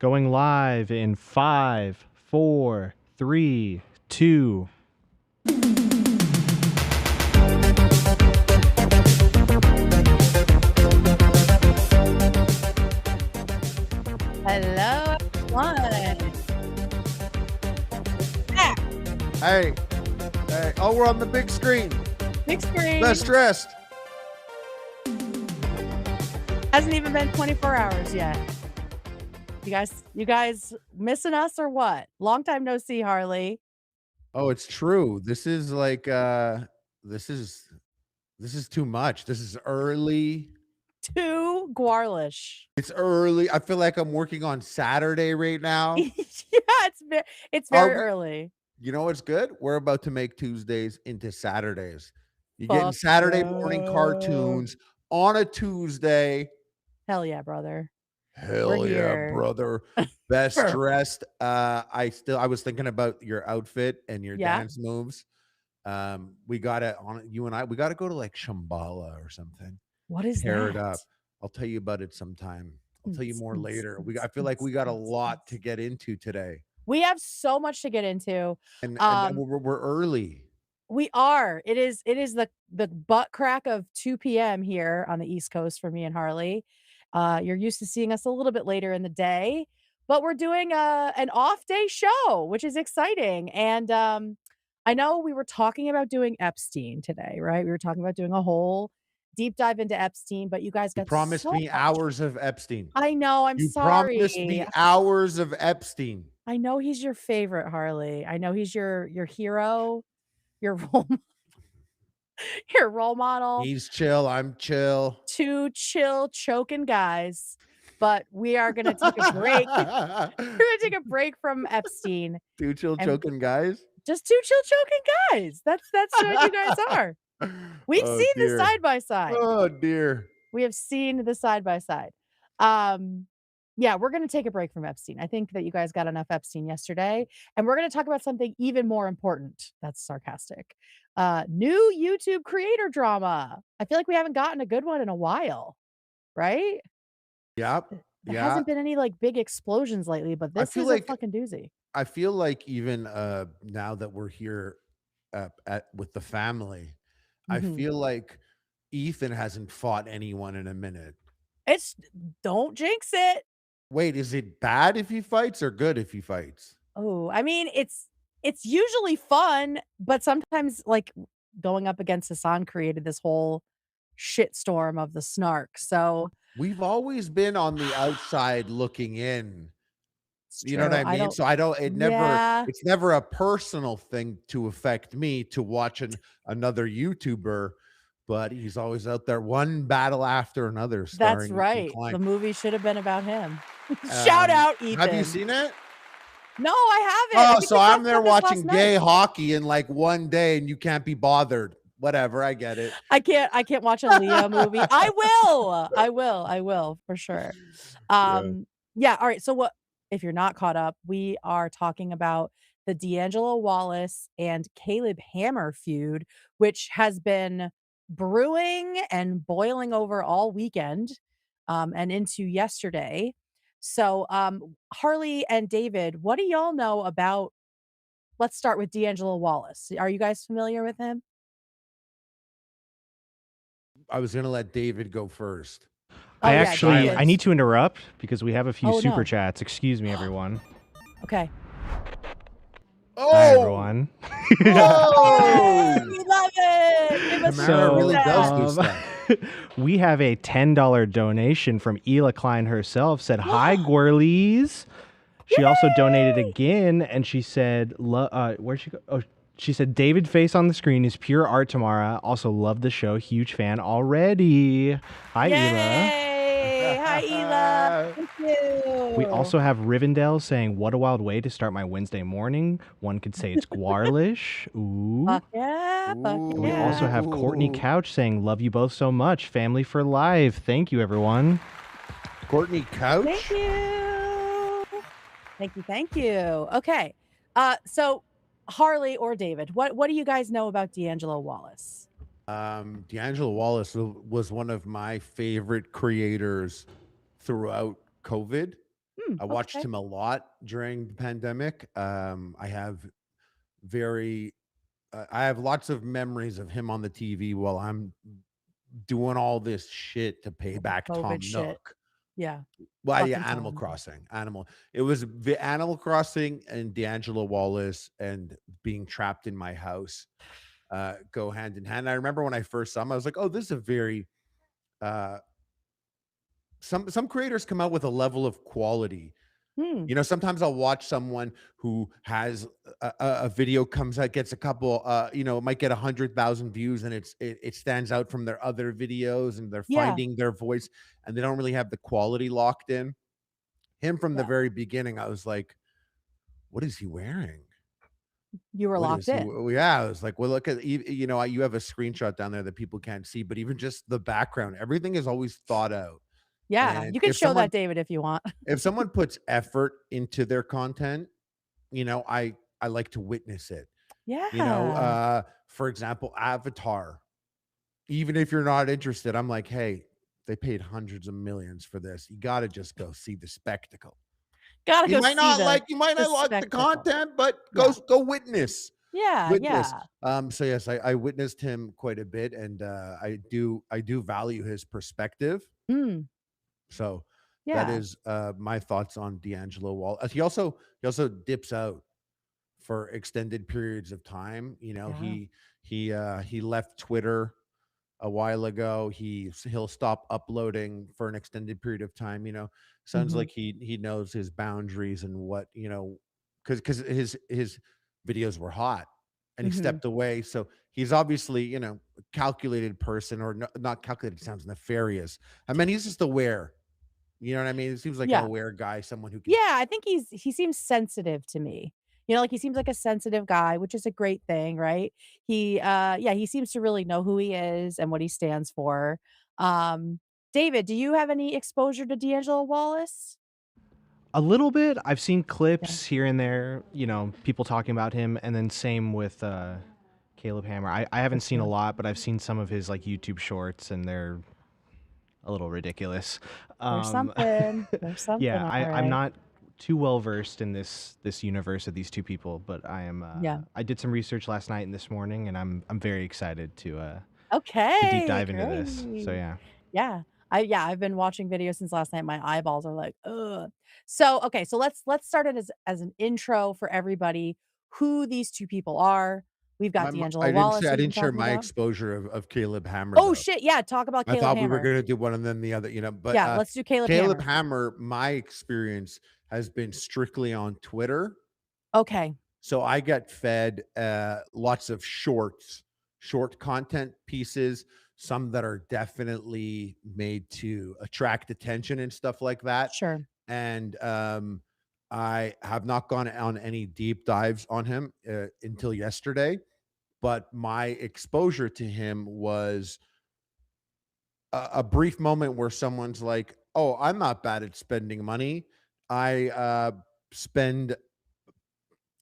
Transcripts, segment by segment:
Going live in 5, 4, 3, 2. Hello, everyone. Ah, Hey, hey. Oh, we're on the big screen. big screen. Best dressed. Hasn't even been 24 hours yet. You guys missing us or what? Long time no see, Harley. Oh, it's true. This is like this is too much. This is early. Too Guarlish. It's early. I feel like I'm working on Saturday right now. Yeah, it's very early. You know what's good? We're about to make Tuesdays into Saturdays. You're getting Fuck Saturday morning cartoons on a Tuesday. Hell yeah, brother. Hell yeah, here. brother. Best dressed. I was thinking about your outfit and your Yeah. dance moves. We gotta go to like Shambhala or something. What is Pair it that? up. I'll tell you about it sometime. I'll tell you more later. I feel like we got a lot to get into today. We have so much to get into. And we're early. We are. It is the butt crack of 2 p.m. here on the East Coast for me and Harley. You're used to seeing us a little bit later in the day, but we're doing an off day show, which is exciting. And I know we were talking about doing Epstein today, right? We were talking about doing a whole deep dive into Epstein, but you guys got promised so me much. hours of Epstein. I know. I'm You sorry. promised me hours of Epstein. I know he's your favorite, Harley. I know he's your hero, your role model. He's chill. I'm chill. Two chill, choking guys. But we are going to take a break. We're going to take a break from Epstein. Two chill, choking guys. Just two chill, choking guys. That's what you guys are. We've seen the side by side. Oh dear. We have seen the side by side. Yeah, we're going to take a break from Epstein. I think that you guys got enough Epstein yesterday, and we're going to talk about something even more important. That's sarcastic. New YouTube creator drama. I feel like we haven't gotten a good one in a while, right? Yep. There hasn't been any like big explosions lately, but this is a fucking doozy. I feel like even now that we're here with the family, I feel like Ethan hasn't fought anyone in a minute. Don't jinx it. Wait, is it bad if he fights or good if he fights? Oh, I mean, it's usually fun, but sometimes like going up against Hassan created this whole shitstorm of the snark. So we've always been on the outside looking in. You know what I mean? It's never a personal thing to affect me to watch another YouTuber, but he's always out there one battle after another. That's right. The movie should have been about him. Shout out, Ethan. Have you seen it? No, I haven't. Oh, so I'm there watching gay hockey in like one day and you can't be bothered. Whatever, I get it. I can't watch a Leo movie. I will for sure. Yeah, all right. So if you're not caught up, we are talking about the D'Angelo Wallace and Caleb Hammer feud, which has been brewing and boiling over all weekend and into yesterday. So Harley and David, what do y'all know about, let's start with D'Angelo Wallace. Are you guys familiar with him? I was going to let David go first. I need to interrupt because we have a few super chats. Excuse me, everyone. Okay. Hi, everyone. Oh, we love it. Tamara really does do stuff. We have a $10 donation from Ela Klein herself. Said, "Hi, Gwirlies." She also donated again, and she said, "Where'd she go?" Oh, she said, "David face on the screen is pure art, Tamara. Also love the show. Huge fan already." Hi, Ela. Hi, Ela. Thank you. We also have Rivendell saying, "What a wild way to start my Wednesday morning." One could say it's Guarlish. Ooh. Fuck yeah. We also have Courtney Couch saying, "Love you both so much. Family for life." Thank you, everyone. Courtney Couch. Thank you. Okay. So Harley or David, what do you guys know about D'Angelo Wallace? D'Angelo Wallace was one of my favorite creators throughout COVID. I watched Okay. him a lot during the pandemic. Very I have lots of memories of him on the TV while I'm doing all this shit to pay All the back COVID Tom shit. Nook. Yeah. Well, yeah, Fucking Animal Tom. Crossing. It was the Animal Crossing and D'Angelo Wallace and being trapped in my house go hand in hand. I remember when I first saw him, I was like, "Oh, this is a very uh some creators come out with a level of quality." Hmm. You know, sometimes I'll watch someone who has a video comes out, gets a couple, it might get 100,000 views, and it stands out from their other videos, and they're Yeah. finding their voice, and they don't really have the quality locked in. Him from the Yeah. very beginning, I was like, "What is he wearing? You were What locked is he?" in. Yeah, I was like, "Well, look at you have a screenshot down there that people can't see, but even just the background, everything is always thought out." Yeah. And You can show that, David, if you want. if someone puts effort into their content, I like to witness it. Yeah. For example, Avatar. Even if you're not interested, I'm like, hey, they paid hundreds of millions for this. You got to just go see the spectacle. Gotta go see You might the not like the spectacle. content, but Yeah. go witness. Yeah, Witness. yeah. So yes, I witnessed him quite a bit, and I do value his perspective. Mm, So that yeah, is my thoughts on D'Angelo Wall. He also dips out for extended periods of time. yeah. He left Twitter a while ago. He'll stop uploading for an extended period of time. Sounds Mhm. like he knows his boundaries and what because his videos were hot and he Mhm. stepped away. So he's obviously a calculated person or not calculated. Sounds nefarious. I mean, he's just aware. You know what I mean? It seems like an Yeah. aware guy, someone who can. Yeah, I think he seems sensitive to me. Like, he seems like a sensitive guy, which is a great thing, right? Yeah, he seems to really know who he is and what he stands for. Um, David, do you have any exposure to D'Angelo Wallace? A little bit. I've seen Yeah, clips here and there, people talking about him, and then same with Caleb Hammer. I for haven't seen a sure. lot, but I've seen some of his like YouTube shorts, and they're a little ridiculous. There's Um, something. There's something, yeah, all I'm right. not too well versed in this universe of these two people, but I am. Yeah. I did some research last night and this morning, and I'm very excited to deep Okay, dive into this. So great. yeah. Yeah. I've been watching videos since last night. My eyeballs are like, ugh. So, okay, so let's start it as an intro for everybody who these 2 people are. We've got D'Angelo Wallace, who I we've didn't been share talking my about. exposure of Caleb Hammer Oh, though. shit, yeah, talk about I Caleb thought we were Hammer. gonna do one and then the other, but Yeah, let's do Caleb Caleb Hammer. Hammer, my experience has been strictly on Twitter. Okay, So I get fed lots of short content pieces, some that are definitely made to attract attention and stuff like that. sure. And I have not gone on any deep dives on him until yesterday, but my exposure to him was a brief moment where someone's like, "Oh, I'm not bad at spending money. I spend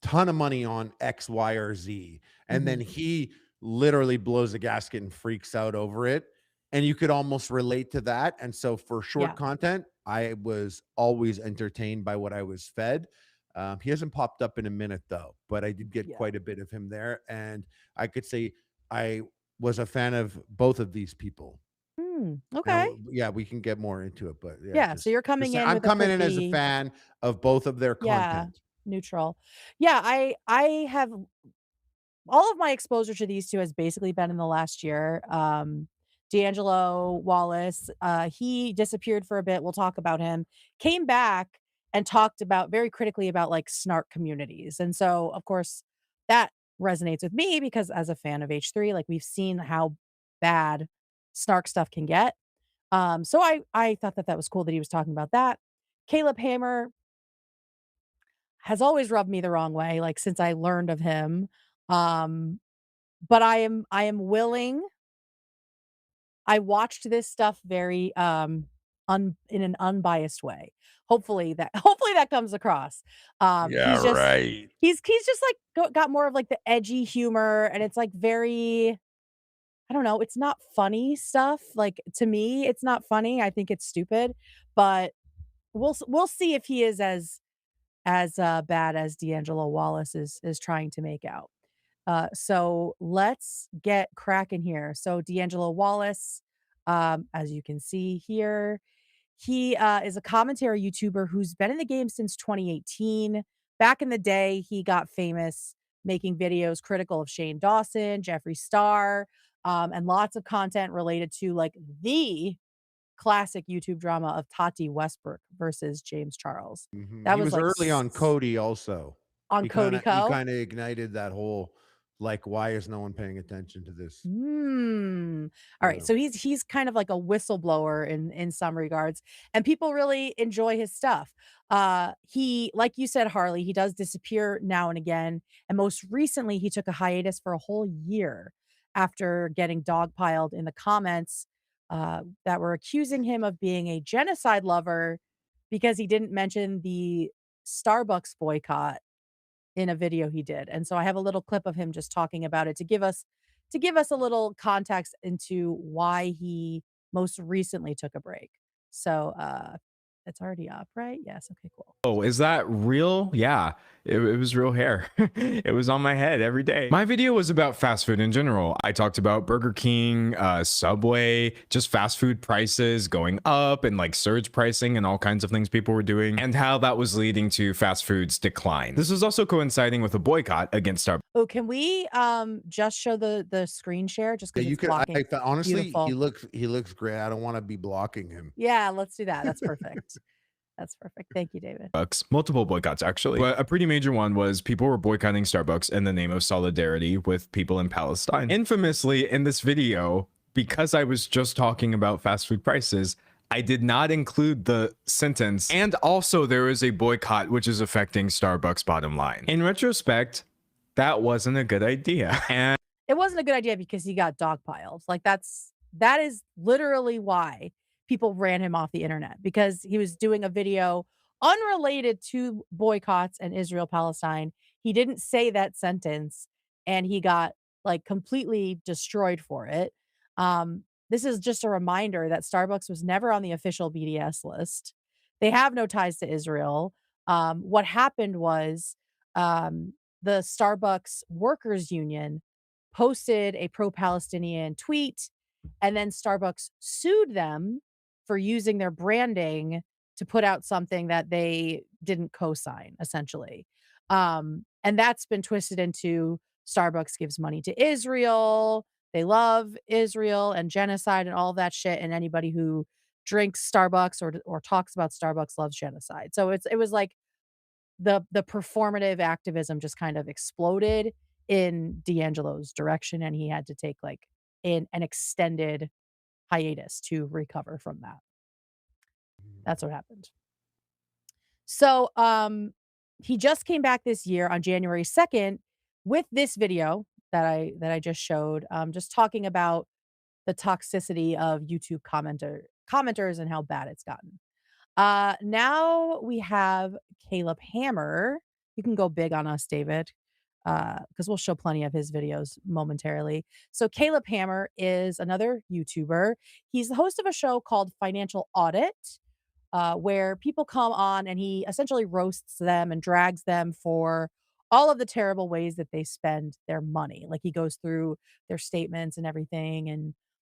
ton of money on X, Y, or Z." And then Mhm. he literally blows a gasket and freaks out over it. And you could almost relate to that. And so for short Yeah. content, I was always entertained by what I was fed. He hasn't popped up in a minute though, but I did get Yeah. quite a bit of him there. And I could say I was a fan of both of these people. Okay. Now, yeah, we can get more into it, but yeah, Yeah, so you're just coming in I'm with a coming in as a pretty fan of both of their yeah, content. neutral. Yeah, I have all of my exposure to these 2 has basically been in the last year. D'Angelo Wallace, he disappeared for a bit, we'll talk about him, came back and talked about very critically about, like, snark communities, and so, of course, that resonates with me because as a fan of H3, like, we've seen how bad snark stuff can get. So I thought that that was cool that he was talking about that. Caleb Hammer has always rubbed me the wrong way, like, since I learned of him. Um, but I am willing. I watched this stuff very, in an unbiased way. Hopefully that comes across. Yeah, right. He's just, like, got more of, like, the edgy humor, and it's, like, very I don't know, it's not funny stuff, like, to me, it's not funny, I think it's stupid, but we'll see if he is as bad as D'Angelo Wallace is trying to make out. So let's get cracking here. So D'Angelo Wallace, as you can see here, he is a commentary YouTuber who's been in the game since 2018. Back in the day, he got famous making videos critical of Shane Dawson, Jeffree Star, and lots of content related to like the classic YouTube drama of Tati Westbrook versus James Charles. That He was was like early on Cody also. on He Cody kinda he Co. kinda ignited that whole, like, "Why is no one paying attention to this?" All right. Yeah. So he's kind of like a whistleblower in some regards, and people really enjoy his stuff. He, like you said, Harley, he does disappear now and again, and most recently he took a hiatus for a whole year after getting dogpiled in the comments that were accusing him of being a genocide lover because he didn't mention the Starbucks boycott in a video he did. And so I have a little clip of him just talking about it to give us a little context into why he most recently took a break. So it's already up, right? Yes. Okay, cool. Oh, is that real? Yeah, it was real hair. It was on my head every day. My video was about fast food in general. I talked about Burger King, Subway, just fast food prices going up and like surge pricing and all kinds of things people were doing and how that was leading to fast food's decline. This was also coinciding with a boycott against Starbucks. Oh, can we just show the screen share just Yeah, because you it's could blocking? honestly, Beautiful. he looks great. I don't wanna be blocking him. Yeah, let's do that. That's perfect. That's perfect. Thank you, David. Multiple boycotts actually, but a pretty major one was people were boycotting Starbucks in the name of solidarity with people in Palestine. Infamously, in this video, because I was just talking about fast food prices, I did not include the sentence, and also there is a boycott which is affecting Starbucks bottom line. In retrospect, that wasn't a good idea. And It wasn't a good idea because he got dogpiled. Like that is literally why people ran him off the internet because he was doing a video unrelated to boycotts and Israel Palestine. He didn't say that sentence and he got like completely destroyed for it. This is just a reminder that Starbucks was never on the official BDS list. They have no ties to Israel. What happened was the Starbucks workers union posted a pro-Palestinian tweet, and then Starbucks sued them for using their branding to put out something that they didn't co-sign, essentially. And that's been twisted into Starbucks gives money to Israel. They love Israel and genocide and all that shit. And anybody who drinks Starbucks or talks about Starbucks loves genocide. So it was like the performative activism just kind of exploded in D'Angelo's direction, and he had to take, like, an extended hiatus to recover from that. That's what happened. So, he just came back this year on January 2nd with this video that I just showed, just talking about the toxicity of YouTube commenters and how bad it's gotten. Now we have Caleb Hammer. You can go big on us, David, because we'll show plenty of his videos momentarily. So Caleb Hammer is another YouTuber. He's the host of a show called Financial Audit, where people come on and he essentially roasts them and drags them for all of the terrible ways that they spend their money. Like he goes through their statements and everything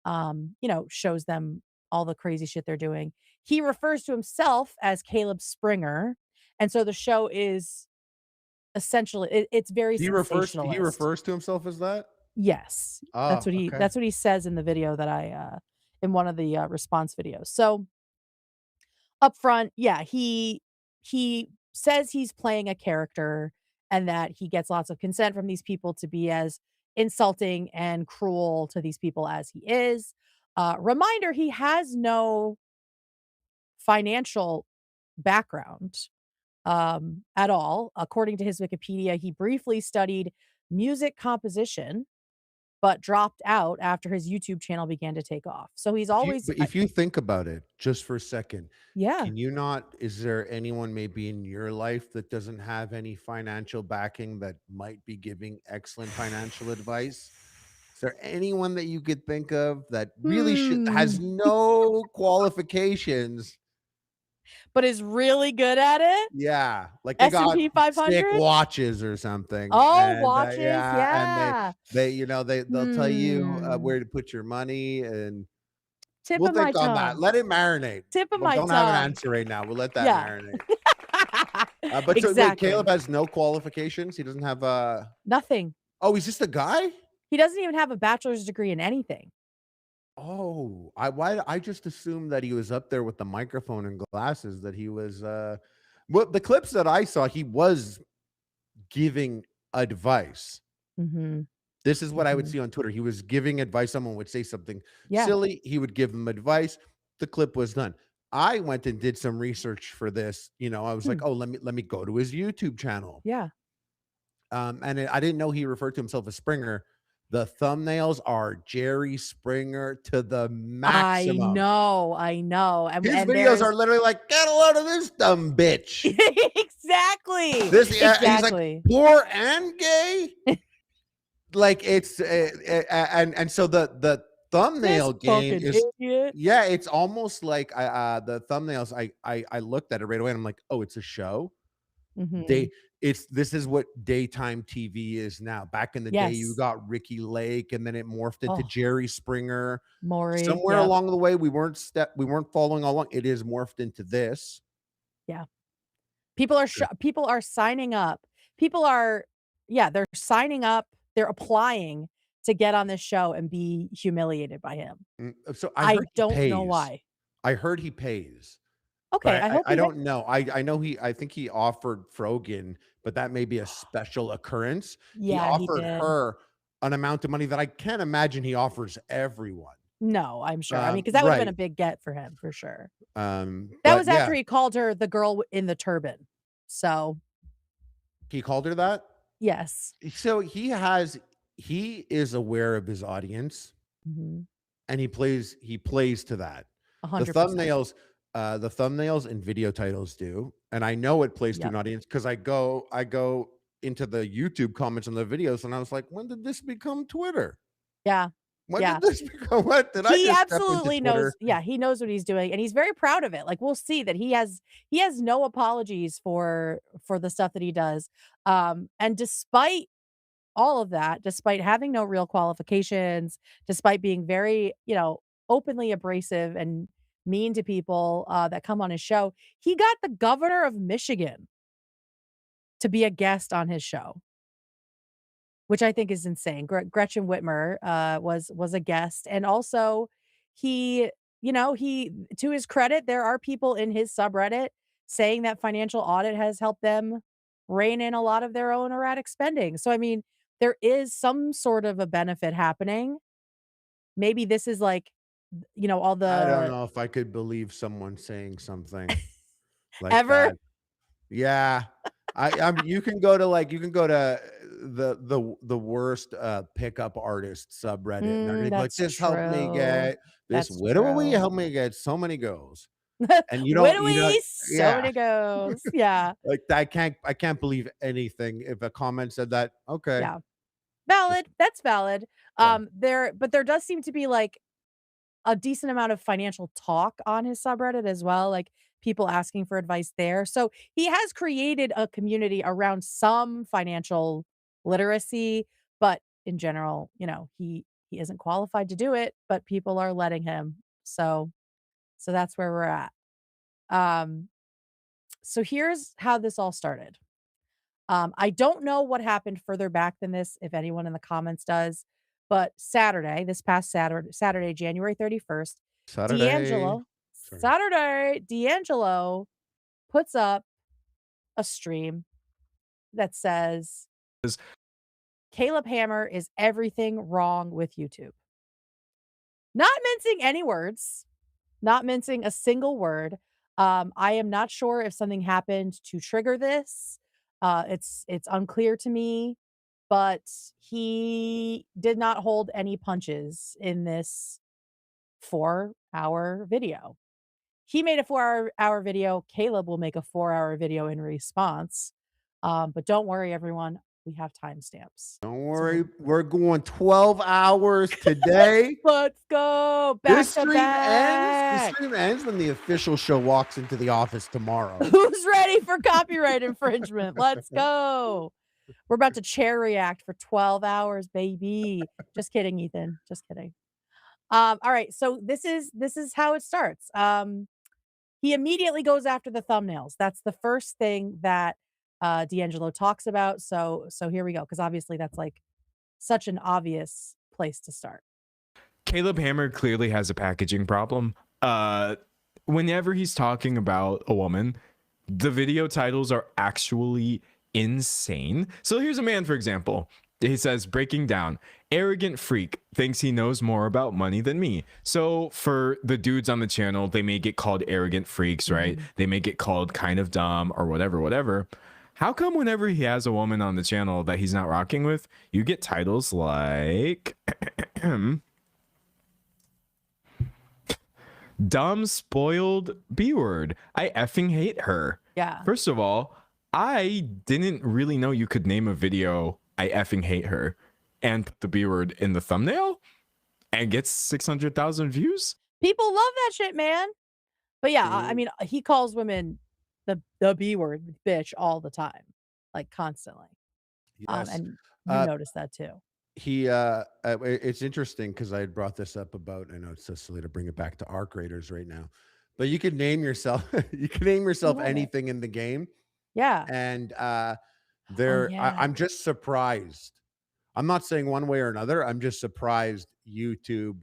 and shows them all the crazy shit they're doing. He refers to himself as Caleb Springer. And so the show is essentially it's very He sensationalist. refers to himself as that? Yes. Oh, okay. That's what he says in the video that I in one of the response videos. So up front, yeah, he says he's playing a character and that he gets lots of consent from these people to be as insulting and cruel to these people as he is. Reminder, he has no financial background at all. According to his Wikipedia, he briefly studied music composition, but dropped out after his YouTube channel began to take off. So he's always, If you think about it just for a second, yeah. can you not is there anyone maybe in your life that doesn't have any financial backing that might be giving excellent financial advice? Is there anyone that you could think of that really should Hmm. has no qualifications? but is really good at it. Yeah, like they got S&P sick 500. watches or something, Oh, and watches. yeah, and Yeah. they they'll tell you Hmm. where to put your money, and Tip we'll of my think on that. tongue. Let it marinate. Tip of Well, my don't have an tongue. answer right now. We'll let that Yeah. marinate. But so wait, Exactly. Caleb has no qualifications. He doesn't have Nothing. Oh, he's just a guy. He doesn't even have a bachelor's degree in anything. Oh, I just assumed that he was up there with the microphone and glasses. That he was. Well, the clips that I saw, he was giving advice. Mm-hmm. This is what I would see on Twitter. He was giving advice. Someone would say something Yeah. silly. He would give them advice. The clip was done. I went and did some research for this. I was like, oh, let me go to his YouTube channel. Yeah. I didn't know he referred to himself as Springer. The thumbnails are Jerry Springer to the maximum. I know. His videos are literally like, get a load of this dumb bitch. Exactly. He's like poor and gay. Like it's and so the thumbnail game is idiot. yeah, it's almost like the thumbnails. I looked at it right away and I'm like, oh, it's a show. Mm-hmm. This is what daytime TV is now. Back in the day, you got Ricky Lake, and then it morphed into Jerry Springer. Maury, somewhere along the way, we weren't following along. It is morphed into this. Yeah, people are signing up. They're signing up. They're applying to get on this show and be humiliated by him. So I don't know why. I heard he pays. Okay, But I I don't know. I know I think he offered Frogan, but that may be a special occurrence. He Yeah, he offered did. her an amount of money that I can't imagine he offers everyone. No, I'm sure. I mean, because that would have been a big get for him for sure. That was after he called her the girl in the turban. So he called her that? Yes. So he is aware of his audience, and he plays to that. 100%. The thumbnails and video titles do, and I know it plays to an audience because I go into the YouTube comments on the videos, and I was like, when did this become Twitter? Yeah. When did this become what? Did I He just absolutely knows. Yeah, he knows what he's doing, and he's very proud of it. Like we'll see that he has no apologies for the stuff that he does. And despite all of that, despite having no real qualifications, despite being very, openly abrasive and mean to people that come on his show, he got the governor of Michigan to be a guest on his show, which I think is insane. Gretchen Whitmer was a guest, and also he, he to his credit, there are people in his subreddit saying that financial audit has helped them rein in a lot of their own erratic spending. So I mean, there is some sort of a benefit happening. Maybe this is like, all the I don't know if I could believe someone saying something like ever. that. Yeah. You can go to the worst pickup artist subreddit, and they're gonna be like, this helped me get this widowy helped me get so many goals. And you don't so many goes. Yeah. Like I can't believe anything. If a comment said that, okay. Yeah. Valid. That's valid. Yeah. There does seem to be like a decent amount of financial talk on his subreddit as well, like people asking for advice there. So he has created a community around some financial literacy, but in general, he isn't qualified to do it, but people are letting him. So that's where we're at. So here's how this all started. I don't know what happened further back than this, if anyone in the comments does, but this past Saturday, January 31st, Saturday. D'Angelo puts up a stream that says, Caleb Hammer is everything wrong with YouTube. Not mincing any words, not mincing a single word. I am not sure if something happened to trigger this. It's unclear to me, but he did not hold any punches in this 4-hour video. He made a 4-hour video. Caleb will make a 4-hour video in response. But don't worry, everyone. we have timestamps. Don't worry, we're going 12 hours today. Let's go back to back. The stream ends when the official show walks into the office tomorrow. Who's ready for copyright infringement? Let's go. We're about to chair react for 12 hours, baby. Just kidding, Ethan. Just kidding. All right. So this is how it starts. He immediately goes after the thumbnails. That's the first thing that D'Angelo talks about. So here we go, because obviously that's like such an obvious place to start. Caleb Hammer clearly has a packaging problem. Whenever he's talking about a woman, the video titles are actually insane. So here's a man, for example. He says, breaking down, arrogant freak thinks he knows more about money than me. So for the dudes on the channel, they may get called arrogant freaks, right? They may get called kind of dumb or whatever. How come whenever he has a woman on the channel that he's not rocking with, you get titles like dumb, spoiled B-word. I effing hate her. Yeah. First of all, I didn't really know you could name a video I effing hate her and put the B word in the thumbnail and gets 600,000 views. People love that shit, man. But yeah, I mean, he calls women the B word, bitch, all the time, like constantly. Yes. And you notice that too. It's interesting because I had brought this up about, I know it's so silly to bring it back to ARC Raiders right now, but you could name yourself, anything in the game. Yeah. And I'm just surprised. I'm not saying one way or another. I'm just surprised YouTube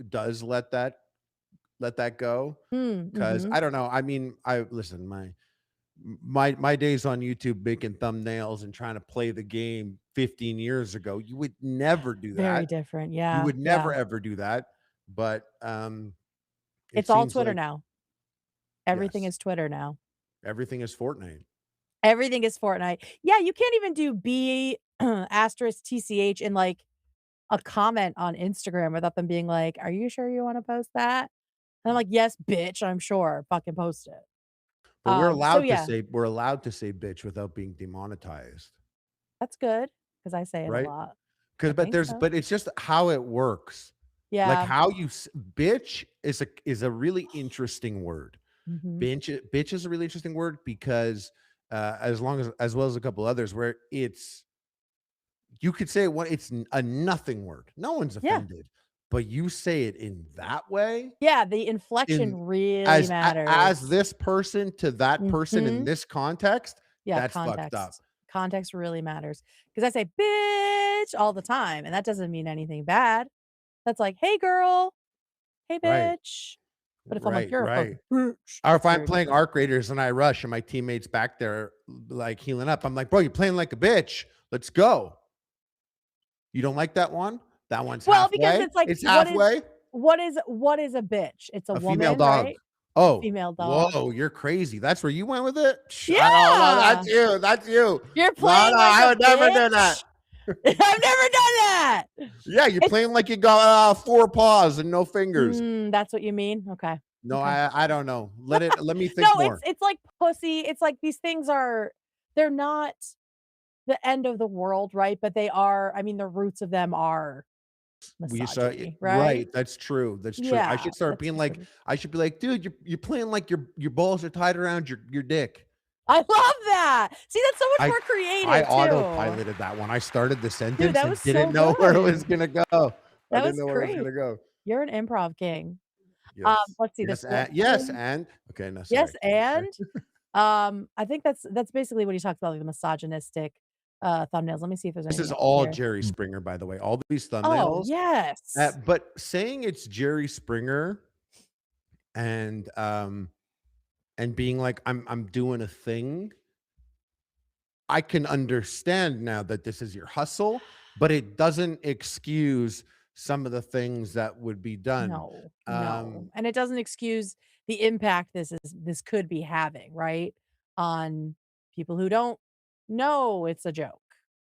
does let that go. Because I don't know. I mean, listen, my days on YouTube making thumbnails and trying to play the game 15 years ago, you would never do that. Very different. Yeah. You would never ever do that. But it's all Twitter now. Everything is Twitter now. Everything is Fortnite. Everything is Fortnite. Yeah, you can't even do B *TCH in like a comment on Instagram without them being like, "Are you sure you want to post that?" And I'm like, "Yes, bitch, I'm sure. Fucking post it." But we're allowed to say bitch without being demonetized. That's good because I say it a lot. But it's just how it works. Yeah, like how you bitch is a really interesting word. Bitch is a really interesting word because as well as a couple others where you could say it's a nothing word. No one's offended, but you say it in that way. Yeah, the inflection really matters. As this person to that person in this context, that's context. fucked up. Context really matters because I say bitch all the time, and that doesn't mean anything bad. That's like, hey girl, hey bitch. Right. But if I'm like, you're a fucking bitch. Or if I'm playing ARC Raiders and I rush and my teammate's back there like healing up, I'm like, bro, you're playing like a bitch. Let's go. You don't like that one? That one's halfway. Because it's like, it's halfway. What is a bitch? It's a woman, female dog. Right? Oh, female dog. Whoa, you're crazy. That's where you went with it? Yeah. That's you. You're playing I would never do that. I've never done that. Yeah, you're playing like you got 4 paws and no fingers. That's what you mean? Okay. No, okay. I don't know. Let me think more. No, it's like pussy. It's like these things they're not the end of the world, right? But they are, I mean, the roots of them are misogyny, right? That's true. That's true. Yeah, I should start being like, I should be like, dude, you're playing like your balls are tied around your dick. I love that. See, that's so much more creative. I autopiloted that one. I started the sentence Dude, and didn't know where it was gonna go. I didn't know where it was gonna go. You're an improv king. Yes. Let's see this. Yes, and okay, no, sorry. Yes, and I think that's basically what he talks about, like the misogynistic thumbnails. Let me see if there's any. This is all Jerry Springer, by the way. All these thumbnails. Oh, yes. But saying it's Jerry Springer and being like, I'm doing a thing, I can understand now that this is your hustle, but it doesn't excuse some of the things that would be done. No. And it doesn't excuse the impact this could be having, right? On people who don't know it's a joke.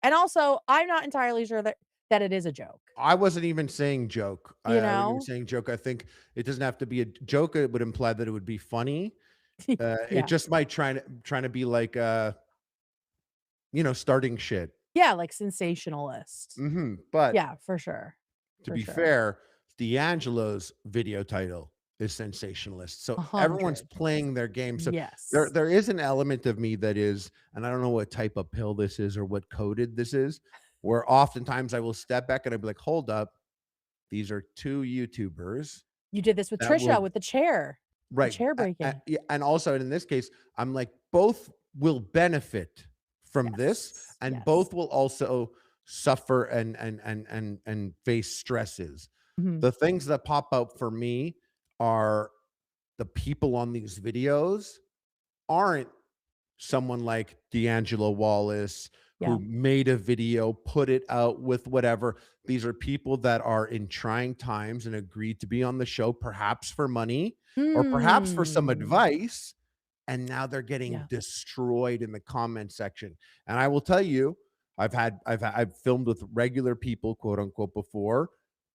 And also, I'm not entirely sure that it is a joke. I wasn't even saying joke. I wasn't even saying joke. I think it doesn't have to be a joke. It would imply that it would be funny. It just might trying to be like starting shit. Yeah, like sensationalist. But yeah, for sure. To be fair, D'Angelo's video title is sensationalist. So everyone's 100. playing their game. So Yes. there is an element of me that is, and I don't know what type of pill this is or what coded this is, where oftentimes I will step back and I'll be like, hold up, these are two YouTubers. You did this with Trisha with the chair. Right. The chair breaking. And also in this case, I'm like, both will benefit from this, and both will also suffer and face stresses. The things that pop out for me are the people on these videos aren't someone like D'Angelo Wallace who made a video, put it out with whatever. These are people that are in trying times and agreed to be on the show, perhaps for money or perhaps for some advice. And now they're getting destroyed in the comment section. And I will tell you, I've filmed with regular people, quote unquote, before,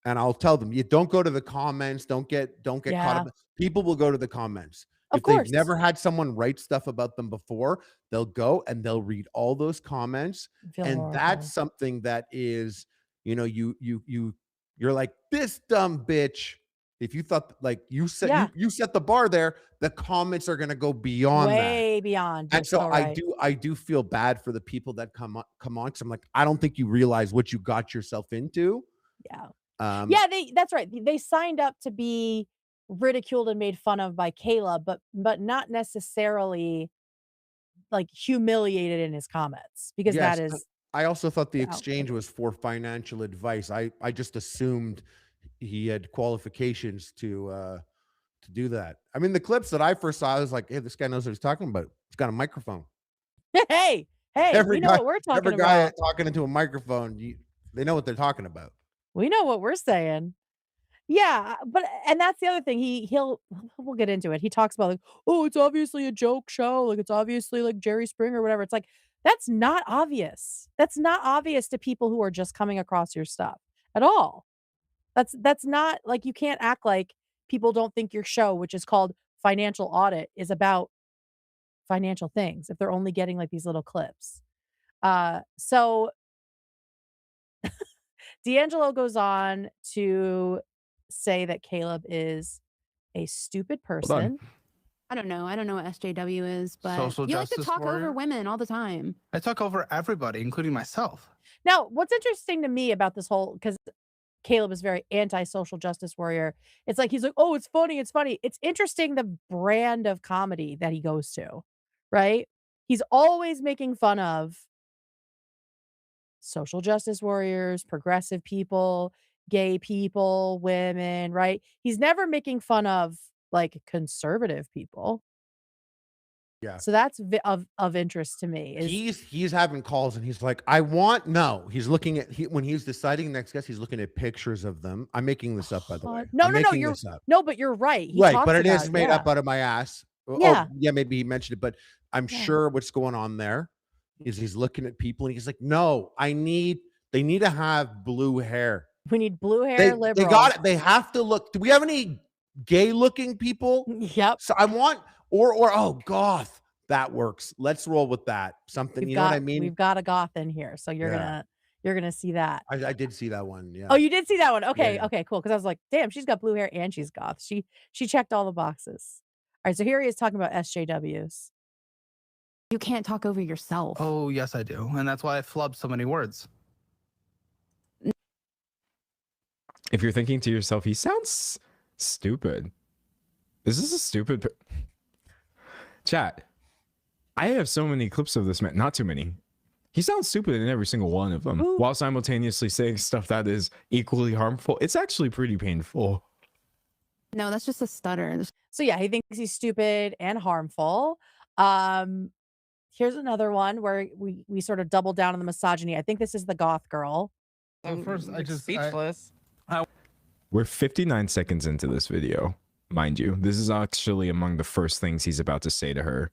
and I'll tell them, you don't go to the comments, don't get caught up. People will go to the comments. If they've never had someone write stuff about them before, they'll go and they'll read all those comments. And that's something that is, you know, you're like, this dumb bitch. If you thought like you set you set the bar there, the comments are gonna go beyond way beyond. And so I do feel bad for the people that come on because I'm like, I don't think you realize what you got yourself into. Yeah, that's right. They signed up to be ridiculed and made fun of by Caleb, but not necessarily like humiliated in his comments, because that is. I also thought the exchange was for financial advice. I just assumed he had qualifications to do that. I mean, the clips that I first saw, I was like, hey, this guy knows what he's talking about. He's got a microphone. Hey, we know what we're talking about. Every guy talking into a microphone, they know what they're talking about. We know what we're saying. Yeah, and that's the other thing. We'll get into it. He talks about like, oh, it's obviously a joke show. Like, it's obviously like Jerry Springer or whatever. It's like, that's not obvious. That's not obvious to people who are just coming across your stuff at all. That's not like, you can't act like people don't think your show, which is called Financial Audit, is about financial things if they're only getting like these little clips. So D'Angelo goes on to say that Caleb is a stupid person. I don't know. I don't know what SJW is, but Social you like to justice talk warrior? over women all the time. I talk over everybody, including myself. Now, what's interesting to me about this whole, because Caleb is very anti-social justice warrior. It's like, he's like, oh, it's funny. It's funny. It's interesting the brand of comedy that he goes to, right? He's always making fun of social justice warriors, progressive people, gay people, women, right? He's never making fun of like conservative people. Yeah. So that's of interest to me. He's having calls and he's like, he's looking at when he's deciding next guest, he's looking at pictures of them. I'm making this up, by the way. No, but you're right. But it is made up out of my ass. Yeah. Oh, yeah, maybe he mentioned it, but I'm sure what's going on there is he's looking at people and he's like, no, they need to have blue hair. We need blue hair liberals. They got it. They have to look. Do we have any gay looking people? Yep. So I want or goth. That works. Let's roll with that. Something, know what I mean? We've got a goth in here. So you're gonna see that. I did see that one. Yeah. Oh, you did see that one. Okay. Yeah. Okay, cool. Because I was like, damn, she's got blue hair and she's goth. She checked all the boxes. All right. So here he is talking about SJWs. You can't talk over yourself. Oh, yes, I do. And that's why I flubbed so many words. If you're thinking to yourself, he sounds stupid. This is a stupid. Chat. I have so many clips of this man. Not too many. He sounds stupid in every single one of them, while simultaneously saying stuff that is equally harmful. It's actually pretty painful. No, that's just a stutter. So yeah, he thinks he's stupid and harmful. Here's another one where we sort of double down on the misogyny. I think this is the goth girl. First, I just speechless. We're 59 seconds into this video, mind you. This is actually among the first things he's about to say to her.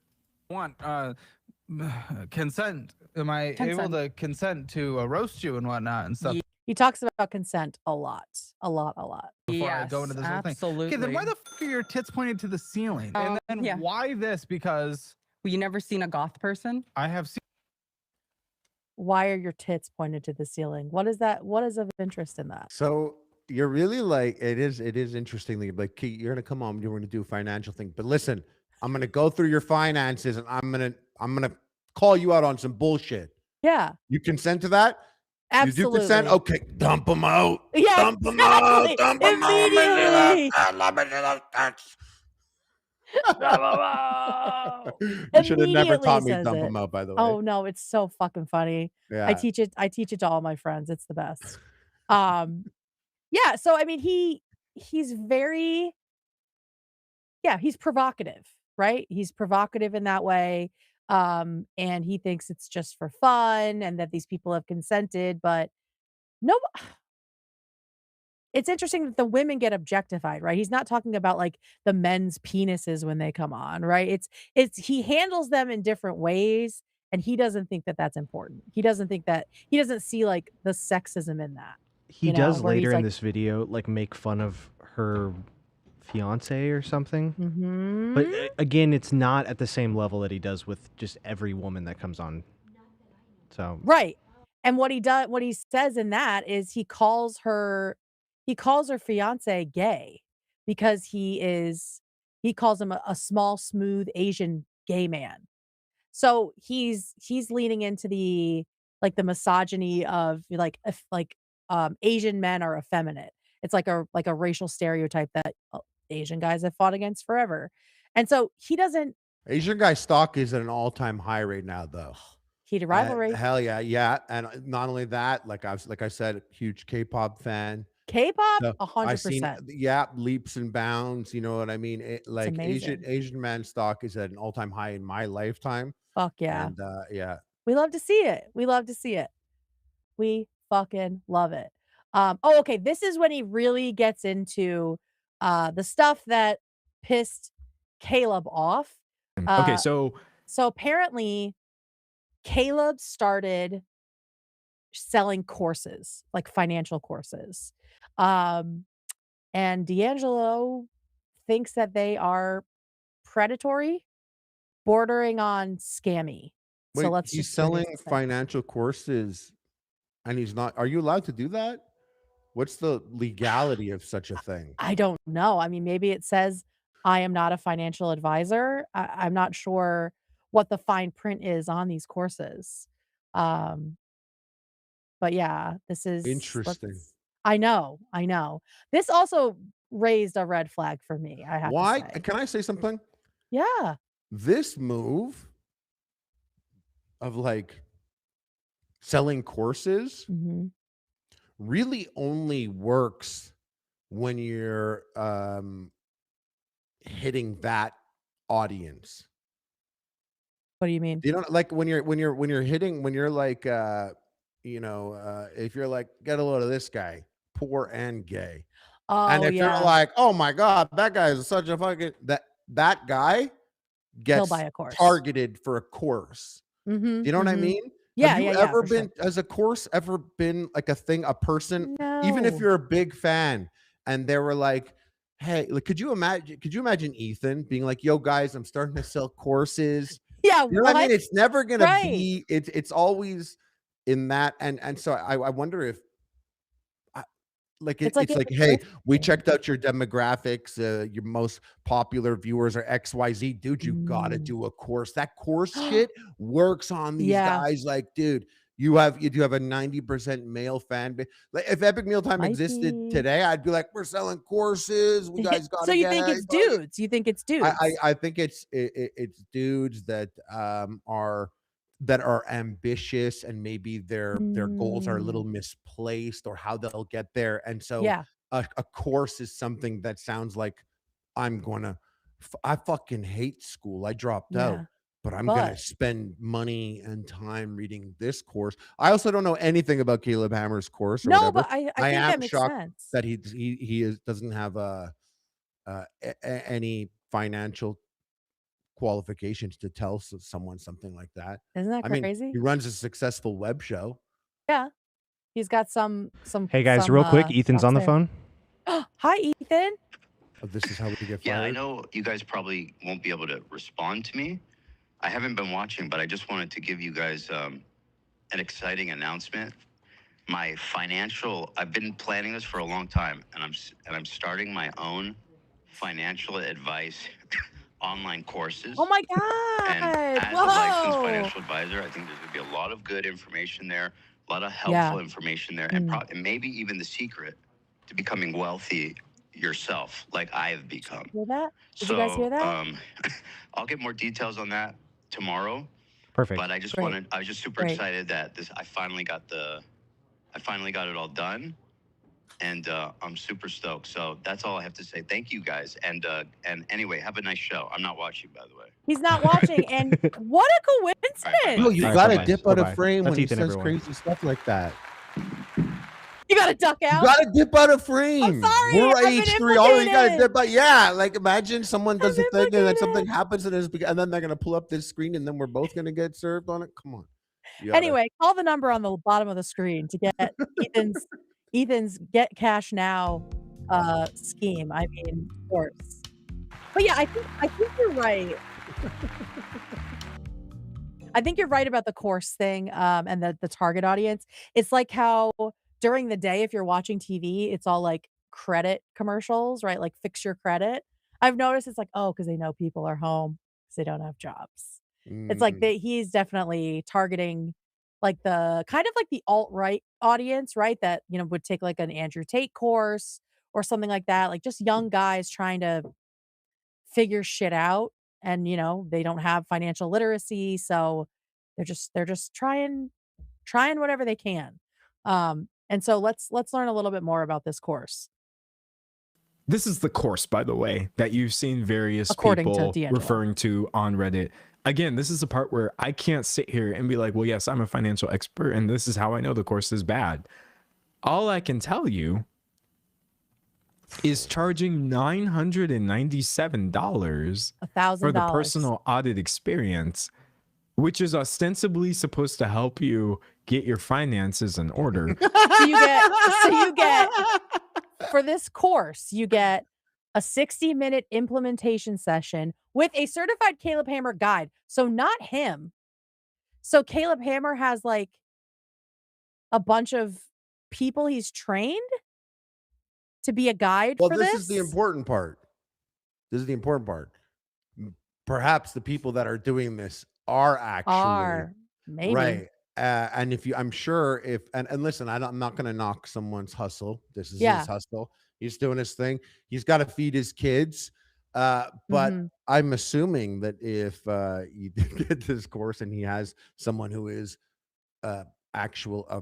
Consent. Am I able to consent to roast you and whatnot and stuff? He talks about consent a lot. Before I go into this whole thing. Okay, then why the fuck are your tits pointed to the ceiling? And then why this? Because well, you never seen a goth person? I have seen. why are your tits pointed to the ceiling? What is that? What is of interest in that? So you're really like, it is interesting that you're like, Kate, you're gonna come on, you're gonna do a financial thing. But listen, I'm gonna go through your finances and I'm gonna call you out on some bullshit. Yeah. You consent to that? Absolutely. You do consent? Okay, dump them out. Yeah, Dump them exactly. out. Dump them Immediately. You should have never taught me says dump it. them out, by the way. Oh no, it's so fucking funny. Yeah. I teach it to all my friends. It's the best. Yeah, so I mean he's very he's provocative, right? He's provocative in that way. And he thinks it's just for fun and that these people have consented, but no, it's interesting that the women get objectified, right? He's not talking about like the men's penises when they come on, right? It's he handles them in different ways and he doesn't think that that's important. He doesn't see like the sexism in that. He does later in this video like make fun of her fiance or something. Mm-hmm. But again, it's not at the same level that he does with just every woman that comes on. So right. And what he says in that is he calls her fiance gay because he calls him a small, smooth Asian gay man. So he's leaning into the misogyny of Asian men are effeminate. It's like a racial stereotype that Asian guys have fought against forever. And so he doesn't. Asian guy stock is at an all-time high right now, though. Heated rivalry. Hell yeah, yeah. And not only that, like I said, huge K-pop fan. K-pop, So 100%. Leaps and bounds. You know what I mean? Like Asian man stock is at an all-time high in my lifetime. Fuck yeah. And yeah. We love to see it. We love to see it. We fucking love it. Okay. This is when he really gets into the stuff that pissed Caleb off. Okay, so apparently Caleb started selling courses, like financial courses. And D'Angelo thinks that they are predatory, bordering on scammy. Wait, So let's he's just selling financial courses and he's not. Are you allowed to do that? What's the legality of such a thing? I don't know. I mean, maybe it says I am not a financial advisor. I'm not sure what the fine print is on these courses. But yeah, this is interesting. I know. This also raised a red flag for me. I have Why? to say. Can I say something? Yeah. This move of like selling courses really only works when you're hitting that audience. What do you mean? You know, like when you're like if you're like, get a load of this guy, poor and gay. Oh, and if you're like, oh my God, that guy is such a fucking that guy gets buy a course. targeted for a course. Do you know what I mean? Yeah. Have you ever been as a course ever been like a thing, a person, even if you're a big fan, and they were like, hey, like, could you imagine Ethan being like, yo guys, I'm starting to sell courses. Yeah, you know what I mean? It's never gonna be. It's always in that, and so I wonder if, it's like, hey, we checked out your demographics. Your most popular viewers are XYZ. Dude, you gotta do a course. That course shit works on these guys. Like, dude, you do have a 90% male fan base. Like, if Epic Mealtime existed today, I'd be like, we're selling courses. We guys got. So you think it's dudes? You think it's dudes? I think it's dudes that are ambitious and maybe their goals are a little misplaced or how they'll get there. And so a course is something that sounds like I fucking hate school. I dropped out. But I'm going to spend money and time reading this course. I also don't know anything about Caleb Hammer's course or whatever. But I think am that makes shocked sense. that he doesn't have any financial qualifications to tell someone something like that. Isn't that crazy? He runs a successful web show. Yeah. He's got some. Hey guys, real quick, Ethan's on the phone. Hi, Ethan. Oh, this is how we get fired. Yeah, I know you guys probably won't be able to respond to me. I haven't been watching, but I just wanted to give you guys an exciting announcement. I've been planning this for a long time, and I'm starting my own financial advice online courses. Oh my God. And as a licensed financial advisor, I think there's going to be a lot of good information there, a lot of helpful information there, and maybe even the secret to becoming wealthy yourself, like I have become. Hear that? Did you guys hear that? I'll get more details on that tomorrow. Perfect. But I was just super excited that I finally got it all done. And I'm super stoked. So that's all I have to say. Thank you guys. And anyway, have a nice show. I'm not watching, by the way. He's not watching. And what a coincidence. No, you gotta dip out of frame when he says crazy stuff like that. You gotta duck out. You gotta dip out of frame. I'm sorry. We're H3. Oh, you gotta dip out. Yeah, like imagine someone does a thing and then something happens and then they're gonna pull up this screen and then we're both gonna get served on it. Come on. Anyway, call the number on the bottom of the screen to get Ethan's Get Cash Now scheme. I mean, of course. But yeah, I think you're right. I think you're right about the course thing and the target audience. It's like how during the day, if you're watching TV, it's all like credit commercials, right? Like fix your credit. I've noticed it's like, oh, because they know people are home because they don't have jobs. It's like he's definitely targeting like the kind of like the alt-right audience, right? That, would take like an Andrew Tate course or something like that. Like just young guys trying to figure shit out and, they don't have financial literacy. So they're just trying whatever they can. And so let's learn a little bit more about this course. This is the course, by the way, that you've seen various people referring to on Reddit. Again, this is the part where I can't sit here and be like, well, yes, I'm a financial expert, and this is how I know the course is bad. All I can tell you is charging $997 $1,000 for the personal audit experience, which is ostensibly supposed to help you get your finances in order. So you get for this course, you get a 60-minute implementation session with a certified Caleb Hammer guide. So not him. So Caleb Hammer has like a bunch of people he's trained to be a guide for this. Well, this is the important part. Perhaps the people that are doing this are actually maybe right. And I'm sure and listen, I'm not going to knock someone's hustle. This is his hustle. He's doing his thing. He's got to feed his kids. But I'm assuming that if you get this course and he has someone who is a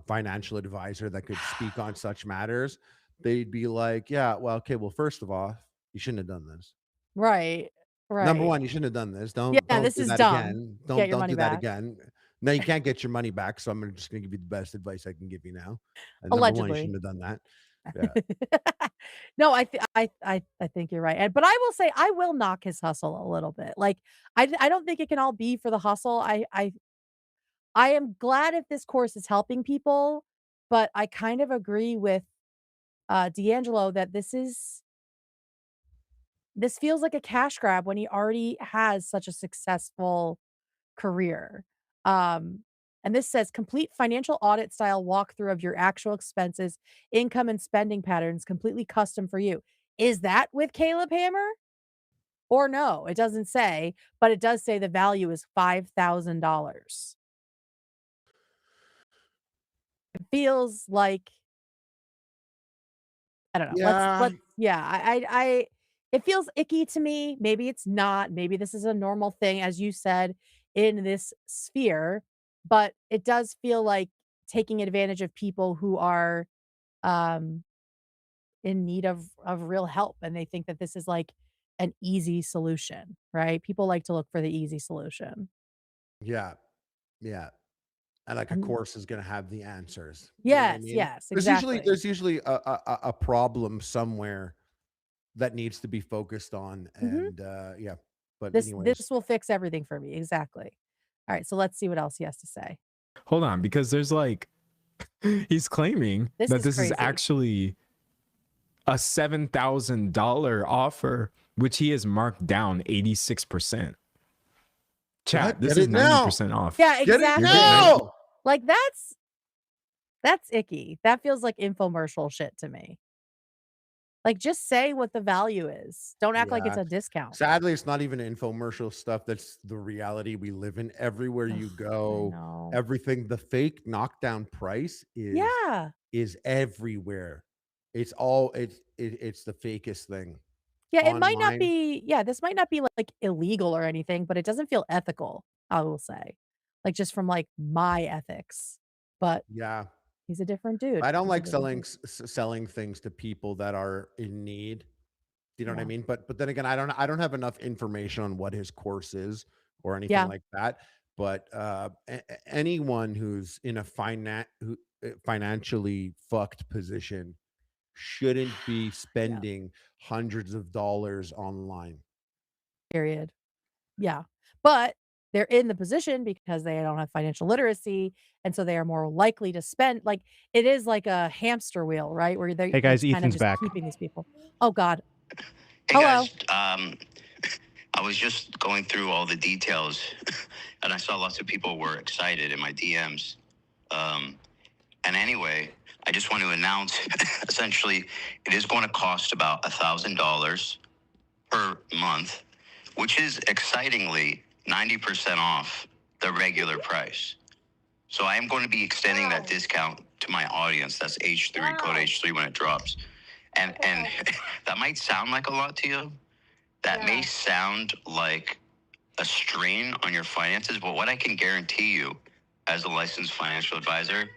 financial advisor that could speak on such matters, they'd be like, yeah, well, okay, well, first of all, you shouldn't have done this. Right. Number one, you shouldn't have done this. Don't this do is that dumb. again. Don't do that again. No, you can't get your money back. So I'm just going to give you the best advice I can give you now. And allegedly, number one, you shouldn't have done that. Yeah. No, I think you're right. But I will say I will knock his hustle a little bit. Like I don't think it can all be for the hustle. I am glad if this course is helping people, but I kind of agree with D'Angelo that this feels like a cash grab when he already has such a successful career. And this says complete financial audit style walkthrough of your actual expenses, income, and spending patterns, completely custom for you. Is that with Caleb Hammer? Or no, it doesn't say, but it does say the value is $5,000. It feels like, I don't know. Yeah. It feels icky to me. Maybe it's not. Maybe this is a normal thing, as you said, in this sphere. But it does feel like taking advantage of people who are in need of real help. And they think that this is like an easy solution, right? People like to look for the easy solution. Yeah. Yeah. And like a course is going to have the answers. Yes, yes, exactly. There's usually a problem somewhere that needs to be focused on. And yeah. But this will fix everything for me. Exactly. All right, so let's see what else he has to say. Hold on, because there's like, he's claiming that this is actually a $7,000 offer, which he has marked down 86%. Chat, this is 90% off. Yeah, exactly. Like that's icky. That feels like infomercial shit to me. Like, just say what the value is. Don't act like it's a discount. Sadly, it's not even infomercial stuff. That's the reality we live in. Everywhere you go, everything, the fake knockdown price is everywhere. It's all it's the fakest thing. Yeah, it might not be this might not be like illegal or anything, but it doesn't feel ethical, I will say. Like just from like my ethics. But yeah. He's a different dude. I don't like selling things to people that are in need. You know what I mean? But then again, I don't have enough information on what his course is or anything like that. But anyone who's in a financially fucked position shouldn't be spending hundreds of dollars online. Period. Yeah. But they're in the position because they don't have financial literacy, and so they are more likely to spend. Like, it is like a hamster wheel, right? Where they're Hey guys, kind of Ethan's just back. keeping these people. Oh God. Hey Hello. guys, I was just going through all the details, and I saw lots of people were excited in my DMs. And anyway, I just want to announce, essentially, it is going to cost about $1,000 per month, which is excitingly 90% off the regular price. So I am going to be extending that discount to my audience. That's H3, code H3 when it drops. And that might sound like a lot to you. That may sound like a strain on your finances, but what I can guarantee you as a licensed financial advisor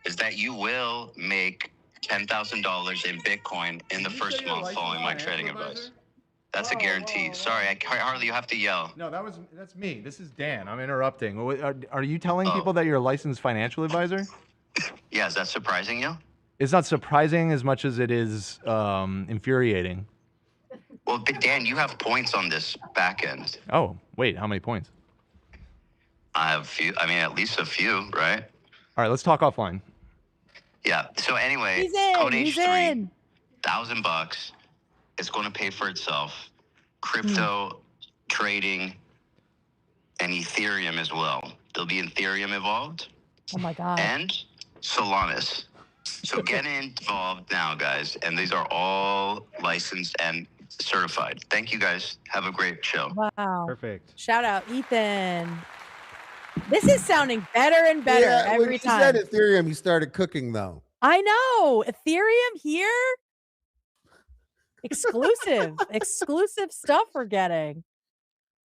is that you will make $10,000 in Bitcoin in the first month following my trading advice. That's a guarantee. Sorry, Harley, you have to yell. No, that's me. This is Dan. I'm interrupting. Are you telling people that you're a licensed financial advisor? Yeah, is that surprising you? It's not surprising as much as it is infuriating. Well, Dan, you have points on this back end. Oh, wait, how many points? I have few. I mean, at least a few, right? All right, let's talk offline. Yeah. So anyway, code H3, $1,000. It's going to pay for itself. Crypto trading and Ethereum as well. There'll be Ethereum involved. Oh my God. And Solanas. So get involved now, guys. And these are all licensed and certified. Thank you, guys. Have a great show. Wow. Perfect. Shout out, Ethan. This is sounding better and better every time. When you said Ethereum, you started cooking, though. I know. Ethereum here? Exclusive stuff we're getting.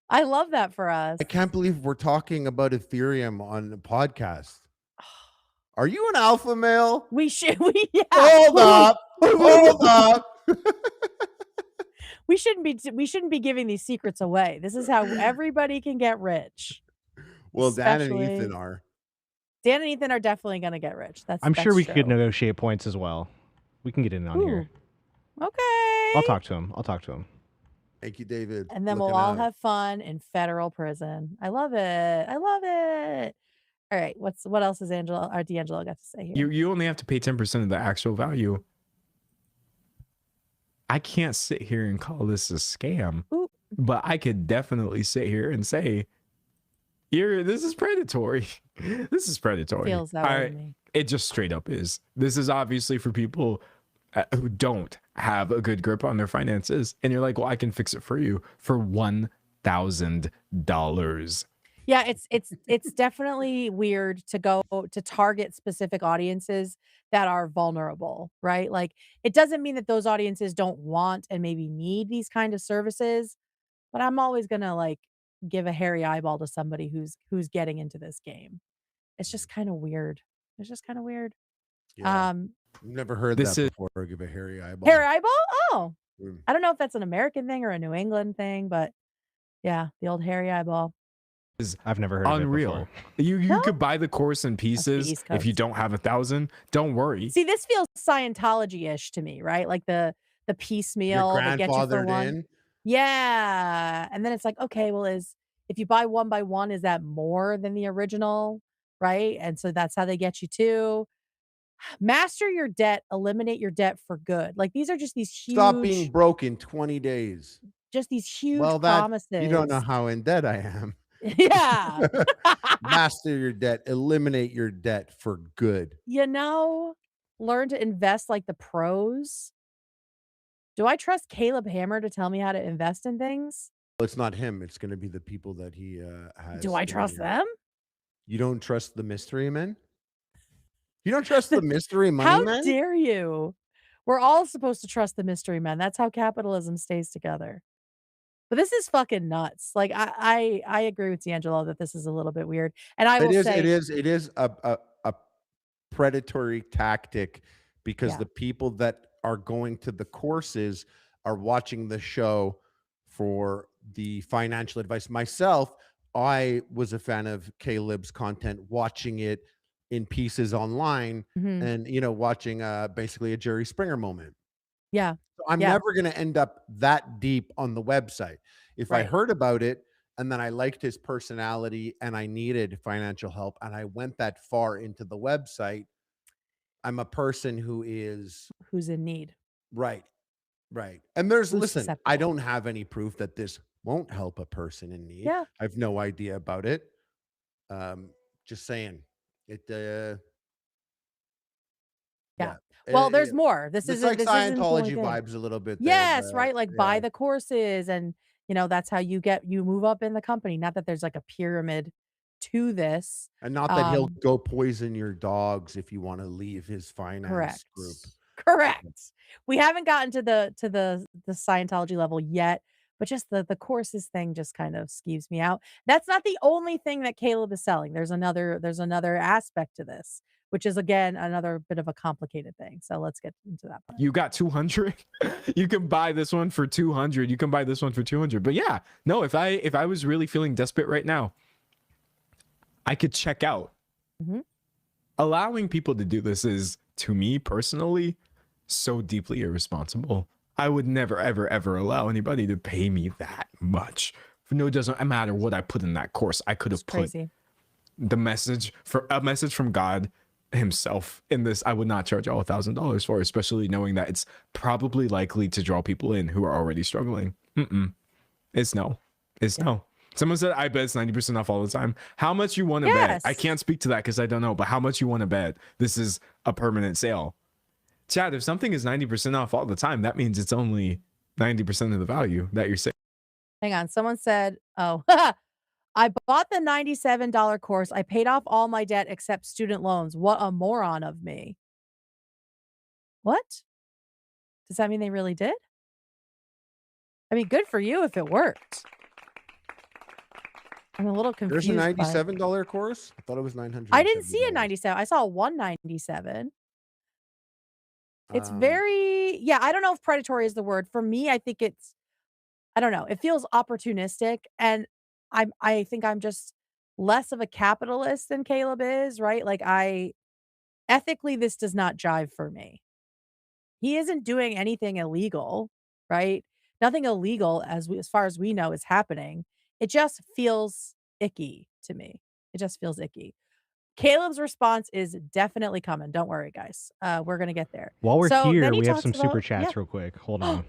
I love that for us. I can't believe we're talking about Ethereum on the podcast. Are you an alpha male? Hold up. Hold up. We shouldn't be giving these secrets away. This is how everybody can get rich. Well, Dan and Ethan are. Dan and Ethan are definitely going to get rich. I'm sure we could negotiate points as well. We can get in on here. Okay. I'll talk to him. Thank you, David. And then we'll all have fun in federal prison. I love it. All right. What else is D'Angelo got to say here? You only have to pay 10% of the actual value. I can't sit here and call this a scam, but I could definitely sit here and say, this is predatory. This is predatory. Feels that way to me. It just straight up is. This is obviously for people who don't have a good grip on their finances. And you're like, well, I can fix it for you for $1,000. Yeah, it's definitely weird to go to target specific audiences that are vulnerable, right? Like, it doesn't mean that those audiences don't want and maybe need these kind of services, but I'm always gonna like give a hairy eyeball to somebody who's getting into this game. It's just kind of weird. It's just kind of weird. Yeah. Never heard that before. Give a hairy eyeball. Hairy eyeball? Oh, I don't know if that's an American thing or a New England thing, but yeah, the old hairy eyeball. I've never heard unreal. of it before. You could buy the course in pieces if you don't have 1,000. Don't worry. See, this feels Scientology-ish to me, right? Like the piecemeal that gets you for one. Yeah, and then it's like, okay, well, if you buy one by one, is that more than the original, right? And so that's how they get you too. Master your debt, eliminate your debt for good. Like, these are just these huge. Stop being broke in 20 days. Just these huge promises. You don't know how in debt I am. Yeah. Master your debt. Eliminate your debt for good. Learn to invest like the pros. Do I trust Caleb Hammer to tell me how to invest in things? Well, it's not him. It's going to be the people that he has. Do I trust them? You don't trust the mystery men? You don't trust the mystery money How men? dare you? We're all supposed to trust the mystery men. That's how capitalism stays together. But this is fucking nuts. Like I agree with D'Angelo that this is a little bit weird. And I will say it is a predatory tactic because the people that are going to the courses are watching the show for the financial advice. Myself, I was a fan of Caleb's content, watching it in pieces online and, watching basically a Jerry Springer moment. Yeah. So I'm never going to end up that deep on the website. If I heard about it and then I liked his personality and I needed financial help and I went that far into the website, I'm a person who's in need. Right. Right. And listen, susceptible. I don't have any proof that this won't help a person in need. Yeah. I have no idea about it. Just saying it. Yeah. Well, there's more. This is like Scientology vibes a little bit. Yes, right. Like buy the courses, and that's how you move up in the company. Not that there's like a pyramid to this, and not that he'll go poison your dogs if you want to leave his finance group. Correct. We haven't gotten to the Scientology level yet, but just the courses thing just kind of skeeves me out. That's not the only thing that Caleb is selling. There's another aspect to this, which is again another bit of a complicated thing. So let's get into that part. You got 200. You can buy this one for 200. You can buy this one for 200. But yeah, no, if I was really feeling desperate right now, I could check out. Allowing people to do this is, to me personally, so deeply irresponsible. I would never, ever, ever allow anybody to pay me that much. No, it doesn't matter what I put in that course. I could have put a message from God himself in this. I would not charge all $1,000 for, especially knowing that it's probably likely to draw people in who are already struggling. It's no. Someone said, I bet it's 90% off all the time. How much you want to bet? I can't speak to that because I don't know, but how much you want to bet this is a permanent sale? Chad, if something is 90% off all the time, that means it's only 90% of the value that you're saying. Hang on. Someone said, oh, I bought the $97 course. I paid off all my debt except student loans. What a moron of me. What? Does that mean they really did? I mean, good for you if it worked. I'm a little confused. There's a $97 course? I thought it was $900. I didn't see a 97. I saw a 197. It's very, I don't know if predatory is the word. For me, I think I don't know. It feels opportunistic. And I think I'm just less of a capitalist than Caleb is, right? Like ethically, this does not jive for me. He isn't doing anything illegal, right? Nothing illegal as far as we know is happening. It just feels icky to me. It just feels icky. Caleb's response is definitely coming. Don't worry, guys. We're going to get there. While we're here, we have some super chats real quick. Hold on.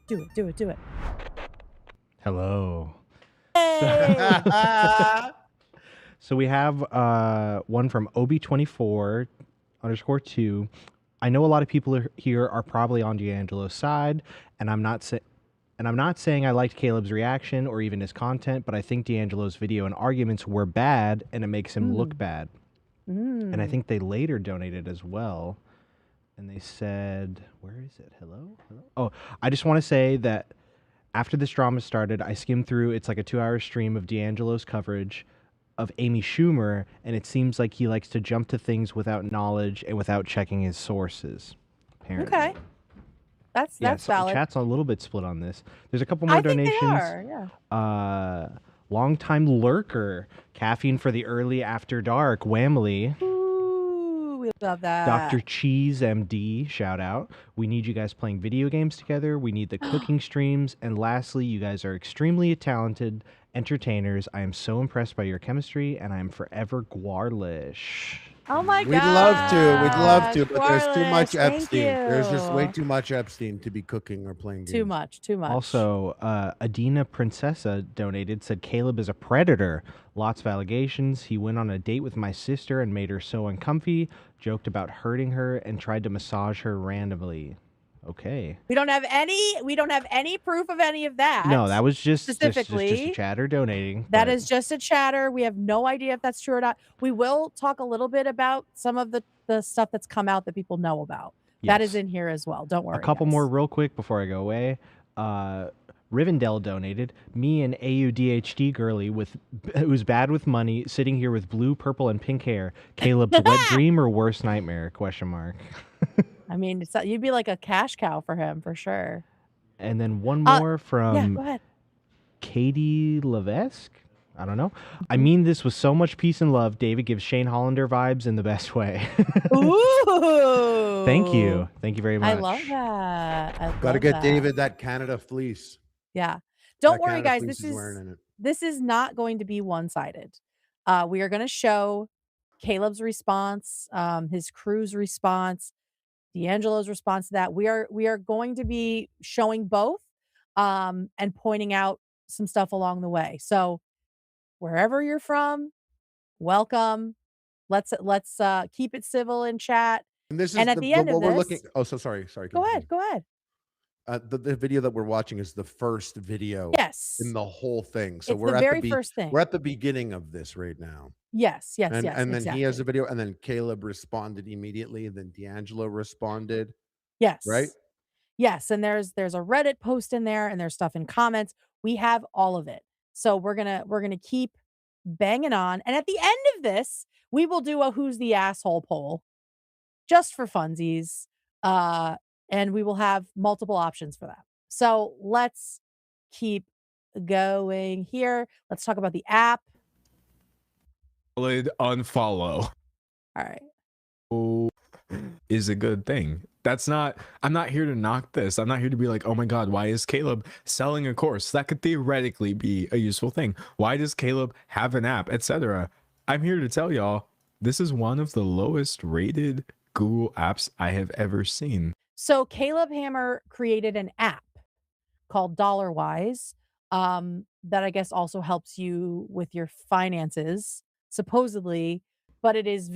Do it. Hello. Hey! So we have one from Obi24_2. I know a lot of people here are probably on D'Angelo's side, and I'm not saying I liked Caleb's reaction or even his content, but I think D'Angelo's video and arguments were bad, and it makes him look bad. And I think they later donated as well. And they said, where is it? Hello? Oh, I just want to say that after this drama started, I skimmed through. It's like a 2-hour stream of D'Angelo's coverage of Amy Schumer, and it seems like he likes to jump to things without knowledge and without checking his sources. Apparently. Okay. That's valid. Chat's a little bit split on this. There's a couple more donations. Think they are, yeah. Longtime lurker, caffeine for the early after dark, Whamily. Ooh, we love that. Dr. Cheese MD, shout out. We need you guys playing video games together. We need the cooking streams. And lastly, you guys are extremely talented entertainers. I am so impressed by your chemistry, and I am forever Guarlish. Oh my god. We'd love to, but there's too much Wallace, thank Epstein. There's just way you. too much Epstein to be cooking or playing games. Too much. Also, Adina Princessa donated, said Caleb is a predator. Lots of allegations. He went on a date with my sister and made her so uncomfy, joked about hurting her, and tried to massage her randomly. Okay. We don't have any proof of any of that. No, that was just specifically just a chatter donating. That is just a chatter. We have no idea if that's true or not. We will talk a little bit about some of the stuff that's come out that people know about. Yes. That is in here as well. Don't worry. A couple guys. more real quick before I go away. Rivendell donated, me an AUDHD girly who's bad with money, sitting here with blue, purple, and pink hair. Caleb's wet dream or worst nightmare? ? I mean, you'd be like a cash cow for him for sure. And then one more from go ahead. Katie Levesque. I don't know. I mean this with so much peace and love. David gives Shane Hollander vibes in the best way. Ooh. Thank you very much. I love that. Gotta get David that Canada fleece. Yeah. Don't that worry, Canada guys. fleece This is not going to be one-sided. We are going to show Caleb's response, his crew's response, D'Angelo's response to that. We are going to be showing both, and pointing out some stuff along the way. So wherever you're from, welcome. Let's keep it civil in chat. And this is at the end of this, we're looking. Oh, so sorry. Go ahead. The video that we're watching is the first video. Yes. In the whole thing. So It's we're the at very the first thing. We're at the beginning of this right now. Yes. And then exactly. he has a video, and then Caleb responded immediately, and then D'Angelo responded. Yes. Right? Yes, and there's a Reddit post in there, and there's stuff in comments. We have all of it. So we're gonna keep banging on. And at the end of this, we will do a who's the asshole poll just for funsies. And we will have multiple options for that. So let's keep going here. Let's talk about the app. Unfollow. All right. Is a good thing. I'm not here to knock this. I'm not here to be like, oh my God, why is Caleb selling a course? That could theoretically be a useful thing. Why does Caleb have an app, etc.? I'm here to tell y'all, this is one of the lowest rated Google apps I have ever seen. So Caleb Hammer created an app called DollarWise, that I guess also helps you with your finances, supposedly, but it is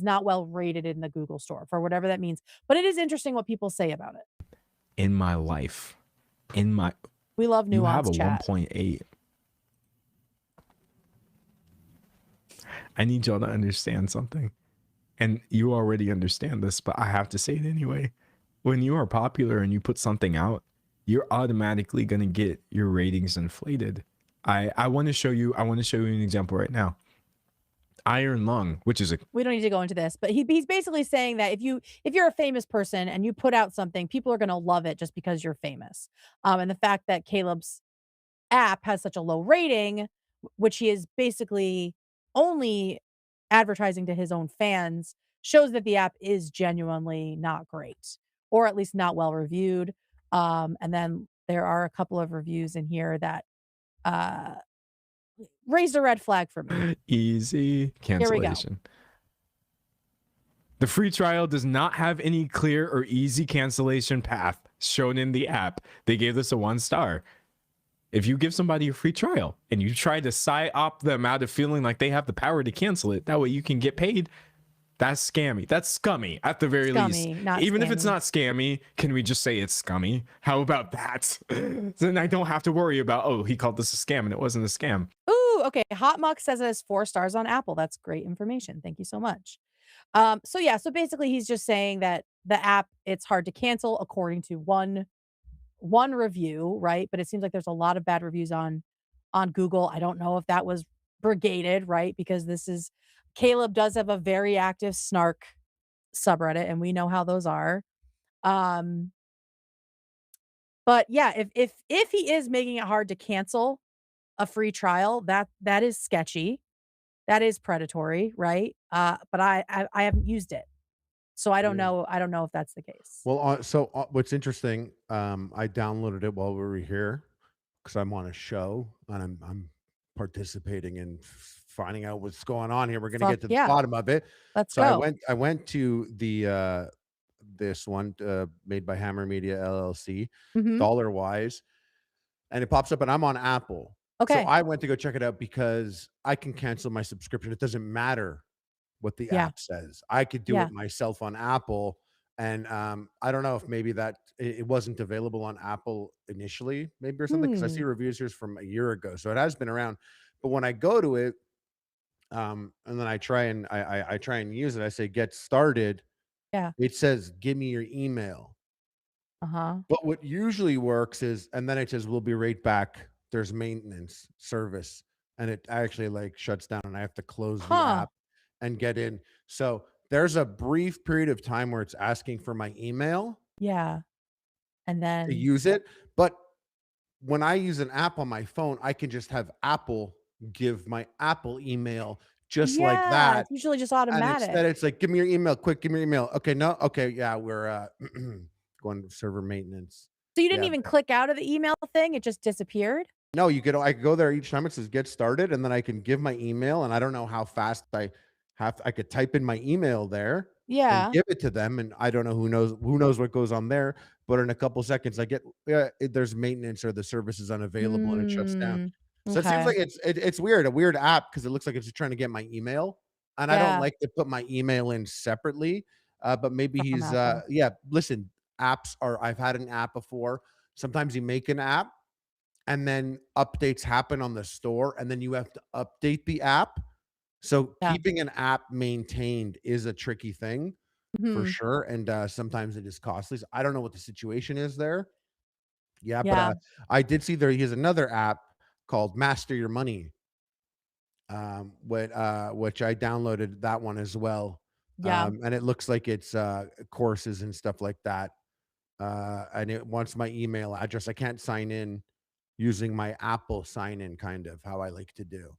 not well rated in the Google store for whatever that means. But it is interesting what people say about it. In my life, we love nuance. You have a 1.8. I need y'all to understand something. And you already understand this, but I have to say it anyway. When you are popular and you put something out, you're automatically going to get your ratings inflated. I want to show you an example right now. Iron Lung, which is we don't need to go into this, but he's basically saying that if you're a famous person and you put out something, people are going to love it just because you're famous. And the fact that Caleb's app has such a low rating, which he is basically only advertising to his own fans, shows that the app is genuinely not great, or at least not well reviewed. And then there are a couple of reviews in here that raised a red flag for me. Easy cancellation. Here we go. The free trial does not have any clear or easy cancellation path shown in the app. They gave this a 1 star. If you give somebody a free trial and you try to psy-op them out of feeling like they have the power to cancel it, that way you can get paid, that's scammy. That's scummy at the very least. Even if it's not scammy, can we just say it's scummy? How about that? Then I don't have to worry about, oh, he called this a scam and it wasn't a scam. Ooh, okay. Hot Muck says it has 4 stars on Apple. That's great information. Thank you so much. So basically he's just saying that the app, it's hard to cancel according to one review, right? But it seems like there's a lot of bad reviews on Google. I don't know if that was brigaded, right? Because Caleb does have a very active snark subreddit, and we know how those are. But yeah, if he is making it hard to cancel a free trial, that is sketchy. That is predatory, right? But I haven't used it, so I don't know. I don't know if that's the case. Well, what's interesting, I downloaded it while we were here because I'm on a show and I'm participating in finding out what's going on here. We're gonna get to the bottom of it. Let's go. So I went to the this one made by Hammer Media LLC, Dollar Wise, and it pops up, and I'm on Apple. Okay. So I went to go check it out because I can cancel my subscription. It doesn't matter what the app says. I could do it myself on Apple. And I don't know if maybe that it wasn't available on Apple initially, maybe or something, because I see reviews here from a year ago. So it has been around. But when I go to it, and then I try and I try and use it, I say get started. Yeah. It says give me your email. But what usually works is, and then it says we'll be right back. There's maintenance service, and it actually like shuts down, and I have to close the app and get in. So there's a brief period of time where it's asking for my email. Yeah. And then to use it. But when I use an app on my phone, I can just have Apple give my Apple email just like that. It's usually just automatic. And instead it's like, give me your email, quick, give me your email. Okay, no, okay, yeah, we're going to server maintenance. So you didn't even click out of the email thing, it just disappeared? No, I could go there each time it says get started, and then I can give my email, and I don't know how fast I could type in my email there. Yeah. And give it to them, and I don't know who knows what goes on there, but in a couple seconds I get there's maintenance or the service is unavailable and it shuts down. So it seems like it's weird, a weird app, because it looks like it's just trying to get my email, and I don't like to put my email in separately. But maybe he's listen, apps are, I've had an app before. Sometimes you make an app and then updates happen on the store, and then you have to update the app. So keeping an app maintained is a tricky thing for sure. And sometimes it is costly. So I don't know what the situation is there. But I did see there is another app called Master Your Money, which I downloaded that one as well. And it looks like it's courses and stuff like that. And it wants my email address. I can't sign in using my Apple sign in, kind of how I like to do.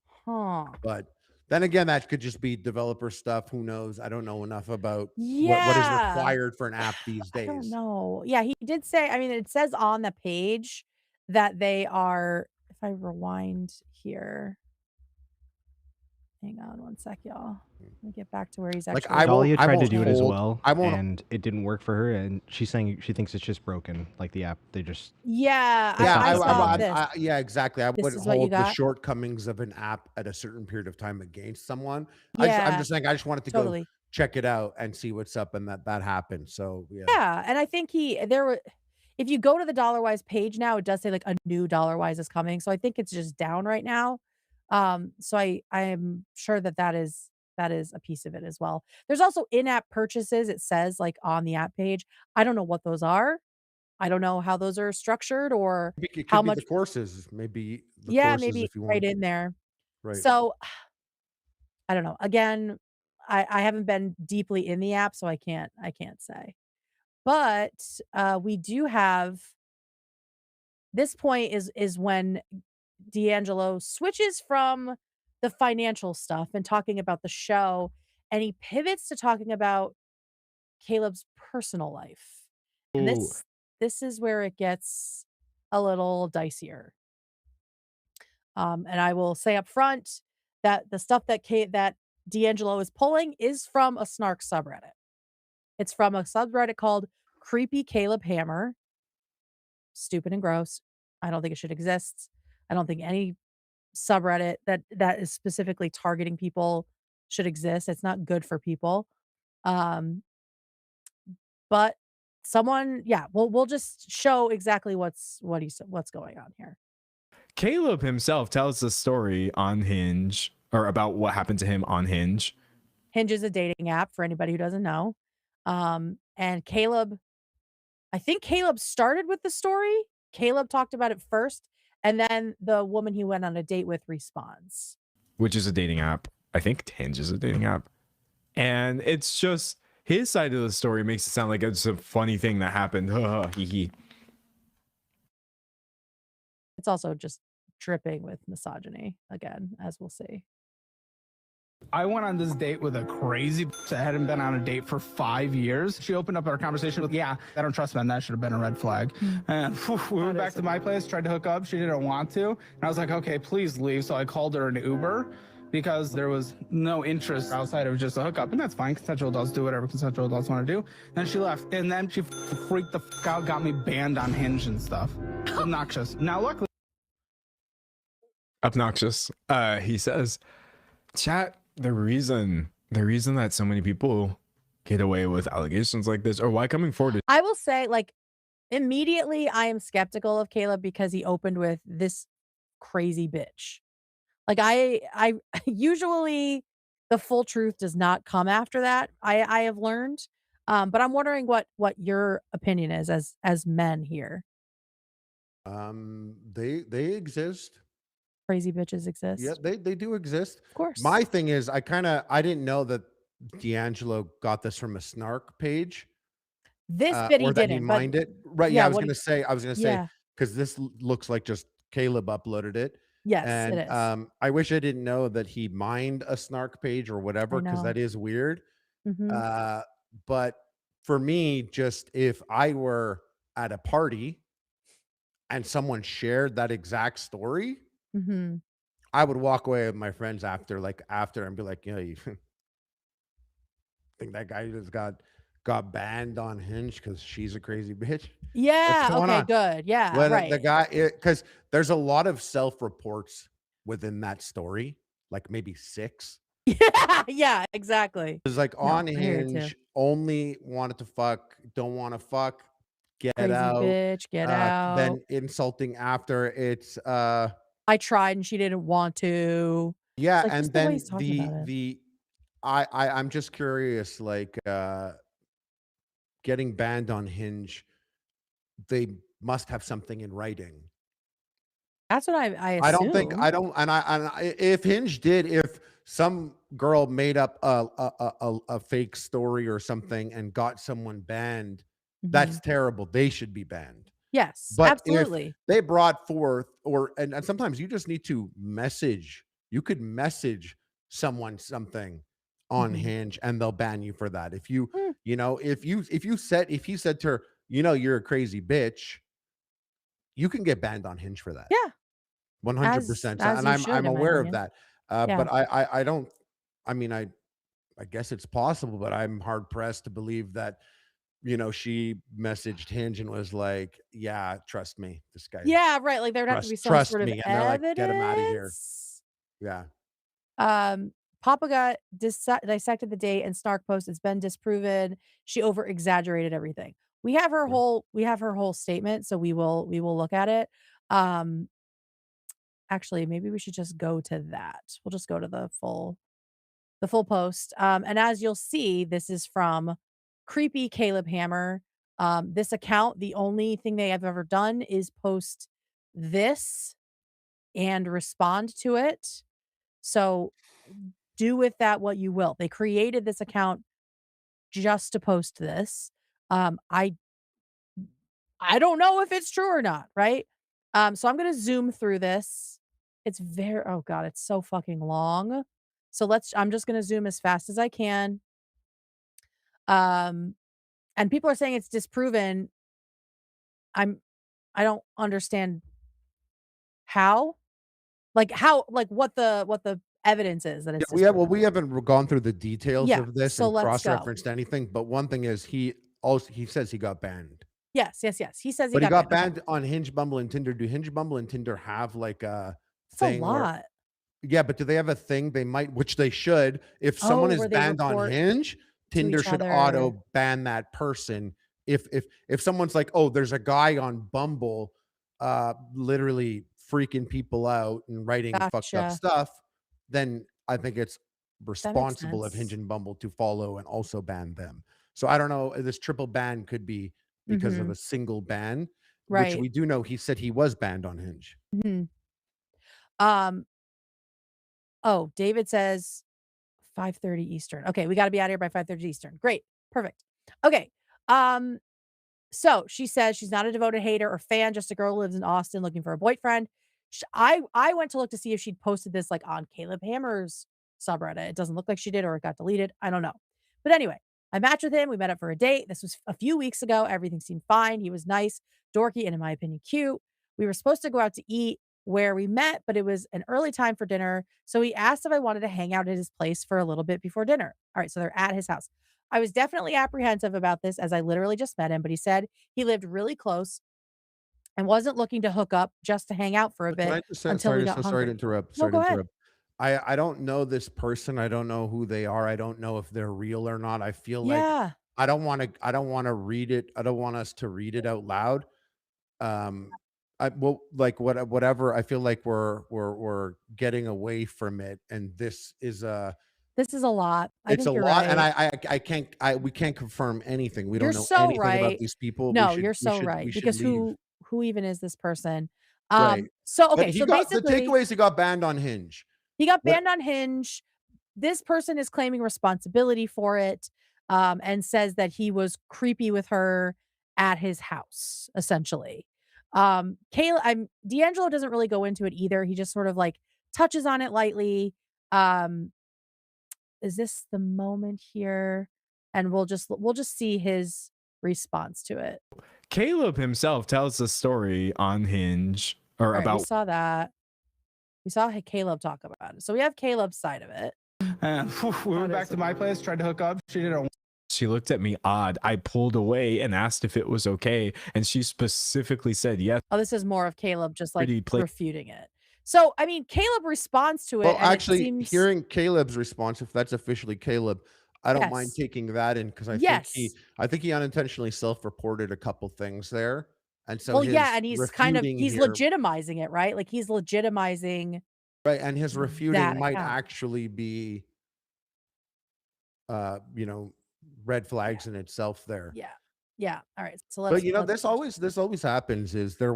But then again, that could just be developer stuff. Who knows? I don't know enough about what is required for an app these days. I don't know. Yeah, he did say, I mean, it says on the page that they are, if I rewind here. Hang on one sec, y'all. Let me get back to where he's actually. Like Dahlia tried to do it as well, and it didn't work for her. And she's saying she thinks it's just broken, like the app. They just I saw this. Yeah, exactly. I wouldn't hold the shortcomings of an app at a certain period of time against someone. I'm just saying, I just wanted to go check it out and see what's up, and that happened. So and I think if you go to the DollarWise page now, it does say like a new DollarWise is coming. So I think it's just down right now. So I am sure that is a piece of it as well. There's also in-app purchases. It says like on the app page. I don't know what those are. I don't know how those are structured or how much the courses, maybe. Maybe if you right in there. Right. So I don't know. Again, I haven't been deeply in the app, so I can't say. But we do have this point is when D'Angelo switches from the financial stuff and talking about the show, and he pivots to talking about Caleb's personal life. And this is where it gets a little dicier. And I will say up front that the stuff that D'Angelo is pulling is from a Snark subreddit. It's from a subreddit called Creepy Caleb Hammer. Stupid and gross. I don't think it should exist. I don't think any subreddit that is specifically targeting people should exist. It's not good for people. But someone, we'll just show exactly what's going on here. Caleb himself tells the story on Hinge, or about what happened to him on Hinge. Hinge is a dating app for anybody who doesn't know. And Caleb, I think Caleb started with the story. Caleb talked about it first, and then the woman he went on a date with responds. Which is a dating app. I think Hinge is a dating app. And it's just his side of the story makes it sound like it's a funny thing that happened. It's also just dripping with misogyny, again, as we'll see. I went on this date with a crazy bitch that hadn't been on a date for 5 years. She opened up our conversation with, I don't trust men. That should have been a red flag. And we went back to my place, tried to hook up. She didn't want to. And I was like, okay, please leave. So I called her an Uber. because there was no interest outside of just a hookup, and that's fine. Consensual adults do whatever consensual adults want to do. Then she left, and then she freaked the fuck out, got me banned on Hinge and stuff. Obnoxious. Now, luckily, obnoxious. He says, chat, the reason that so many people get away with allegations like this, or why coming forward, I will say, like, immediately I am skeptical of Caleb because he opened with this crazy bitch. Like, I usually the full truth does not come after that. I have learned. But I'm wondering what your opinion is as men here. They exist. Crazy bitches exist. Yeah, they do exist. Of course. My thing is, I didn't know that D'Angelo got this from a snark page. This bit he or that didn't, he mined it. Right. yeah, Yeah, I was what gonna say, yeah. because this looks like just Caleb uploaded it. Yes, And it is. I wish I didn't know that he mined a snark page or whatever, because know. that is weird. Mhm. But for me, just if I were at a party and someone shared that exact story, Mhm. I would walk away with my friends after and be like, you think that guy just got banned on Hinge because she's a crazy bitch? What's Yeah, going okay, on? good. Yeah, When the right. guy, because there's a lot of self-reports within that story, like maybe 6. Yeah, yeah, exactly. It's like No, on I hear you too. Hinge, only wanted to fuck, don't want to fuck, get Crazy out. bitch, get out. Then insulting after. It's I tried and she didn't want to. yeah, It's like and just the way then he's talking about it. I'm just curious, like getting banned on Hinge, they must have something in writing. That's what I I don't think assume. I don't and if Hinge did, if some girl made up a fake story or something and got someone banned, that's Mhm. terrible. They should be banned. Yes, But if absolutely. they brought forth, and sometimes you just need to message. You could message someone something on Mhm. Hinge and they'll ban you for that. If you, Mm. if you said to her, you're a crazy bitch, you can get banned on Hinge for that. Yeah. 100%. As And you I'm should, in my aware of opinion. that. Yeah. But I don't, I mean, I guess it's possible, but I'm hard pressed to believe that, she messaged Hinge and was like, yeah, trust me, this guy, Yeah, right, like, there'd have to be some trust sort of me. And they're like, get him out of here. evidence. Yeah. Papa got dissected the date and Snark post, "It's been disproven. She over exaggerated everything." We have her Yeah. whole statement, so we will look at it. Um, actually, maybe we should just go to that. We'll just go to the full post. And as you'll see, this is from Creepy Caleb Hammer. This account, the only thing they have ever done is post this and respond to it. So do with that what you will. They created this account just to post this. I don't know if it's true or not, right? So I'm gonna zoom through this. It's very oh god, it's so fucking long. So I'm just gonna zoom as fast as I can. Um, and people are saying it's disproven. I'm I don't understand how. Like what the evidence is that Yeah, it's disproven. we haven't gone through the details Yeah, of this so and let's go. cross-referenced anything, but one thing is he says he got banned. Yes, yes, yes. He says he But he got got banned. Okay. banned on Hinge, Bumble, and Tinder. Do Hinge, Bumble, and Tinder have like a That's a thing where lot. yeah, but do they have a thing they might, which they should, if someone Oh, is where they banned on report Hinge, to Tinder each should other. auto ban that person. If someone's like, "Oh, there's a guy on Bumble literally freaking people out and writing fucked up Gotcha. stuff," then I think it's That makes responsible of Hinge sense. and Bumble to follow and also ban them. So I don't know, this triple ban could be because of Mhm. a single ban, which Right. we do know he said he was banned on Hinge. Mhm. Um, oh, David says 5:30 Eastern. Okay, we gotta be out of here by 5:30 Eastern. Great. Perfect. Okay. Um, so she says she's not a devoted hater or fan, just a girl who lives in Austin looking for a boyfriend. I went to look to see if she'd posted this like on Caleb Hammer's subreddit. It doesn't look like she did or it got deleted. I don't know. But anyway, I matched with him. We met up for a date. This was a few weeks ago. Everything seemed fine. He was nice, dorky, and in my opinion, cute. We were supposed to go out to eat. where we met, but it was an early time for dinner. So he asked if I wanted to hang out at his place for a little bit before dinner. All right, so they're at his house. I was definitely apprehensive about this as I literally just met him, but he said he lived really close and wasn't looking to hook up just to hang out for a Can bit I just say, until we got sorry to hungry. interrupt. No, Sorry to go ahead. interrupt. I don't know this person. I don't know who they are. I don't know if they're real or not. I feel like Yeah. I don't want to read it. I don't want us to read it out loud. I well, like whatever. I feel like we're getting away from it, and This is a lot. I it's a think you're lot, and right. I can't we can't confirm anything. We You're don't know so anything about right. these people. No, you're so We right, should because leave. who even is this person? Right. So But okay, so the basically takeaway is he got banned on Hinge. he got What banned on Hinge. This person is claiming responsibility for it, and says that he was creepy with her at his house, essentially. Kayla, D'Angelo doesn't really go into it either. He just sort of like touches on it lightly. Um, is this the moment here? And we'll just see his response to it. Caleb himself tells the story on Hinge or All right, we about saw that. We saw Caleb talk about it. So we have Caleb's side of it. And we went back to my place, tried to hook up. She didn't. she looked at me odd. I pulled away and asked if it was okay, and she specifically said yes. Oh, this is more of Caleb just like Pretty play- refuting it. So, I mean, Caleb responds to it, Well, and actually, it seems hearing Caleb's response, if that's officially Caleb, I don't mind yes, taking that in because yes. I think he unintentionally self-reported a couple things there, and so Well, yeah, his and he's refuting here, legitimizing it, right? Like he's legitimizing right, and his refuting that might account. actually be, you know, red Yeah, flags in itself there. yeah, yeah. All right, so But let's this always happens. Is there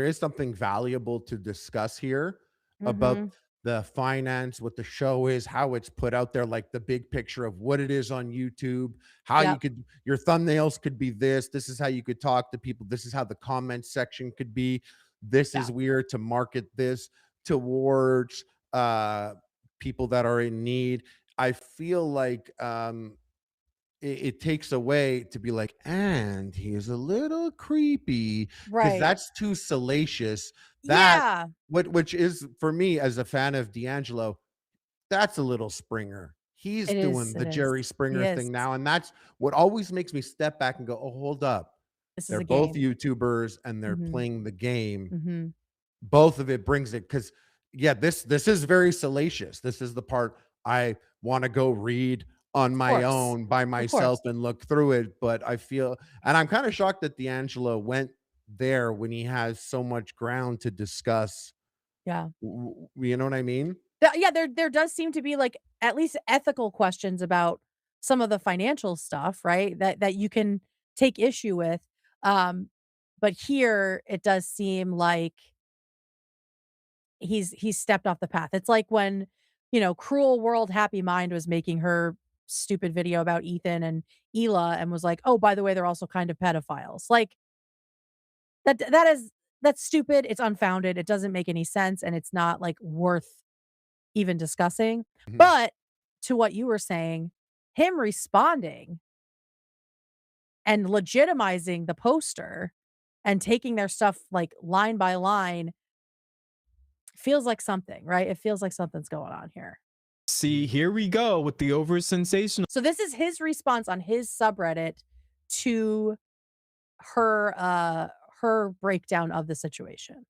is something valuable to discuss here about Mhm. the finance, what the show is, how it's put out there, like the big picture of what it is on YouTube, how you Yep, could your thumbnails could be this is how you could talk to people, this is how the comment section could be, this yeah, is weird to market this towards people that are in need. I feel like it takes away to be like, and he's a little creepy because right. that's too salacious. That Yeah, which is for me as a fan of D'Angelo, that's a little Springer. He's it is. doing It the is. Jerry He Springer is. thing now, and that's what always makes me step back and go, "Oh, hold up. This is They're a both game. YouTubers and they're Mhm. playing the game." Mhm. Both of it brings it because yeah, this is very salacious. This is the part I want to go read on Of my course. own by Of myself course. and look through it. But I feel, and I'm kind of shocked that D'Angelo went there when he has so much ground to discuss. Yeah. You know what I mean? Yeah, there does seem to be like at least ethical questions about some of the financial stuff, right? That you can take issue with. Um, but here it does seem like he's stepped off the path. It's like when, Cruel World Happy Mind was making her stupid video about Ethan and Ela and was like, "Oh, by the way, they're also kind of pedophiles." Like that's stupid, it's unfounded, it doesn't make any sense, and it's not like worth even discussing. Mhm. But to what you were saying, him responding and legitimizing the poster and taking their stuff like line by line feels like something, right? It feels like something's going on here. See, here we go with the over sensationalism So this is his response on his subreddit to her breakdown of the situation.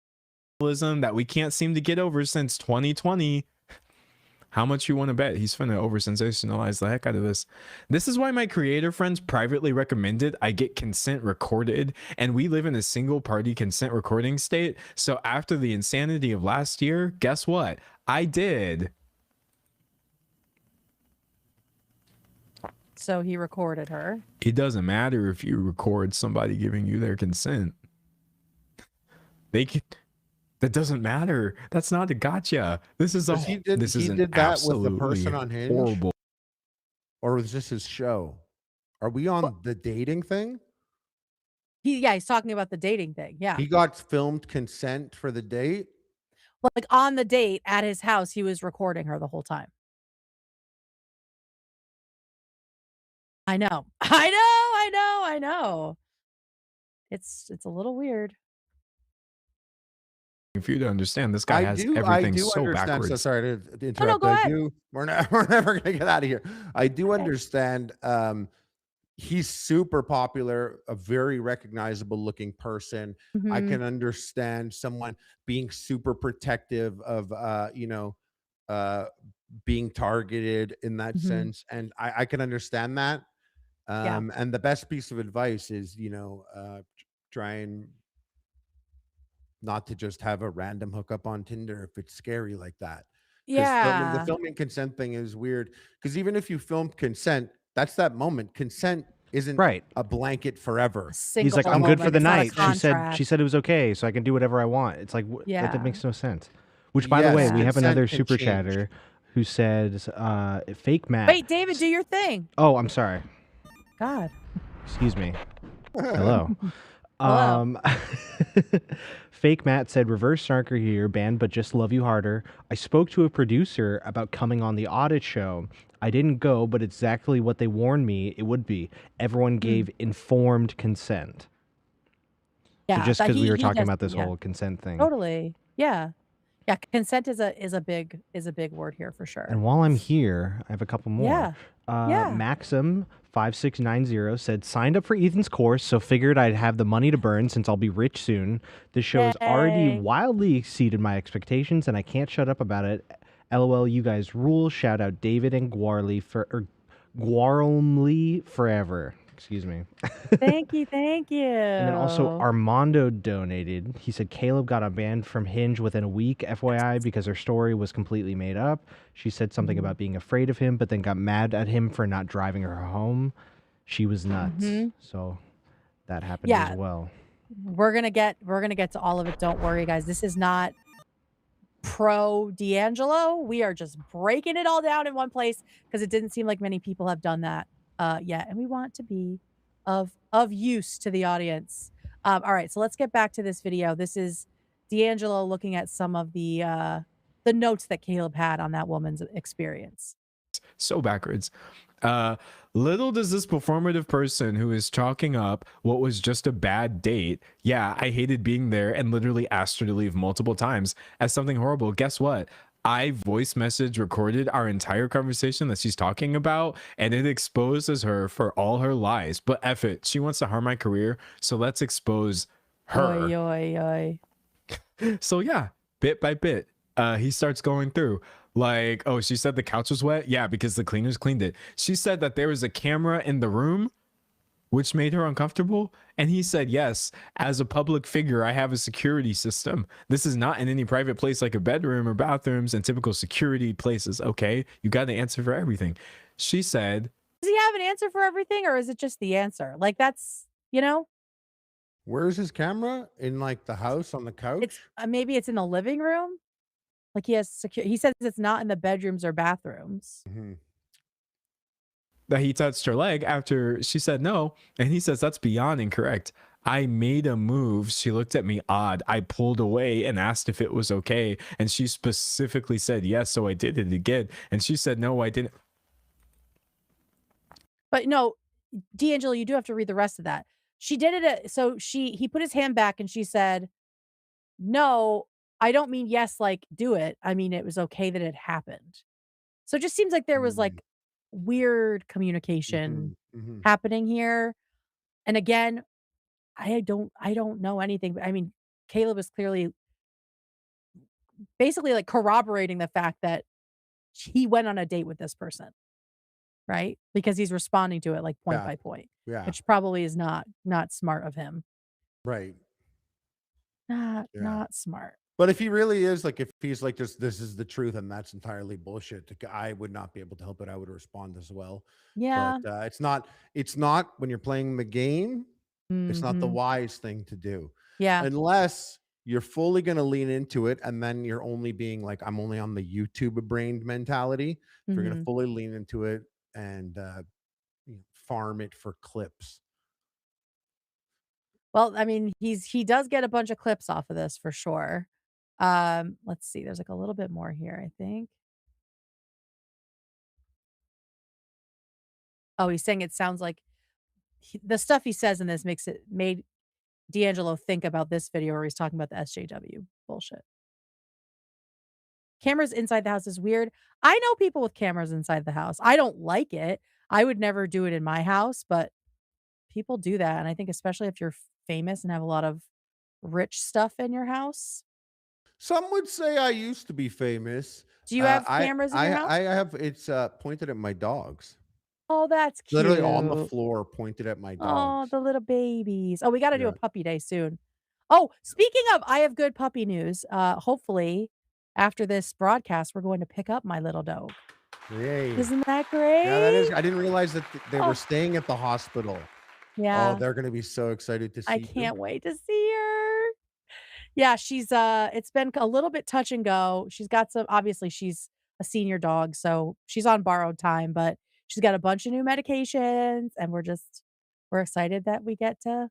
that we can't seem to get over since 2020. How much you want to bet he's finna over sensationalize the heck out of this? This is why my creator friends privately recommended I get consent recorded, and we live in a single party consent recording state. So after the insanity of last year, guess what? I did. So he recorded her. It doesn't matter if you record somebody giving you their consent. They can. That doesn't matter. That's not a gotcha. This is a. He This is an did that with the absolutely person on Hinge, horrible. or was this his show? Are we on the dating thing? He's talking about the dating thing. Yeah. He got filmed consent for the date. Like on the date at his house, he was recording her the whole time. I know. I know. It's a little weird. for you to understand. This guy has everything so understand. So backwards. sorry to Oh, interrupt. no, go ahead. We're never gonna get out of here. I do Okay. understand. He's super popular, a very recognizable looking person. I Mhm. can understand someone being super protective of uh being targeted in that Mhm. sense, and I can understand that. Yeah. And the best piece of advice is, try and not to just have a random hookup on Tinder if it's scary like that. Because the Yeah. filming consent thing is weird. Because even if you filmed consent, that's that moment. Consent isn't Right. a blanket A forever. He's single like, I'm good for moment. the It's not a night. She contract. said it was okay, so I can do whatever I want. It's like that Yeah. makes no sense. Which, by the way, Yes, we Yeah. have consent another can super change. chatter who says, "Fake Matt." Wait, David, do your thing. Oh, I'm sorry. God. Excuse me. Hello. Hello. Fake Matt said, "Reverse snarker here, band, but just love you harder. I spoke to a producer about coming on the audit show. I didn't go, but it's exactly what they warned me it would be. Everyone gave informed consent." So Yeah, just that because we were he talking does. about this Yeah, whole consent thing. totally. Yeah. Yeah, consent is a big word here for sure. And while I'm here, I have a couple more. Yeah. Yeah. Maxim5690 said, "Signed up for Ethan's course, so figured I'd have the money to burn since I'll be rich soon. This show has already Yay. wildly exceeded my expectations, and I can't shut up about it. LOL, you guys rule. Shout out David and Guarlmley forever." Excuse me. Thank you. And then also Armando donated. He said Caleb got unbanned from Hinge within a week, FYI, because her story was completely made up. She said something about being afraid of him, but then got mad at him for not driving her home. She was nuts. So that happened as Yeah. well. We're gonna get to all of it. Don't worry, guys. This is not pro D'Angelo. We are just breaking it all down in one place because it didn't seem like many people have done that yet, and we want to be of use to the audience. All right, so let's get back to this video. This is D'Angelo looking at some of the notes that Caleb had on that woman's experience. So backwards. Little does this performative person who is chalking up what was just a bad date, yeah, I hated being there and literally asked her to leave multiple times, as something horrible. Guess what? I voice message recorded our entire conversation that she's talking about, and it exposes her for all her lies. But F it, she wants to harm my career, so let's expose her. Oy, oy, oy. So yeah, bit by bit, he starts going through. Like, oh, she said the couch was wet. Yeah, because the cleaners cleaned it. She said that there was a camera in the room, which made her uncomfortable. And he said, yes, as a public figure, I have a security system. This is not in any private place like a bedroom or bathrooms and typical security places. Okay, you got an answer for everything. She said, does he have an answer for everything, or is it just the answer? Like, that's, Where's his camera? In like the house on the couch? it's maybe it's in the living room. Like, he has he says it's not in the bedrooms or bathrooms. that he touched her leg after she said no. And he says, that's beyond incorrect. I made a move. She looked at me odd. I pulled away and asked if it was okay. And she specifically said yes. So I did it again. And she said, no, I didn't. But no, D'Angelo, you do have to read the rest of that. She did it. So he put his hand back and she said, no, I don't mean yes, like do it. I mean, it was okay that it happened. So it just seems like there was like weird communication happening here. And again, I don't know anything, but I mean, Caleb is clearly basically like corroborating the fact that he went on a date with this person, right? Because he's responding to it like point by point, which probably is not smart of him. Right. Not smart. But if he really is like, if he's like, this is the truth and that's entirely bullshit, I would not be able to help it. I would respond as well. Yeah. But it's not when you're playing the game, it's not the wise thing to do. Yeah. Unless you're fully going to lean into it and then you're only being like, I'm only on the YouTube brained mentality. If you're going to fully lean into it and farm it for clips. Well, I mean, he does get a bunch of clips off of this for sure. Let's see. There's like a little bit more here, I think. Oh, he's saying it sounds like the stuff he says in this D'Angelo think about this video where he's talking about the SJW bullshit. Cameras inside the house is weird. I know people with cameras inside the house. I don't like it. I would never do it in my house, but people do that. And I think especially if you're famous and have a lot of rich stuff in your house. Some would say I used to be famous. Do you have cameras in your house? I have. It's pointed at my dogs. Oh, that's cute. Literally on the floor, pointed at my Oh, dogs. the little babies. Oh, we got to do a puppy day soon. Oh, speaking of, I have good puppy news. Hopefully, after this broadcast, we're going to pick up my little dog. Yay. Isn't that great? Yeah, that is. I didn't realize that they were staying at the hospital. Yeah. Oh, they're going to be so excited to see I can't wait to see her. Yeah, she's it's been a little bit touch and go. She's got some, obviously she's a senior dog, so she's on borrowed time, but she's got a bunch of new medications and we're excited that we get to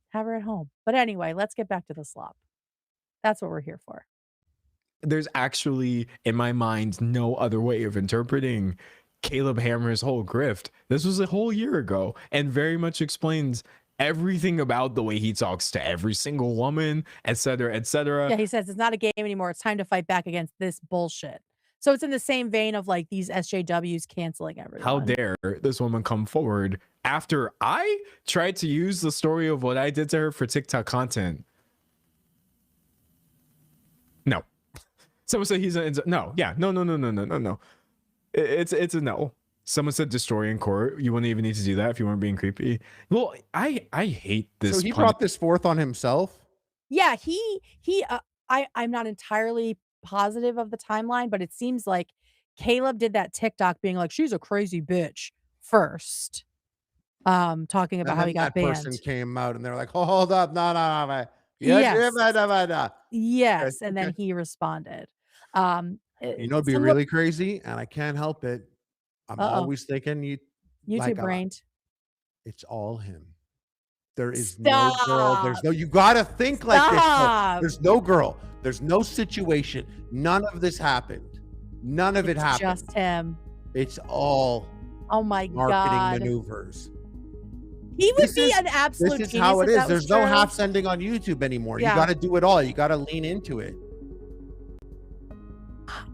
have her at home. But anyway, let's get back to the slop. That's what we're here for. There's actually, in my mind, no other way of interpreting Caleb Hammer's whole grift. This was a whole year ago and very much explains everything about the way he talks to every single woman, etc., etc. Yeah, he says it's not a game anymore. It's time to fight back against this bullshit. So it's in the same vein of like these SJWs canceling everyone. How dare this woman come forward after I tried to use the story of what I did to her for TikTok content? No. Someone said he's a no. Yeah, no. It's a no. Someone said destroy in court. You wouldn't even need to do that if you weren't being creepy. Well, I hate this. So he brought this forth on himself? Yeah, I'm not entirely positive of the timeline, but it seems like Caleb did that TikTok being like, she's a crazy bitch first. Talking about how he got banned. That person came out and they're like, oh, hold up, no. Yes, and then he responded. You know, it'd be really crazy, and I can't help it. I'm always thinking YouTube brained. It's all him. There is no girl. There's no, you got to think like this. No. There's no girl. There's no situation. None of this happened. None of it happened. Just him. It's all marketing maneuvers. He would be an absolute This is how it is. There's no half sending on YouTube anymore. Yeah. You got to do it all. You got to lean into it.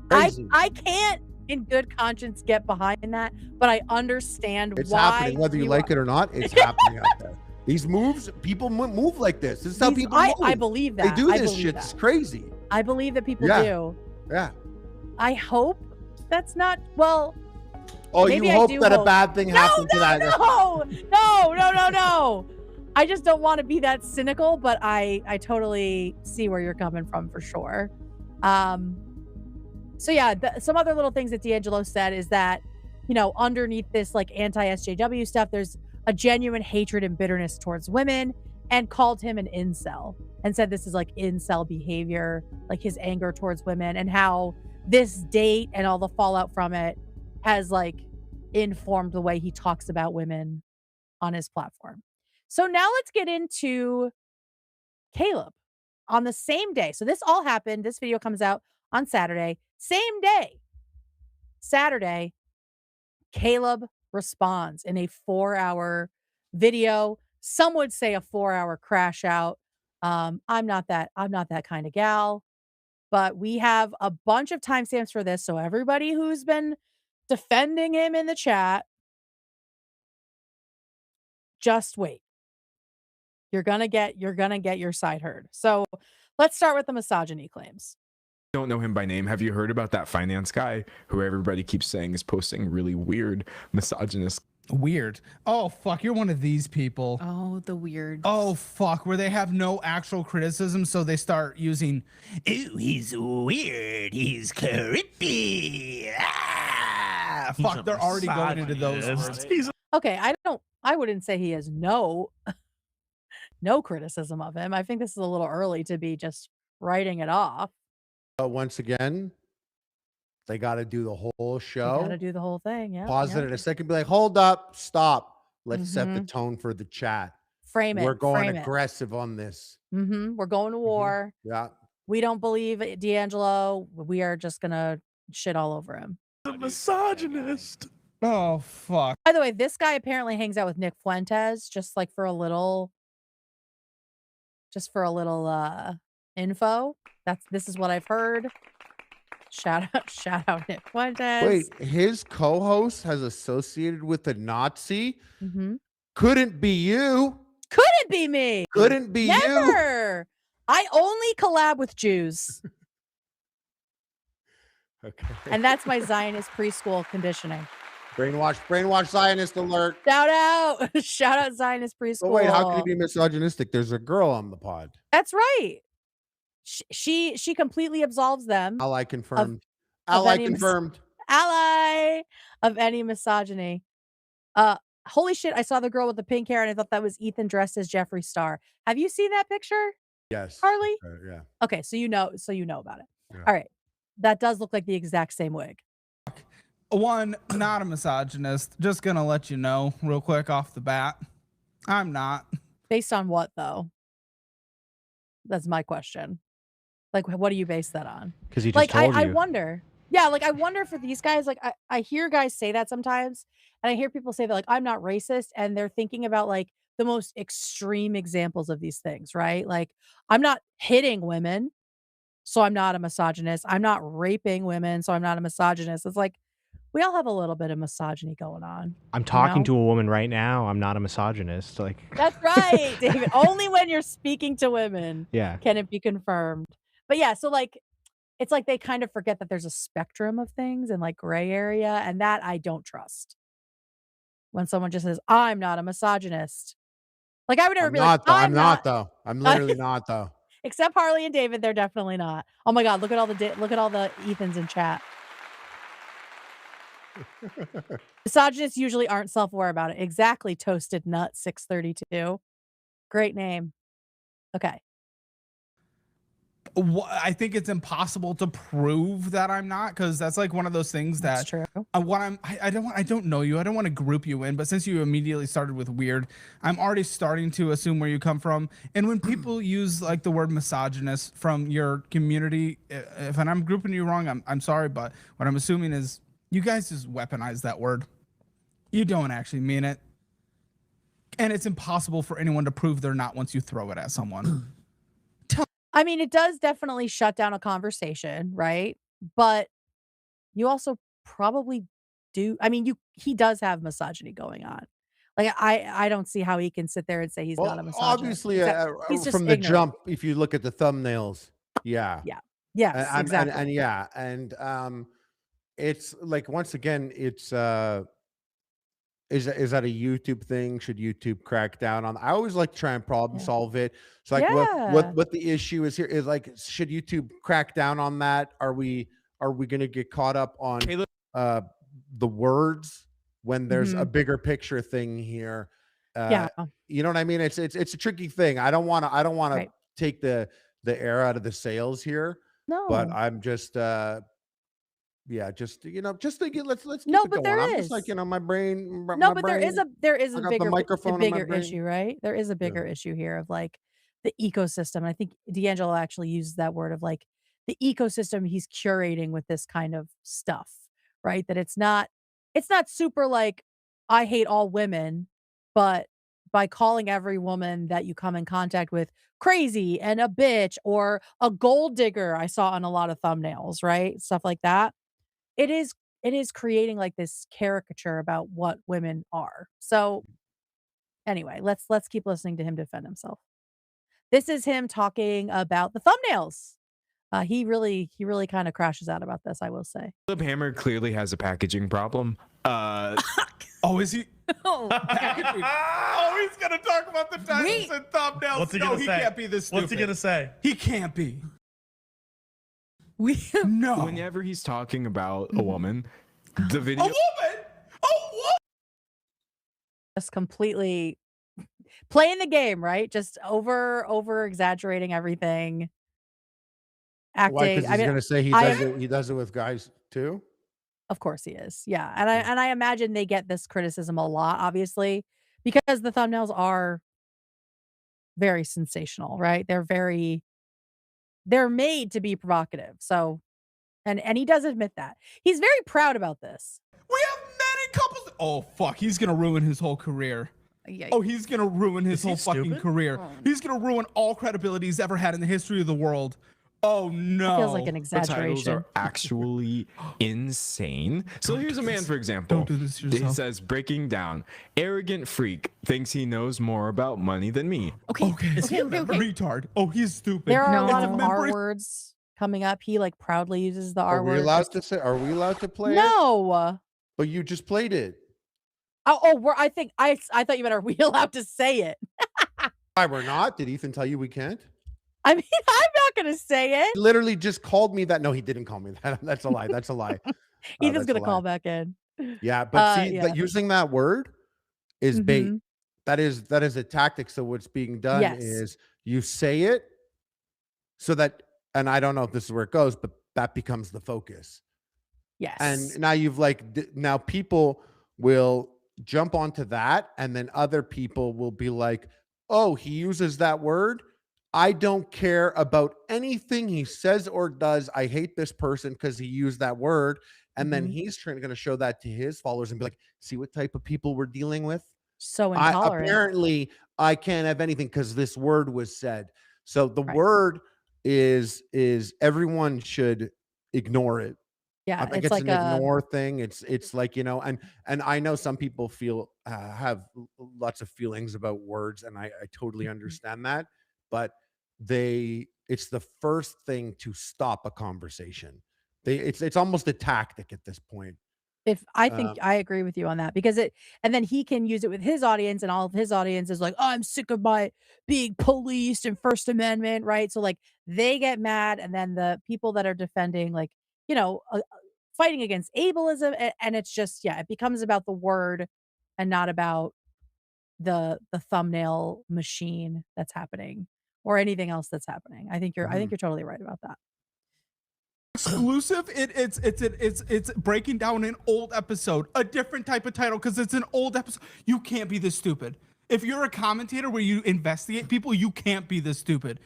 I can't in good conscience get behind that, but I understand it's why. It's happening, whether you like it or not. It's happening out there. These moves, people move like this. This is how people move. I believe that. They do this shit. It's crazy. I believe that people do. Yeah. I hope that's not, well. Oh, you hope that a bad thing happens to that. No. I just don't want to be that cynical, but I totally see where you're coming from for sure. So yeah, some other little things that D'Angelo said is that, you know, underneath this like anti-SJW stuff, there's a genuine hatred and bitterness towards women, and called him an incel and said this is like incel behavior, like his anger towards women, and how this date and all the fallout from it has like informed the way he talks about women on his platform. So now let's get into Caleb on the same day. So this all happened. This video comes out on Saturday. Same day, Saturday, Caleb responds in a 4-hour video. Some would say a 4-hour crash out. I'm not that kind of gal, but we have a bunch of timestamps for this. So everybody who's been defending him in the chat, just wait. You're gonna get your side heard. So let's start with the misogyny claims. Don't know him by name. Have you heard about that finance guy who everybody keeps saying is posting really weird misogynist? Weird. Oh, fuck. You're one of these people. Oh, the weird. Oh, fuck. Where they have no actual criticism, so they start using, ooh, he's weird. He's creepy. Ah, fuck, they're already going into those words. Okay, I wouldn't say he has no criticism of him. I think this is a little early to be just writing it off. Once again, they got to do the whole show. Got to do the whole thing. Yeah. Pause it in a second. Be like, hold up, stop. Let's set the tone for the chat. Frame it. We're going aggressive on this. We're going to war. Yeah. We don't believe D'Angelo. We are just gonna shit all over him. The misogynist. Oh, fuck. By the way, this guy apparently hangs out with Nick Fuentes just like for a little just for a little info. This is what I've heard. Shout out Nick Fuentes. Wait, his co-host has associated with a Nazi? Mm-hmm. Couldn't be you. Couldn't be me. Couldn't be you. Never. I only collab with Jews. Okay. And that's my Zionist preschool conditioning. Brainwash Zionist alert. Shout out Zionist preschool. Oh wait, how could he be misogynistic? There's a girl on the pod. That's right. She completely absolves them. Ally confirmed. Ally confirmed. Ally of any misogyny. Holy shit, I saw the girl with the pink hair and I thought that was Ethan dressed as Jeffree Star. Have you seen that picture? Yes. Harley? Yeah. Okay, so you know about it. Yeah. All right. That does look like the exact same wig. One, not a misogynist. Just gonna let you know real quick off the bat. I'm not. Based on what though? That's my question. Like, what do you base that on? Because he just told you. I wonder. Yeah, like I wonder for these guys. Like I hear guys say that sometimes, and I hear people say that like I'm not racist, and they're thinking about like the most extreme examples of these things, right? Like I'm not hitting women, so I'm not a misogynist. I'm not raping women, so I'm not a misogynist. It's like we all have a little bit of misogyny going on. I'm talking to a woman right now. I'm not a misogynist. Like that's right, David. Only when you're speaking to women, can it be confirmed. But yeah, so like it's like they kind of forget that there's a spectrum of things and like gray area, and that I don't trust. When someone just says, "I'm not a misogynist," like I would never be like, "I'm not though. I'm literally not though." Except Harley and David, they're definitely not. Oh my god, look at all the Ethans in chat. Misogynists usually aren't self-aware about it. Exactly, Toasted Nut 632. Great name. Okay. I think it's impossible to prove that I'm not, because that's like one of those things that's true. I don't know you. I don't want to group you in, but since you immediately started with weird, I'm already starting to assume where you come from. And when people use like the word misogynist from your community, if I'm grouping you wrong, I'm sorry, but what I'm assuming is you guys just weaponize that word. You don't actually mean it. And it's impossible for anyone to prove they're not once you throw it at someone. I mean, it does definitely shut down a conversation, right? But you also probably do. I mean, he does have misogyny going on. Like, I don't see how he can sit there and say he's not a misogynist. Obviously, he's just from the ignorant. jump, if you look at the thumbnails, yeah. Yes, exactly. And it's like, once again, it's is that a YouTube thing? Should YouTube crack down on? I always like to try and problem solve it. So like what the issue is here is like, should YouTube crack down on that? Are we gonna get caught up on the words when there's a bigger picture thing here? You know what I mean? It's a tricky thing. I don't want to take the air out of the sails here. No, but I'm just just thinking, let's keep no, it but going. there I'm is just like, my brain. No, but there is a bigger issue, right? There is a bigger Yeah. issue here of like the ecosystem. And I think D'Angelo actually used that word of like the ecosystem he's curating with this kind of stuff, right? That it's not super like I hate all women, but by calling every woman that you come in contact with crazy and a bitch or a gold digger, I saw on a lot of thumbnails, right? Stuff like that. It is creating like this caricature about what women are. So anyway, let's keep listening to him defend himself. This is him talking about the thumbnails. He really kind of crashes out about this, I will say. Philip Hammer clearly has a packaging problem. Oh, is he? Oh, he's gonna talk about the titles and thumbnails. What's he gonna say? He can't be this stupid. What's he gonna say? He can't be. No. Whenever he's talking about a woman, the video. A woman. Just completely playing the game, right? Just over exaggerating everything. Acting. Why? Because he's gonna say he does it with guys too. Of course he is. Yeah. And I imagine they get this criticism a lot, obviously, because the thumbnails are very sensational, right? They're made to be provocative. So, and he does admit that. He's very proud about this. We have many couples. Oh, fuck. He's going to ruin his whole career. Yikes. Oh, he's gonna ruin his Is he whole fucking stupid? career. He's gonna ruin all credibility he's ever had in the history of the world. Oh no. That feels like an The titles exaggeration. are actually insane. So here's a man, for example. Don't do this to He yourself. says, breaking down, arrogant freak thinks he knows more about money than me. Okay. Is he a retard? Oh, he's stupid. There are a No. lot of It's a R member- words coming up. He like proudly uses the R Are we word. allowed to say? Are we allowed to play it? No. But you just played it. I think I thought you meant, are we allowed to say it? Why we're not? Did Ethan tell you we can't? I mean, I'm not gonna say it. He literally just called me that. No, he didn't call me that. That's a lie. That's a lie. Ethan's that's a gonna lie. call back in. Yeah, but see, yeah. using that word is bait. Mhm. That is a tactic. So what's being done Yes. is you say it so that, and I don't know if this is where it goes, but that becomes the focus. Yes. And now you've now people will jump onto that, and then other people will be like, oh, he uses that word. I don't care about anything he says or does. I hate this person because he used that word. And then he's going to show that to his followers and be like, see what type of people we're dealing with? So intolerant. Apparently, I can't have anything because this word was said. So the word is everyone should ignore it. Yeah, I think it's it's like an ignore thing. It's like, and I know some people have lots of feelings about words, and I totally understand that, but it's the first thing to stop a conversation. It's almost a tactic at this point. If I think I agree with you on that, because and then he can use it with his audience, and all of his audience is like, oh, I'm sick of my being policed and First Amendment, right? So like they get mad, and then the people that are defending, like, fighting against ableism, and it's just, it becomes about the word and not about the thumbnail machine that's happening or anything else that's happening. I think you're totally right about that. Exclusive. It's breaking down an old episode, a different type of title, because it's an old episode. You can't be this stupid. If you're a commentator where you investigate people, you can't be this stupid.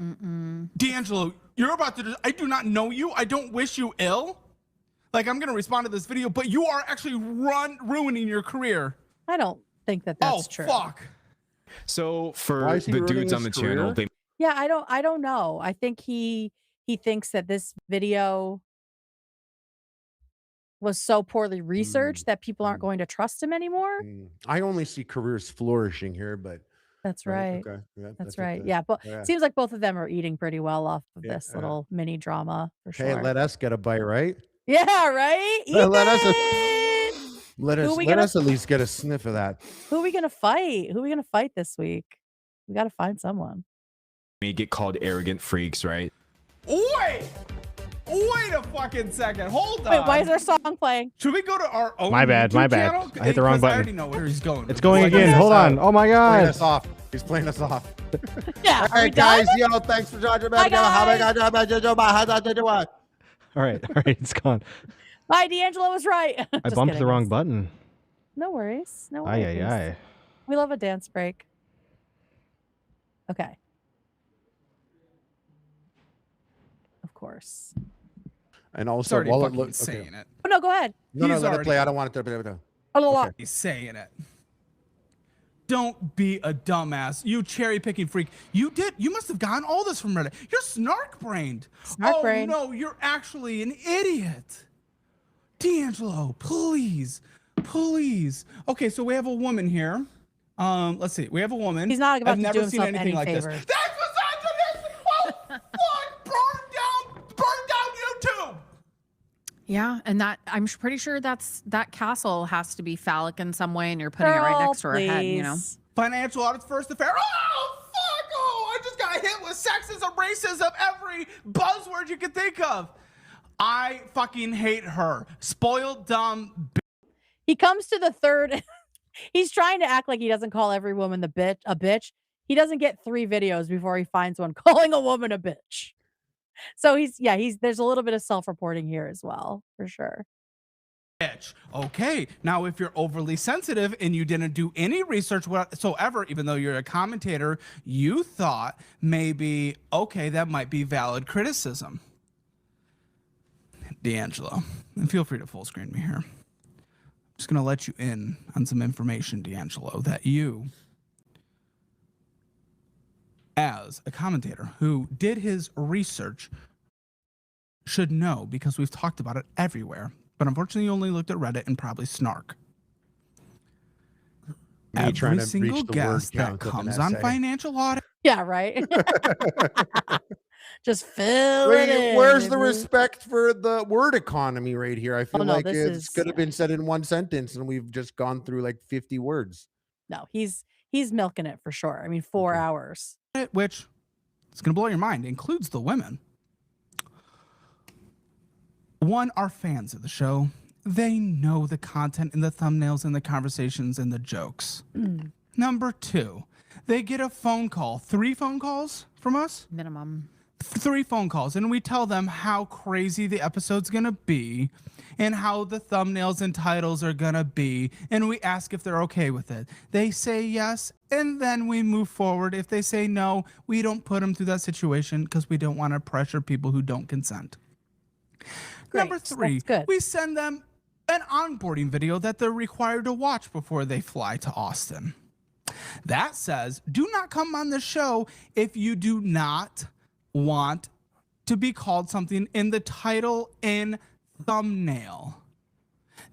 D'Angelo, you're about to. I do not know you. I don't wish you ill. Like, I'm gonna respond to this video, but you are actually ruining your career. I don't think that's true. Fuck. So for the dudes on the channel, they Yeah, I don't know. I think he thinks that this video was so poorly researched that people aren't going to trust him anymore. I only see careers flourishing here, but that's right. Okay. Yeah, that's right. Yeah, but it seems like both of them are eating pretty well off of this little mini drama for sure. Hey, let us get a bite, right? Yeah, right. Let us at least get a sniff of that. Who are we gonna fight? Who are we gonna fight this week? We gotta find someone. may get called arrogant freaks, right? Wait a fucking second. Hold on. Wait, why is our song playing? Should we go to our own My bad. channel? I hit the wrong I button. already know where he's going. It's going again. Hold on. Oh my Playing god. us off. He's playing us off. Yeah. All right, guys. Yo, thanks for joining. Bye, guys. All right. It's gone. Bye, D'Angelo was right. I Just bumped kidding, the wrong guys. button. No worries. No Aye, worries. aye, aye. We love a dance break. Okay. Of course. And also, already while it fucking looks saying it. Oh, no, go ahead. No, He's let it already- play. I don't want it to. Okay. He's saying it. Don't be a dumbass. You cherry picking freak. You must have gotten all this from Reddit. You're snark brained. Snark-brained. Oh no, you're actually an idiot. D'Angelo, please. Okay, so we have a woman here. Let's see. We have a woman. He's not about I've to never do seen himself anything any like favors. this. That's misogynist! Oh fuck! Burn down YouTube! Yeah, and that I'm pretty sure that castle has to be phallic in some way, and you're putting it right next to her head. You know, Financial audit's first affair. Oh fuck! Oh, I just got hit with sexism, racism, every buzzword you could think of. I fucking hate her. Spoiled, dumb. He comes to the third. He's trying to act like he doesn't call every woman a bitch. He doesn't get 3 videos before he finds one calling a woman a bitch. So there's a little bit of self-reporting here as well, for sure. Bitch. Okay, now if you're overly sensitive and you didn't do any research whatsoever, even though you're a commentator, you thought maybe, okay, that might be valid criticism. D'Angelo, and feel free to full screen me here. I'm just gonna let you in on some information, D'Angelo, that you as a commentator who did his research, should know, because we've talked about it everywhere, but unfortunately you only looked at Reddit and probably Snark. Me trying Every to single reach the word guest that count of an comes on essay. financial audit. Yeah, right. Just fill it in. Where's the respect for the word economy right here? I feel like it's could have been said in one sentence and we've just gone through like 50 words. No, he's milking it for sure. I mean, 4 hours. Which is going to blow your mind, includes the women. One, are fans of the show. They know the content and the thumbnails and the conversations and the jokes. Number two, they get a phone call, 3 phone calls from us? Minimum. 3 phone calls, and we tell them how crazy the episode's gonna be and how the thumbnails and titles are gonna be, and we ask if they're okay with it. They say yes, and then we move forward. If they say no, we don't put them through that situation because we don't want to pressure people who don't consent. Great. Number 3, we send them an onboarding video that they're required to watch before they fly to Austin. That says, do not come on the show if you do not want to be called something in the title and thumbnail.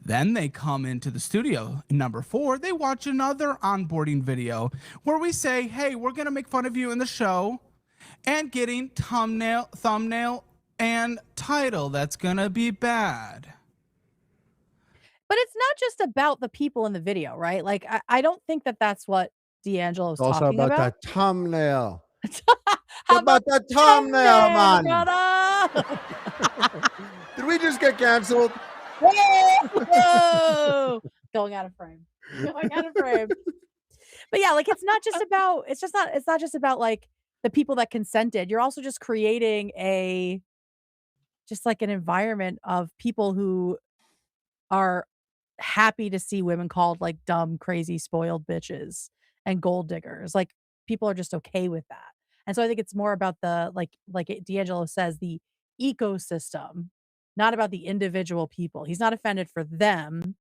Then they come into the studio. Number 4, they watch another onboarding video where we say, hey, we're going to make fun of you in the show and getting thumbnail, and title that's going to be bad. But it's not just about the people in the video, right? Like, I don't think that that's what D'Angelo's talking about. It's also about the thumbnail. How about the thumbnail, man? Brother? Did we just get canceled? Whoa! Going out of frame. But yeah, like it's not just about like the people that consented. You're also just creating an environment of people who are happy to see women called like dumb, crazy, spoiled bitches and gold diggers. Like people are just okay with that. And so I think it's more about the like D'Angelo says, the ecosystem, not about the individual people. He's not offended for them.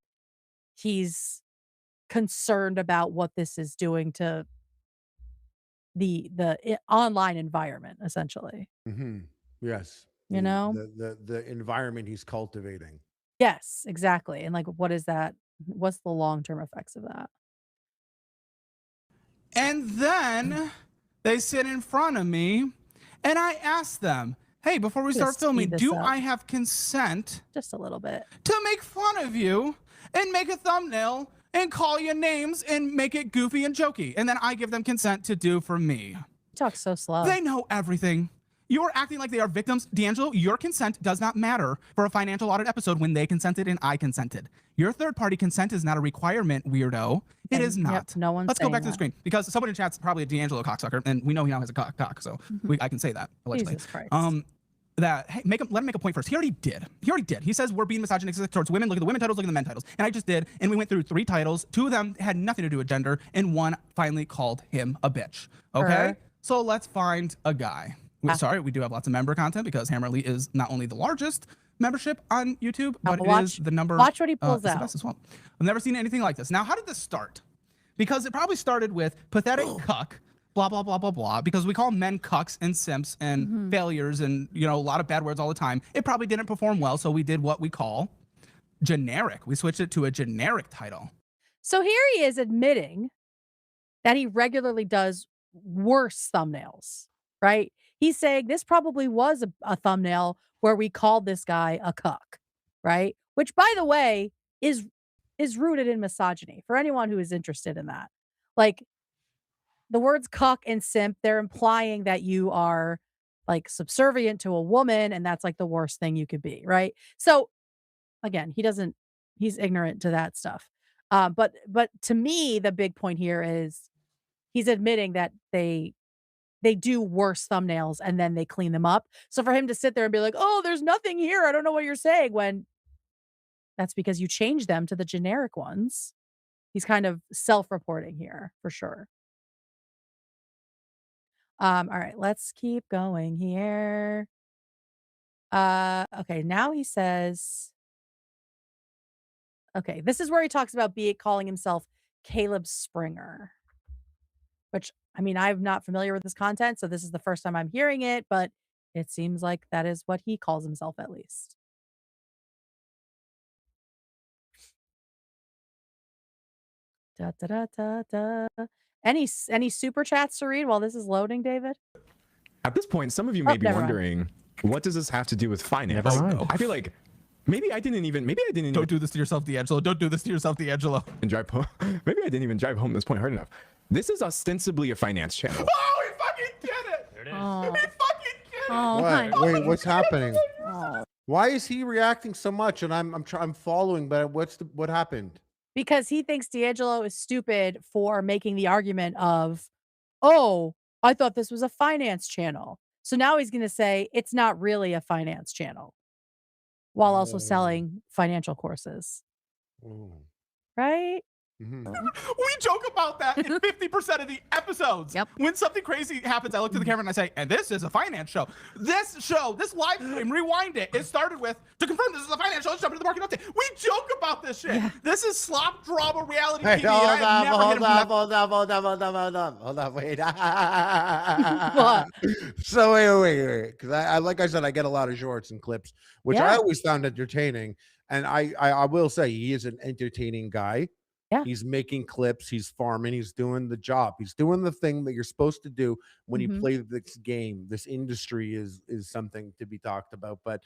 He's concerned about what this is doing to the online environment, essentially. Yes. You know? The environment he's cultivating. Yes, exactly. And like, what is that? What's the long-term effects of that? And then they sit in front of me and I ask them, hey, before we start filming, do I have consent? Just a little bit. To make fun of you and make a thumbnail and call you names and make it goofy and jokey. And then I give them consent to do for me. You talk so slow. They know everything. You're acting like they are victims. D'Angelo, your consent does not matter for a financial audit episode when they consented and I consented. Your third-party consent is not a requirement, weirdo. It is not. Yep, no one's Let's go back to that. the screen, because someone in chat's probably a D'Angelo cocksucker, and we know he now has a cock, so I can say that, allegedly. Jesus Christ. That, hey, let him make a point first. He already did. He says we're being misogynistic towards women. Look at the women titles, look at the men titles. And I just did, and we went through 3 titles. 2 of them had nothing to do with gender, and 1 finally called him a bitch. Okay? So let's find a guy. Sorry, we do have lots of member content because Hammerly is not only the largest membership on YouTube, but it is the number. Watch what he pulls out. The best as well. I've never seen anything like this. Now, how did this start? Because it probably started with pathetic cuck, blah, blah, blah, blah, blah, because we call men cucks and simps and failures and, you know, a lot of bad words all the time. It probably didn't perform well, so we did what we call generic. We switched it to a generic title. So here he is admitting that he regularly does worse thumbnails, right? He's saying this probably was a thumbnail where we called this guy a cuck, right? Which, by the way, is rooted in misogyny for anyone who is interested in that. Like, the words cuck and simp, they're implying that you are like subservient to a woman, and that's like the worst thing you could be, right? So again, he's ignorant to that stuff. But to me, the big point here is he's admitting that they do worse thumbnails and then they clean them up. So for him to sit there and be like, oh, there's nothing here, I don't know what you're saying, when that's because you changed them to the generic ones. He's kind of self-reporting here for sure. All right, let's keep going here. Okay, now he says, okay, this is where he talks about calling himself Caleb Springer, which I mean, I'm not familiar with this content, so this is the first time I'm hearing it, but it seems like that is what he calls himself at least. Da, da, da, da, da. Any super chats to read while this is loading, David? At this point, some of you may be wondering, what does this have to do with finance? Never mind. I feel like maybe I didn't even. Don't do this to yourself, D'Angelo. Don't do this to yourself, D'Angelo. And drive home. Maybe I didn't even drive home this point hard enough. This is ostensibly a finance channel. Oh, he fucking did it! There it is. Oh. He fucking did it! Oh, What? Wait, what's happening? Oh. Why is he reacting so much? And I'm following, but what happened? Because he thinks D'Angelo is stupid for making the argument of, oh, I thought this was a finance channel. So now he's going to say it's not really a finance channel while also selling financial courses. Right? We joke about that in 50% of the episodes. Yep. When something crazy happens, I look to the camera and I say, and this is a finance show. This live stream, rewind it. It started with, to confirm this is a finance show, let's jump into the market update. We joke about this shit. Yeah. This is slop drama reality TV. Hold on, wait. So wait. Because I like I said, I get a lot of shorts and clips, which I always found entertaining. And I will say he is an entertaining guy. Yeah. He's making clips, he's farming, he's doing the job. He's doing the thing that you're supposed to do when you play this game. This industry is something to be talked about. But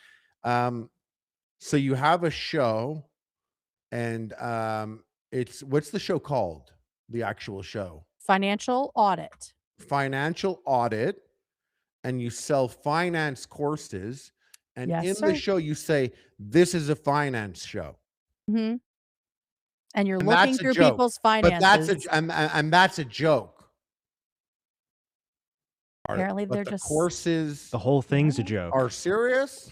so you have a show, and what's the show called? The actual show? Financial Audit. Financial Audit, and you sell finance courses. And in the show, you say, this is a finance show. Mm-hmm. And you're looking through people's finances. But that's a joke. Apparently, they're just courses. The whole thing's a joke. Are serious?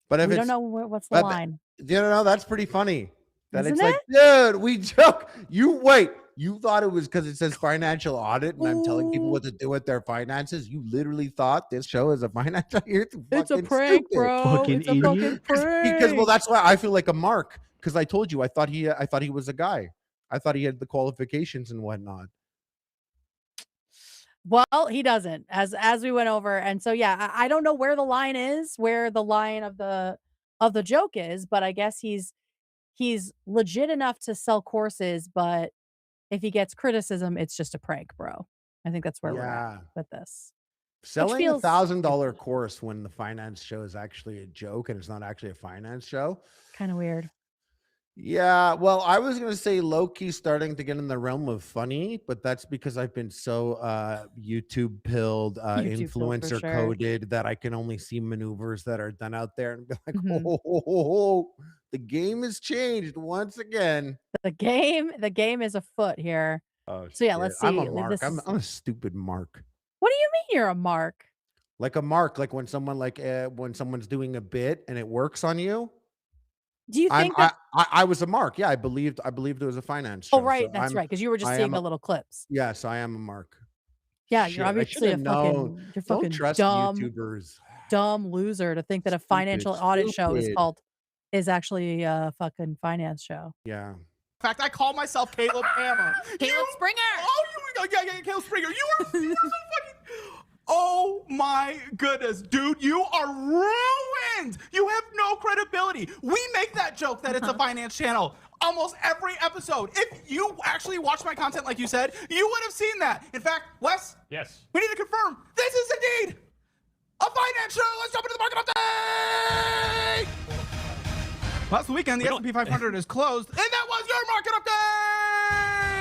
But if we don't know what's the line. That's pretty funny. That Isn't it's like, dude, we joke. You thought it was because it says financial audit, and I'm telling people what to do with their finances. You literally thought this show is a financial. It's a prank, stupid. bro. Fucking it's a fucking prank. Because that's why I feel like a mark. Because I told you, I thought he was a guy. I thought he had the qualifications and whatnot. Well, he doesn't, as we went over, and so I don't know where the line is, where the line of the joke is, but I guess he's legit enough to sell courses, but if he gets criticism, it's just a prank, bro. I think that's where we're at with this. Selling $1,000 course when the finance show is actually a joke and it's not actually a finance show. Kind of weird. Yeah, well, I was going to say low-key starting to get in the realm of funny, but that's because I've been so YouTube pilled, influencer coded that I can only see maneuvers that are done out there and be like, the game has changed once again. The game is afoot here. Oh, so let's see. I'm a mark. I'm a stupid mark. What do you mean you're a mark? Like a mark, like when someone's doing a bit and it works on you. Do you think I was a mark? Yeah, I believed it was a finance show. Oh, right, so that's right, because you were just seeing the little clips. Yes, I am a mark. Yeah, you're obviously a fucking don't trust dumb YouTubers. Dumb loser to think that a financial audit show is actually a fucking finance show. Yeah. In fact, I call myself Caleb Hammer. Caleb Springer. Oh, yeah, Caleb Springer. You are so fucking. Oh my goodness, dude, you are ruined. You have no credibility. We make that joke that it's a finance channel almost every episode. If you actually watch my content like you said, you would have seen that. In fact, Wes, yes, we need to confirm this is indeed a finance show. Let's jump into the market update. Last weekend, the S&P 500 is closed, and that was your market update.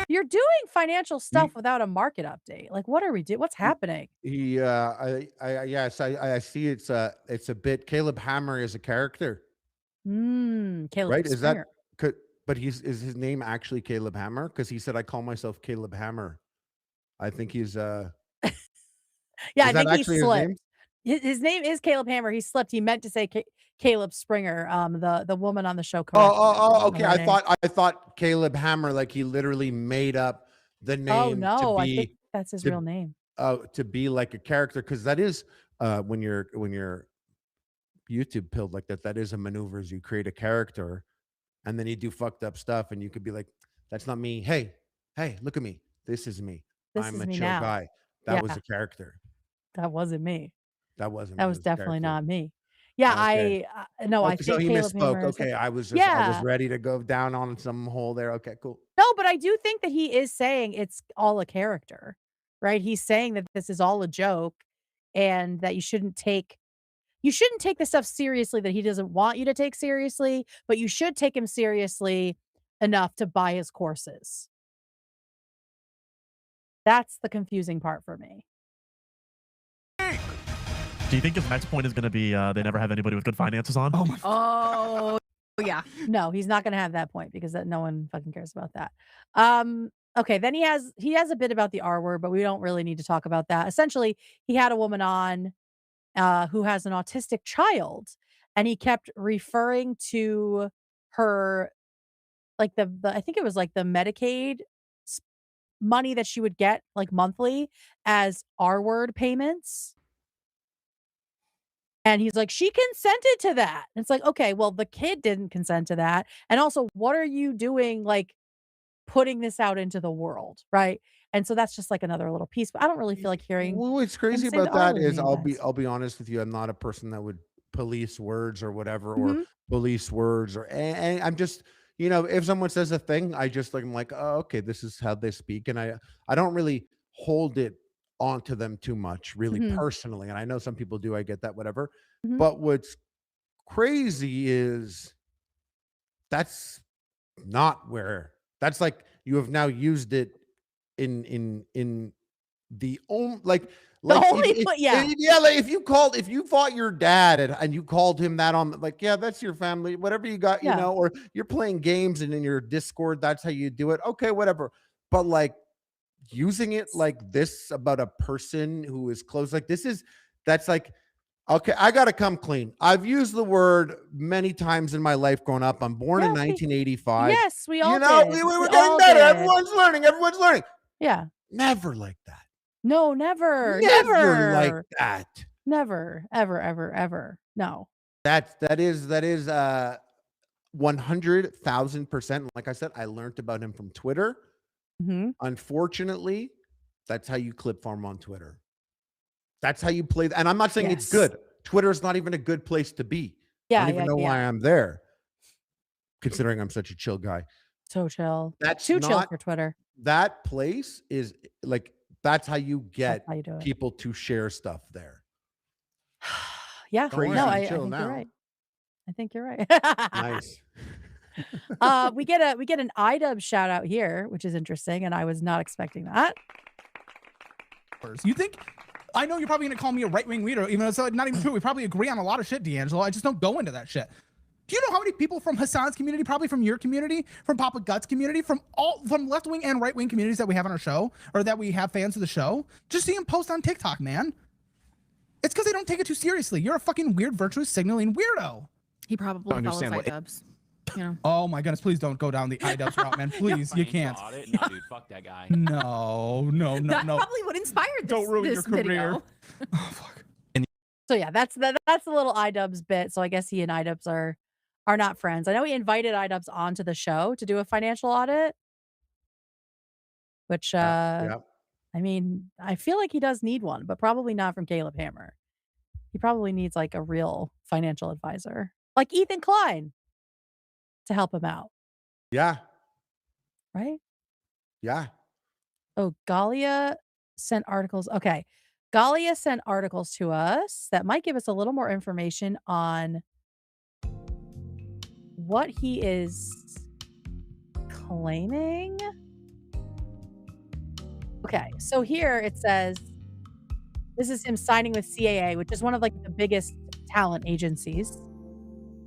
You're doing financial stuff without a market update. Like, what are we doing? What's happening? Yes, I see. It's a bit. Caleb Hammer is a character. Caleb, right? Springer. But is his name actually Caleb Hammer? Because he said, "I call myself Caleb Hammer." I think he's yeah, I think he slipped. His name is Caleb Hammer. He slipped. He meant to say Caleb Springer. The woman on the show. Okay. I thought Caleb Hammer, like he literally made up the name. Oh no, I think that's his real name. To be like a character, because that is when you're YouTube pilled like that. That is a maneuver. Is you create a character, and then you do fucked up stuff, and you could be like, "That's not me." Hey, look at me. This is me. This I'm is a me chill now. guy. That was a character. That wasn't me. That wasn't me. That It was a definitely character. not me. Yeah, Okay. no, I Okay, so think he Caleb misspoke. Hammer is Okay, I was yeah. ready to go down on some hole there. Okay, cool. No, but I do think that he is saying it's all a character, right? He's saying that this is all a joke and that you shouldn't take the stuff seriously that he doesn't want you to take seriously, but you should take him seriously enough to buy his courses. That's the confusing part for me. Do you think his next point is going to be they never have anybody with good finances on? Oh, yeah. No, he's not gonna have that point because no one fucking cares about that. Okay, then he has a bit about the R word, but we don't really need to talk about that. Essentially, he had a woman on who has an autistic child, and he kept referring to her like the I think it was like the Medicaid money that she would get like monthly as R word payments. And he's like, she consented to that. And it's like, okay, well, the kid didn't consent to that. And also, what are you doing, like putting this out into the world, right? And so that's just like another little piece. But I don't really feel like hearing. What's crazy say the about that R-word is name, I'll be honest with you. I'm not a person that would police words or whatever, or Mhm. police words, or and I'm just, you know, if someone says a thing, I'm like, oh, okay, this is how they speak, and I don't really hold it onto them too much, really Mhm. personally. And I know some people do. I get that, whatever. Mhm. But what's crazy is that's not where that's like you have now used it in the only like only if, put- yeah. yeah, like if you fought your dad and you called him that on, like, yeah, that's your family, whatever you got, you Yeah. know, or you're playing games and in your Discord, that's how you do it, okay, whatever. But like using it like this about a person who is close, like that's like, okay, I gotta come clean. I've used the word many times in my life growing up. I'm born in Yes, 1985. Yes, we all You know, did. we were We getting all better. did. Everyone's learning. Everyone's learning. Yeah. Never like that. No, never. Never like Never. that. Never. Ever, ever, ever. No. That is 100,000%. Like I said, I learned about him from Twitter. Mhm. Unfortunately, that's how you clip farm on Twitter. That's how you play. And I'm not saying it's Yes. good. Twitter is not even a good place to be. I Yeah, don't even yeah, know why yeah. I'm there, considering I'm such a chill guy. So chill. That's Too chill not for Twitter. that place is like that's how you That's get how you do it. people to share stuff there. Yeah. Don't worry, No, I'm I chill think now. you're right. I think you're right. Nice. We get an iDub shout out here, which is interesting, and I was not expecting that. You think? I know you're probably gonna call me a right-wing weirdo, even though it's not even true. We probably agree on a lot of shit, D'Angelo. I just don't go into that shit. Do you know how many people from Hassan's community, probably from your community, from Papa Guts community, from left-wing and right-wing communities that we have on our show, or that we have fans of the show, just see them post on TikTok, man? It's because they don't take it too seriously. You're a fucking weird virtue signaling weirdo. He probably follows iDubbbz. You know. Oh my goodness, please don't go down the iDubbbz route, man. Please, you can't. No, dude, fuck that guy. No. That probably would inspire this, Don't ruin your career. video. Oh, fuck. So yeah, that's the little iDubbbz bit. So I guess he and iDubbbz are not friends. I know he invited iDubbbz onto the show to do a financial audit, which Yeah. I mean, I feel like he does need one, but probably not from Caleb Hammer. He probably needs like a real financial advisor, like Ethan Klein, to help him out, Yeah. right? Yeah. Oh, Galia sent articles. Okay. Galia sent articles to us that might give us a little more information on what he is claiming. Okay. So here it says this is him signing with CAA, which is one of like the biggest talent agencies.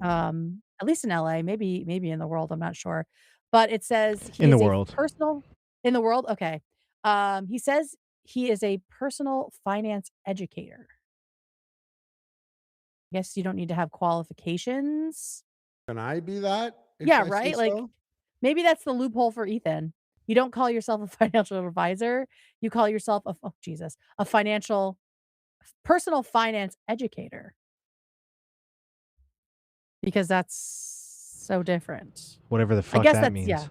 At least in LA, maybe in the world, I'm not sure. But it says he In the is a world. personal in the world. Okay. He says he is a personal finance educator. I guess you don't need to have qualifications. Can I be that? if Yeah, I say right? Like so? maybe that's the loophole for Ethan. You don't call yourself a financial advisor. You call yourself a personal finance educator. Because that's so different. Whatever the I fuck guess that that's means. yeah.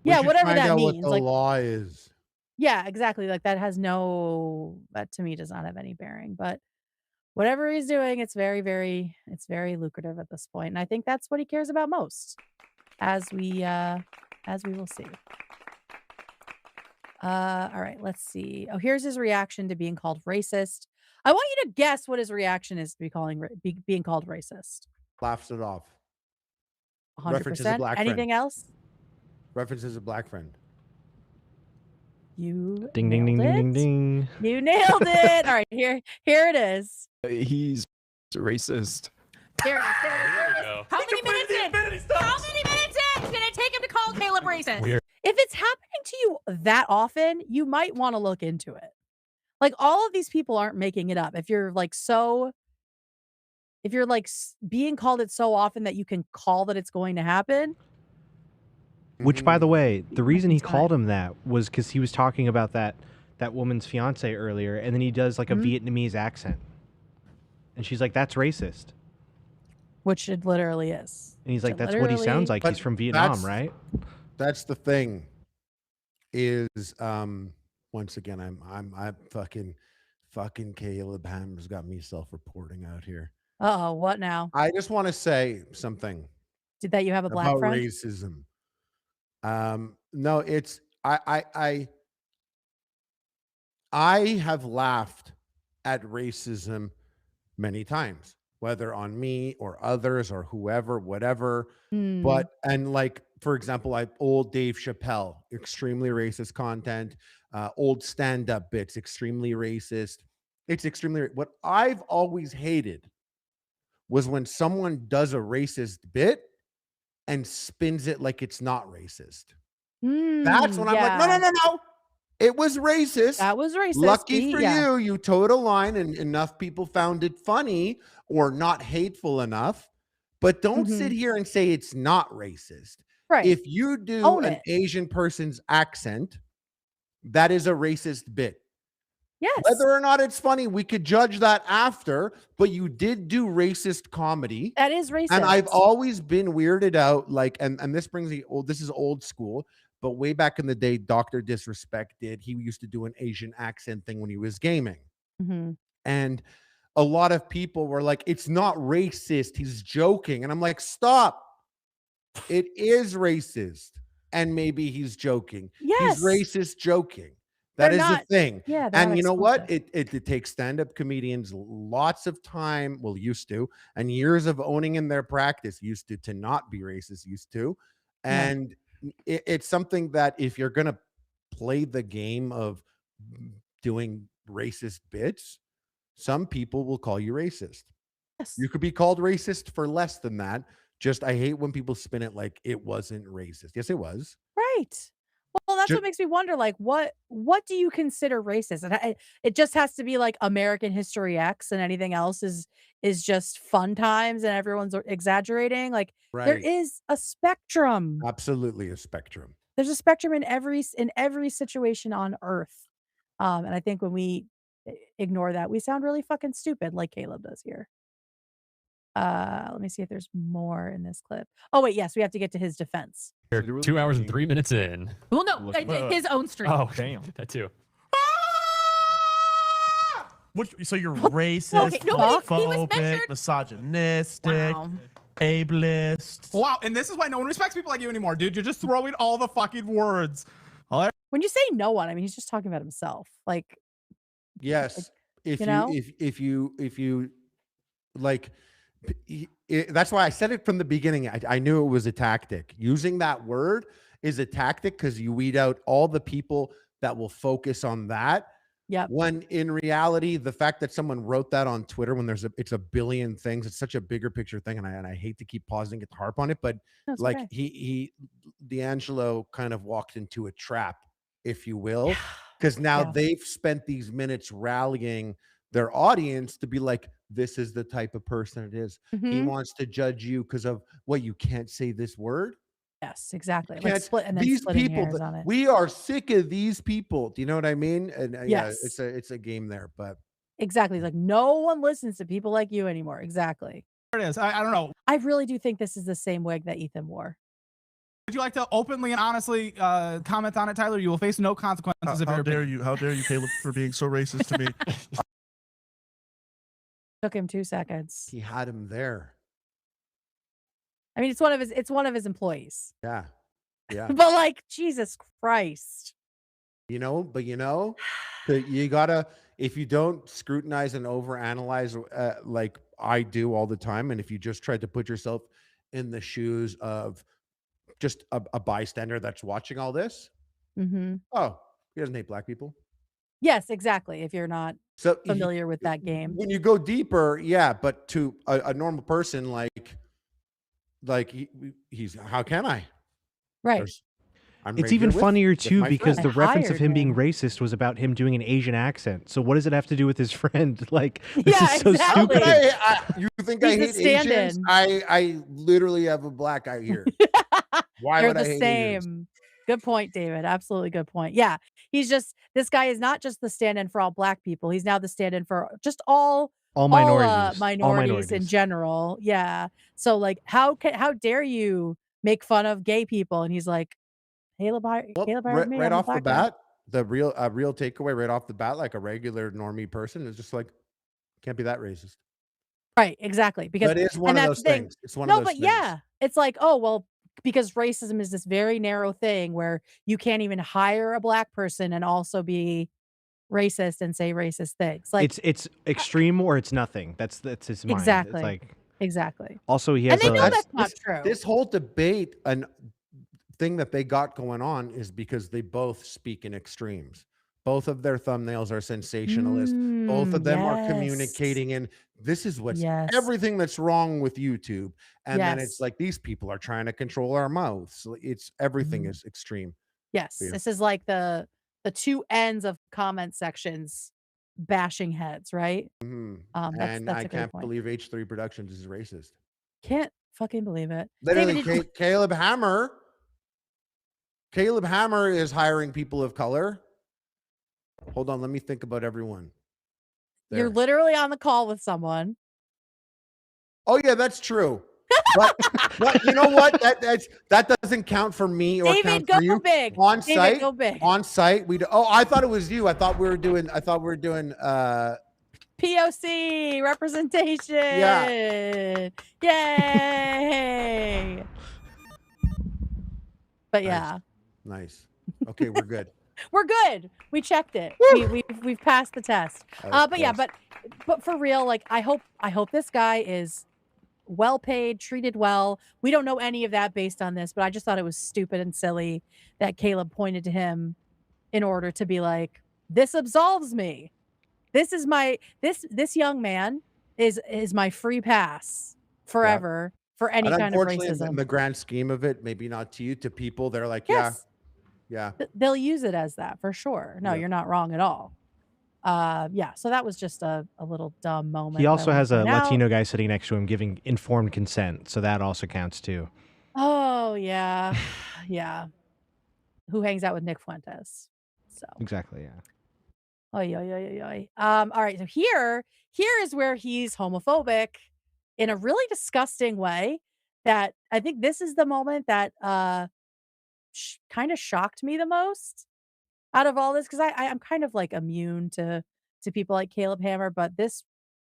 We Yeah, should whatever find that out means. what the Like law is. Yeah, exactly. Like that to me does not have any bearing. But whatever he's doing, it's it's very lucrative at this point. And I think that's what he cares about most, as we will see. All right, let's see. Oh, here's his reaction to being called racist. I want you to guess what his reaction is to being called racist. Laughs it off. 100%. Anything else? References a black friend. You ding ding ding ding ding ding. You nailed it. All right, here it is. He's racist. There it is. How many minutes in? How many minutes in did it take him to call Caleb racist? If it's happening to you that often, you might want to look into it. Like all of these people aren't making it up. If you're like being called it so often that you can call that it's going to happen. Which, by the way, the reason he called him that was because he was talking about that woman's fiance earlier, and then he does like a Vietnamese accent, and she's like, "That's racist," which it literally is. And he's like, "That's what he sounds like. He's from Vietnam, right?" That's the thing. Is once again, I'm fucking Caleb Ham's got me self-reporting out here. Uh-oh, what now? I just want to say something. Did that you have a black about friend? Racism. No, it's I have laughed at racism many times, whether on me or others or whoever, whatever. But and like for example, old Dave Chappelle, extremely racist content, old stand-up bits, extremely racist. It's extremely what I've always hated was when someone does a racist bit and spins it like it's not racist. That's when I'm like, no. It was racist. That was racist. Lucky for you, you towed a line and enough people found it funny or not hateful enough. But don't sit here and say it's not racist. Right. If you do an Asian person's accent, that is a racist bit. Yes. Whether or not it's funny, we could judge that after, but you did do racist comedy. That is racist. And I've always been weirded out, like, and this brings me this is old school, but way back in the day, Dr. Disrespect he used to do an Asian accent thing when he was gaming. And a lot of people were like, it's not racist, he's joking. And I'm like, stop. It is racist. And maybe he's joking. Yes. He's racist joking. That is the thing. Yeah. And you know what? It takes stand-up comedians lots of time, well, used to, and years of owning in their practice, used to not be racist, used to. And it's something that if you're going to play the game of doing racist bits, some people will call you racist. Yes. You could be called racist for less than that. Just I hate when people spin it like it wasn't racist. Yes, it was. Right. Well, that's what makes me wonder, like, what do you consider racist? And it just has to be like American History X, and anything else is just fun times, and everyone's exaggerating. Like, there is a spectrum. Absolutely a spectrum. There's a spectrum in every situation on Earth, and I think when we ignore that, we sound really fucking stupid, like Caleb does here. Let me see if there's more in this clip. Oh wait, yes, we have to get to his defense. 2 hours and 3 minutes in. Well, no, his own stream. Oh, damn, that too. So you're racist, homophobic, misogynistic, ableist. Wow, and this is why no one respects people like you anymore, dude. You're just throwing all the fucking words. When you say no one, I mean he's just talking about himself. Like, yes, like, if you like, that's why I said it from the beginning. I knew it was a tactic. Using that word is a tactic because you weed out all the people that will focus on that. Yeah. When in reality, the fact that someone wrote that on Twitter when it's a billion things, it's such a bigger picture thing, and I hate to keep pausing it to harp on it, but like okay. D'Angelo kind of walked into a trap, if you will, because now they've spent these minutes rallying their audience to be like, this is the type of person it is. He wants to judge you because of what you can't say this word. Yes, exactly. Like these people hairs on it. We are sick of these people. Do you know what I mean? And yes. Yeah, it's a game there, but exactly. Like no one listens to people like you anymore. Exactly. There it is. I don't know. I really do think this is the same wig that Ethan wore. Would you like to openly and honestly comment on it, Tyler? You will face no consequences if How you're. dare you? How dare you, Caleb, for being so racist to me? Took him 2 seconds. He had him there. I mean, it's one of his employees. Yeah. Yeah. But like, Jesus Christ. You know, you gotta, if you don't scrutinize and overanalyze like I do all the time, and if you just try to put yourself in the shoes of just a bystander that's watching all this, oh, he doesn't hate black people. Yes, exactly. If you're not familiar with that game. When you go deeper, yeah, but to a normal person, like he's, how can I? Right. It's even funnier too because the reference of him being racist was about him doing an Asian accent. So what does it have to do with his friend? Like, this is so stupid. You think I hate Asians? I literally have a black eye here. Why would I hate Asians? Good point, David. Absolutely good point. Yeah. This guy is not just the stand-in for all black people. He's now the stand-in for just all minorities in general. Yeah. So like, how dare you make fun of gay people? And he's like, Caleb hired me. Right off the bat, the real takeaway right off the bat, like a regular normie person is just like, can't be that racist. Right, exactly. Because that is one of those things. It's one of those things. Yeah, it's like, oh well, because racism is this very narrow thing where you can't even hire a black person and also be racist and say racist things. Like it's extreme or it's nothing. That's his mind. Exactly. It's like exactly. Also, he has. And they know that's not true. This whole debate and thing that they got going on is because they both speak in extremes. Both of their thumbnails are sensationalist. Both of them are communicating in this is what's everything that's wrong with YouTube. And then it's like these people are trying to control our mouths. It's everything is extreme. Yes. This is like the two ends of comment sections bashing heads, right? And that's I can't believe H3 Productions is racist. Can't fucking believe it. Literally, Caleb Hammer is hiring people of color. Hold on, let me think about everyone. There. You're literally on the call with someone. Oh yeah, that's true. But you know what? That doesn't count for me or David, count for you. Big. On David, site. go big. On site. I thought it was you. I thought we were doing POC representation. Yeah. Yay. But yeah. Nice. Okay, we're good. We're good. We checked it. We've passed the test. But yeah, but for real, like I hope this guy is well paid, treated well. We don't know any of that based on this, but I just thought it was stupid and silly that Caleb pointed to him in order to be like, this absolves me. This is my this young man is my free pass forever for any kind of racism. In the grand scheme of it, maybe not to you, to people, they're like, yeah. They'll use it as that for sure. No, you're not wrong at all. So that was just a little dumb moment. He also has a Latino guy sitting next to him giving informed consent, so that also counts too. Oh yeah. Yeah. Who hangs out with Nick Fuentes. So exactly, yeah. All right, so here is where he's homophobic in a really disgusting way that I think this is the moment that kind of shocked me the most out of all this, because I'm kind of like immune to people like Caleb Hammer, but this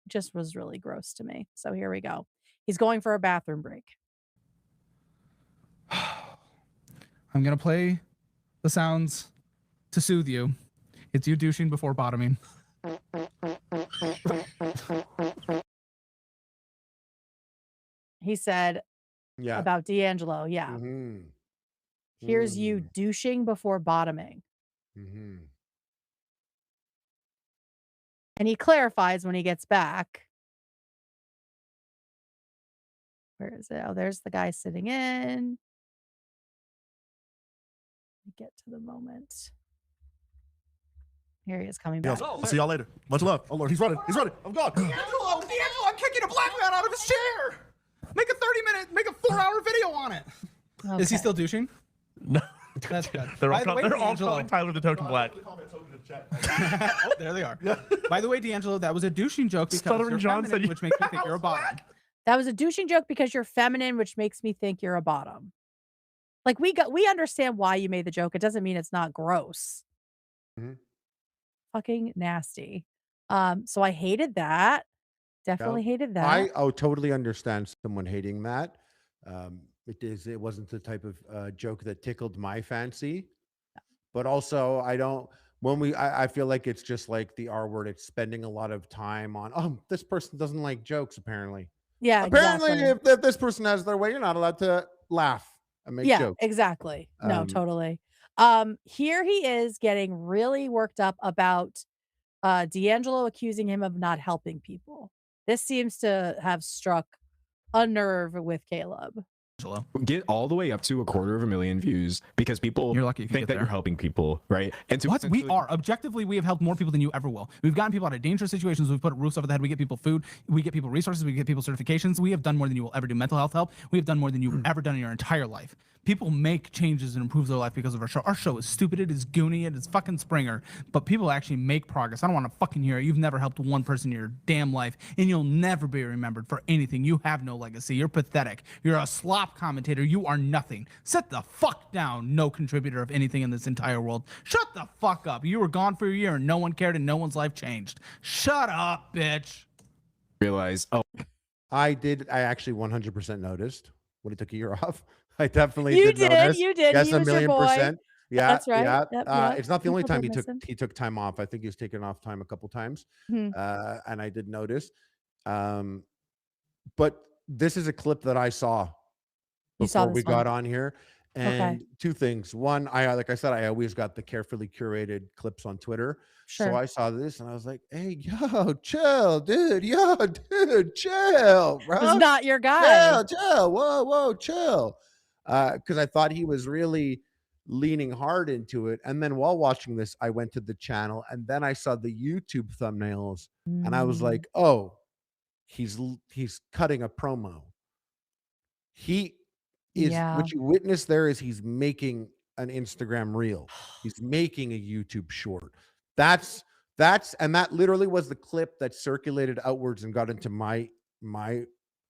just was really gross to me. So here we go. He's going for a bathroom break. I'm gonna play the sounds to soothe you. It's you douching before bottoming. He said about D'Angelo. Yeah. Here's you douching before bottoming. And he clarifies when he gets back. Where is it? Oh, there's the guy sitting in. Get to the moment. Here he is coming back. I'll see y'all later. Much love. Oh Lord, he's running. He's running. I'm gone. D'Angelo, I'm kicking a black man out of his chair. Make a 4-hour video on it. Okay. Is he still douching? No. That's good. They're all calling Tyler the token black. Oh, there they are. By the way, D'Angelo, that was a douching joke because you're feminine, which makes me think you're a bottom. That was a douching joke because you're feminine, which makes me think you're a bottom. Like we understand why you made the joke. It doesn't mean it's not gross. Fucking nasty. So I hated that. Definitely hated that. I totally understand someone hating that. It wasn't the type of joke that tickled my fancy, but also I feel like it's just like the R word. It's spending a lot of time on, this person doesn't like jokes, apparently. Yeah, Apparently, exactly. if this person has their way, you're not allowed to laugh and make jokes. Exactly. No, totally. Here he is getting really worked up about D'Angelo accusing him of not helping people. This seems to have struck a nerve with Caleb. Get all the way up to 250,000 views because people You're lucky if you think get that there. you're helping people, right? And What? We are. Objectively, we have helped more people than you ever will. We've gotten people out of dangerous situations. We've put roofs over the head. We get people food. We get people resources. We get people certifications. We have done more than you will ever do mental health help. We have done more than you've ever done in your entire life. People make changes and improve their life because of our show. Our show is stupid. It is goony. It is fucking Springer. But people actually make progress. I don't want to fucking hear it. You've never helped one person in your damn life, and you'll never be remembered for anything. You have no legacy. You're pathetic. You're a slop commentator. You are nothing. Sit the fuck down, no contributor of anything in this entire world. Shut the fuck up. You were gone for a year, and no one cared, and no one's life changed. Shut up, bitch. Realize, I actually 100% noticed when he took a year off. I definitely You did notice. You did. Yes, He was your boy. 1,000,000%. Yeah, That's right. yeah. Yep. It's not the only People time did miss him. he took time off. I think he was taking off time a couple times, Mhm. and I did notice. But this is a clip that I saw You saw before we this one? got on here, and Okay. two things. One, like I said, I always got the carefully curated clips on Twitter. So Sure. I saw this and I was like, "Hey, yo, chill, dude. Yo, dude, chill, bro. It's not your guy. Chill. Whoa, chill." Because I thought he was really leaning hard into it. And then while watching this, I went to the channel and then I saw the YouTube thumbnails, and I was like, "Oh, he's cutting a promo." He is what you witness there is he's making an Instagram reel. He's making a YouTube short. That's and that literally was the clip that circulated outwards and got into my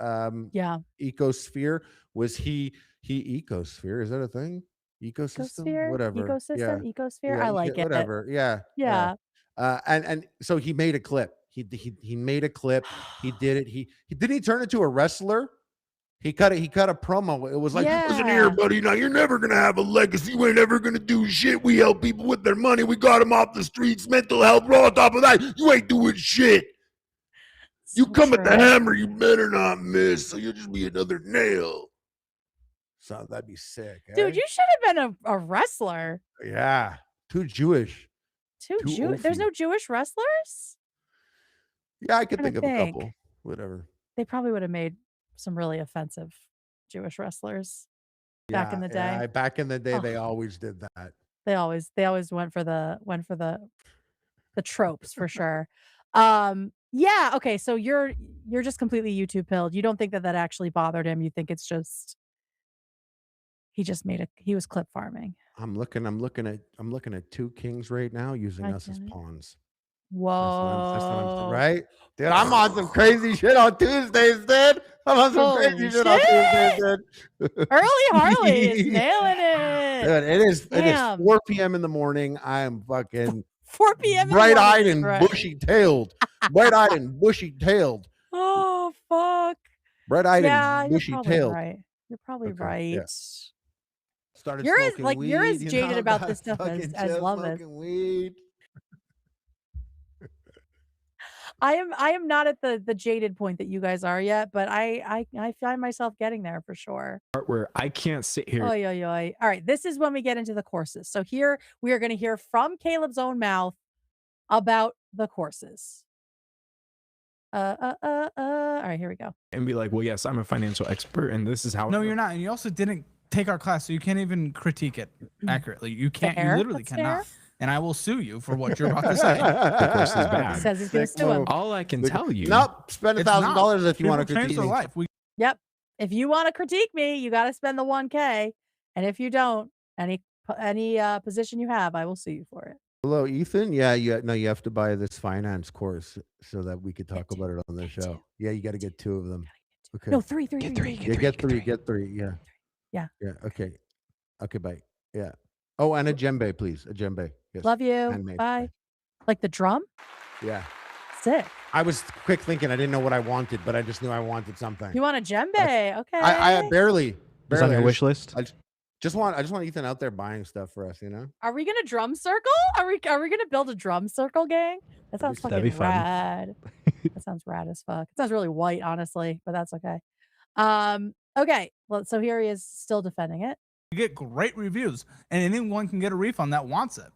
ecosphere. Was he ecosphere? Is that a thing? Ecosystem? Whatever. Ecosphere. I like it. Whatever. Yeah. And so he made a clip. He made a clip. He did it. He didn't he turn into a wrestler? He cut a promo. It was like, "Listen here, buddy. Now you're never gonna have a legacy. You ain't ever gonna do shit. We help people with their money. We got them off the streets, mental health. We're on top of that. You ain't doing shit. You come at the hammer, you better not miss. So you'll just be another nail." So that'd be sick, Dude, you should have been a wrestler. Yeah, too Jewish. Too Jewish. There's no Jewish wrestlers? Yeah, I could think of a couple. Whatever. They probably would have made some really offensive Jewish wrestlers back in the day. Yeah, back in the day, they always did that. They always went for the tropes for sure. Yeah, okay, so you're just completely YouTube pilled. You don't think that actually bothered him. You think it's just he was clip farming. I'm looking at two kings right now using us as pawns. Whoa. That's what I'm right? Dude, I'm on some crazy shit on Tuesdays, dude. I'm on some crazy shit on Tuesdays, dude. Early Harley is nailing it. Dude, it is 4 p.m. in the morning. I am fucking 4 p.m. bright-eyed and bushy-tailed. Bright-eyed and bushy-tailed. Oh, fuck. Bright-eyed and bushy-tailed. You're probably right. Yeah. Started you're as smoking weed, you're as jaded about this stuff as Love is. Weed. I am not at the jaded point that you guys are yet, but I find myself getting there for sure. Where I can't sit here. Oy, oy, oy. All right, this is when we get into the courses. So here we are going to hear from Caleb's own mouth about the courses. All right, here we go. And be like, well, yes, I'm a financial expert, and this is how. No, you're not, and you also didn't take our class, so you can't even critique it accurately. You can't. Fair. You literally That's cannot. fair. And I will sue you for what you're about to say. The course is bad. He says he's going to sue him. All I can tell you. Nope. Spend $1,000 if you want to People change critique their me. life. Yep. If you want to critique me, you got to spend the $1K, and if you don't, any position you have, I will sue you for it. Hello, Ethan. Yeah, you have to buy this finance course so that we could talk about it on the show. Yeah, you got to get 2 of them. Okay. No, three. Get three. Yeah. Yeah. Yeah. Okay. Okay, bye. Yeah. Oh, and a djembe, please. A djembe. Yes. Love you. Handmade. Bye. Like the drum? Yeah. Sick. I was quick thinking. I didn't know what I wanted, but I just knew I wanted something. You want a djembe? Okay. I barely. It's on your wish list. I just want Ethan out there buying stuff for us. Are we gonna drum circle? Are we gonna build a drum circle, gang? That sounds That'd be fucking fun. rad. That sounds rad as fuck. It sounds really white, honestly, but that's okay. Okay. Well, so here he is still defending it. You get great reviews, and anyone can get a refund that wants it.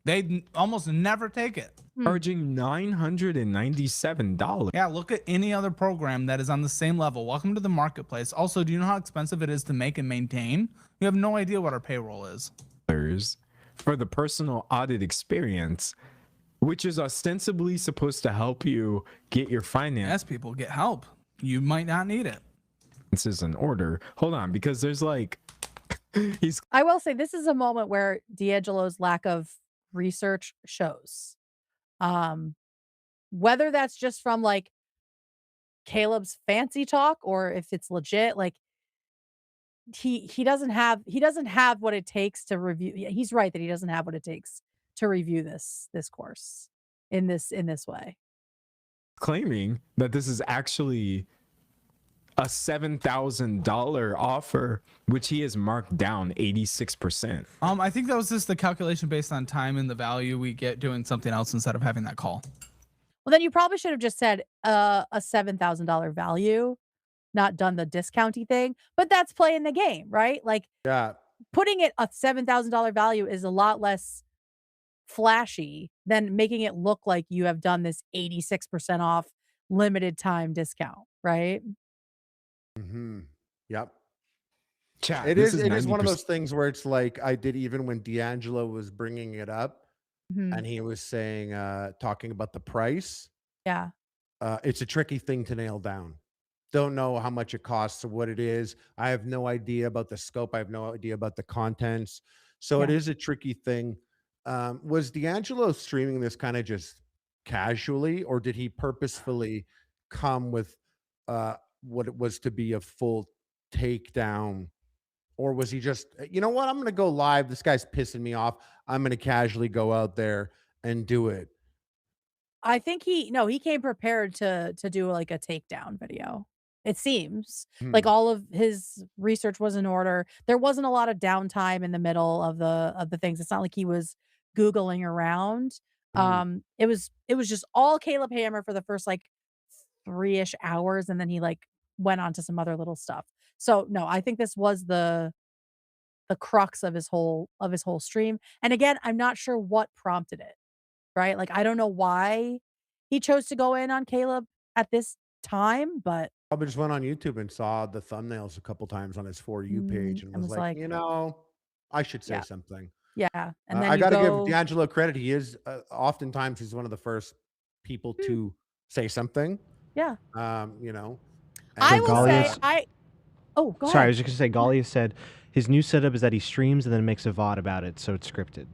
They almost never take it. Charging $997. Yeah, look at any other program that is on the same level. Welcome to the marketplace. Also, do you know how expensive it is to make and maintain? You have no idea what our payroll is. For the personal audit experience, which is ostensibly supposed to help you get your finances. Yes, people get help. You might not need it. This is an order. Hold on, because there's like, I will say this is a moment where D'Angelo's lack of research shows. Whether that's just from like Caleb's fancy talk or if it's legit, like he doesn't have what it takes to review. Yeah, he's right that he doesn't have what it takes to review this course in this way. Claiming that this is actually a $7,000 offer, which he has marked down 86%. I think that was just the calculation based on time and the value we get doing something else instead of having that call. Well, then you probably should have just said a $7,000 value, not done the discounty thing. But that's playing the game, right? Like, putting it a $7,000 value is a lot less flashy than making it look like you have done this 86% off limited time discount, right? Yep. Chat, It is one of those things where it's like I did even when D'Angelo was bringing it up and he was saying talking about the price. Yeah. It's a tricky thing to nail down. Don't know how much it costs or what it is. I have no idea about the scope. I have no idea about the contents. So it is a tricky thing. Was D'Angelo streaming this kind of just casually, or did he purposefully come with what it was to be a full takedown? Or was he just, you know what, I'm going to go live. This guy's pissing me off. I'm going to casually go out there and do it. I think he came prepared to do like a takedown video. It seems like all of his research was in order. There wasn't a lot of downtime in the middle of the things. It's not like he was Googling around. It was just all Caleb Hammer for the first like 3-ish hours, and then he like went on to some other little stuff. So no, I think this was the crux of his whole stream. And again, I'm not sure what prompted it, right? Like, I don't know why he chose to go in on Caleb at this time, but Probably just went on YouTube and saw the thumbnails a couple times on his For You page and was like, I should say something. Yeah. And then I got to give D'Angelo credit. He is oftentimes he's one of the first people to say something. Yeah. I will say go ahead. Sorry, I was just gonna say Galia said his new setup is that he streams and then makes a VOD about it, so it's scripted.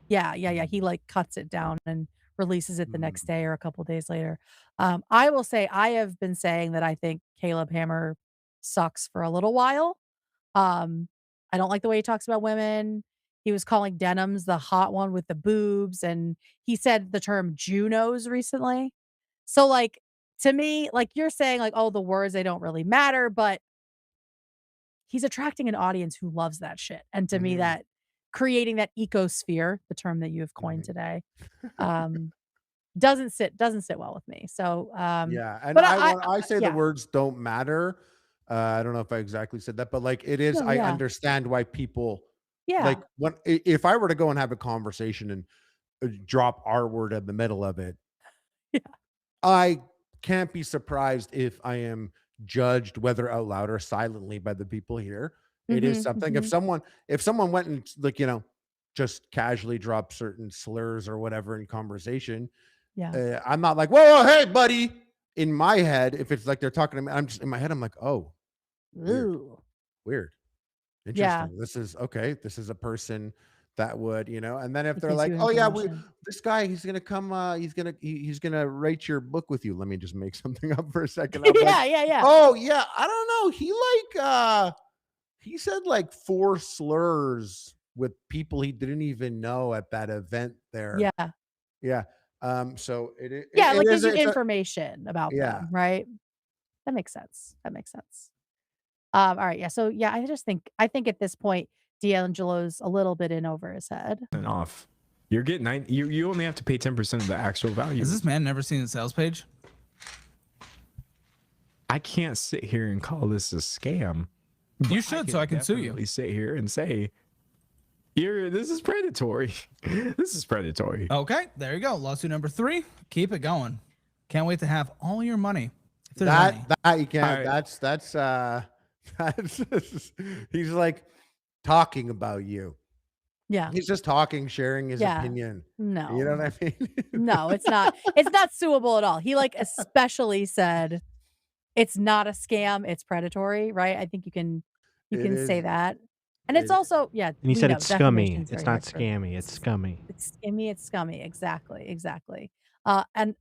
Yeah. He like cuts it down and releases it the next day or a couple days later. I will say I have been saying that I think Caleb Hammer sucks for a little while. I don't like the way he talks about women. He was calling Denims the hot one with the boobs, and he said the term Junos recently. So like, to me, like you're saying like, oh, the words, they don't really matter, but he's attracting an audience who loves that shit. And to me, that creating that ecosphere, the term that you have coined today, doesn't sit well with me. So and but I say the words don't matter. I don't know if I exactly said that, but like it is, I understand why people like if I were to go and have a conversation and drop R word in the middle of it, I can't be surprised if I am judged, whether out loud or silently, by the people here. It is something. If someone went and like, just casually dropped certain slurs or whatever in conversation, I'm not like, whoa, hey, buddy. In my head, if it's like they're talking to me, I'm just in my head, I'm like, oh, weird. Interesting. This is okay. This is a person that would, and then if they're like, oh yeah, this guy, he's going to come, he's going to write your book with you. Let me just make something up for a second. Yeah. Oh yeah. I don't know. He said like 4 slurs with people he didn't even know at that event there. Yeah. Yeah. So Yeah, it like is gives you it's a, information about yeah. them, right? That makes sense. That makes sense. All right, yeah. So yeah, I think at this point, D'Angelo's a little bit in over his head. And off. You're getting you only have to pay 10% of the actual value. Has this man never seen the sales page? I can't sit here and call this a scam. You should, so I can sue you. Sit here and say, this is predatory. This is predatory. Okay, there you go. Lawsuit number 3. Keep it going. Can't wait to have all your money. If there's That any. that you can't. Right. That's he's like talking about you. Yeah. He's just talking, sharing his opinion. No. You know what I mean? No, it's not. It's not suable at all. He like especially said it's not a scam, it's predatory, right? I think you can say that. And it's also, yeah. And he said know, it's scummy. defamation's It's very not hard for- scammy. It's scummy. It's skimmy, it's scummy. Exactly. And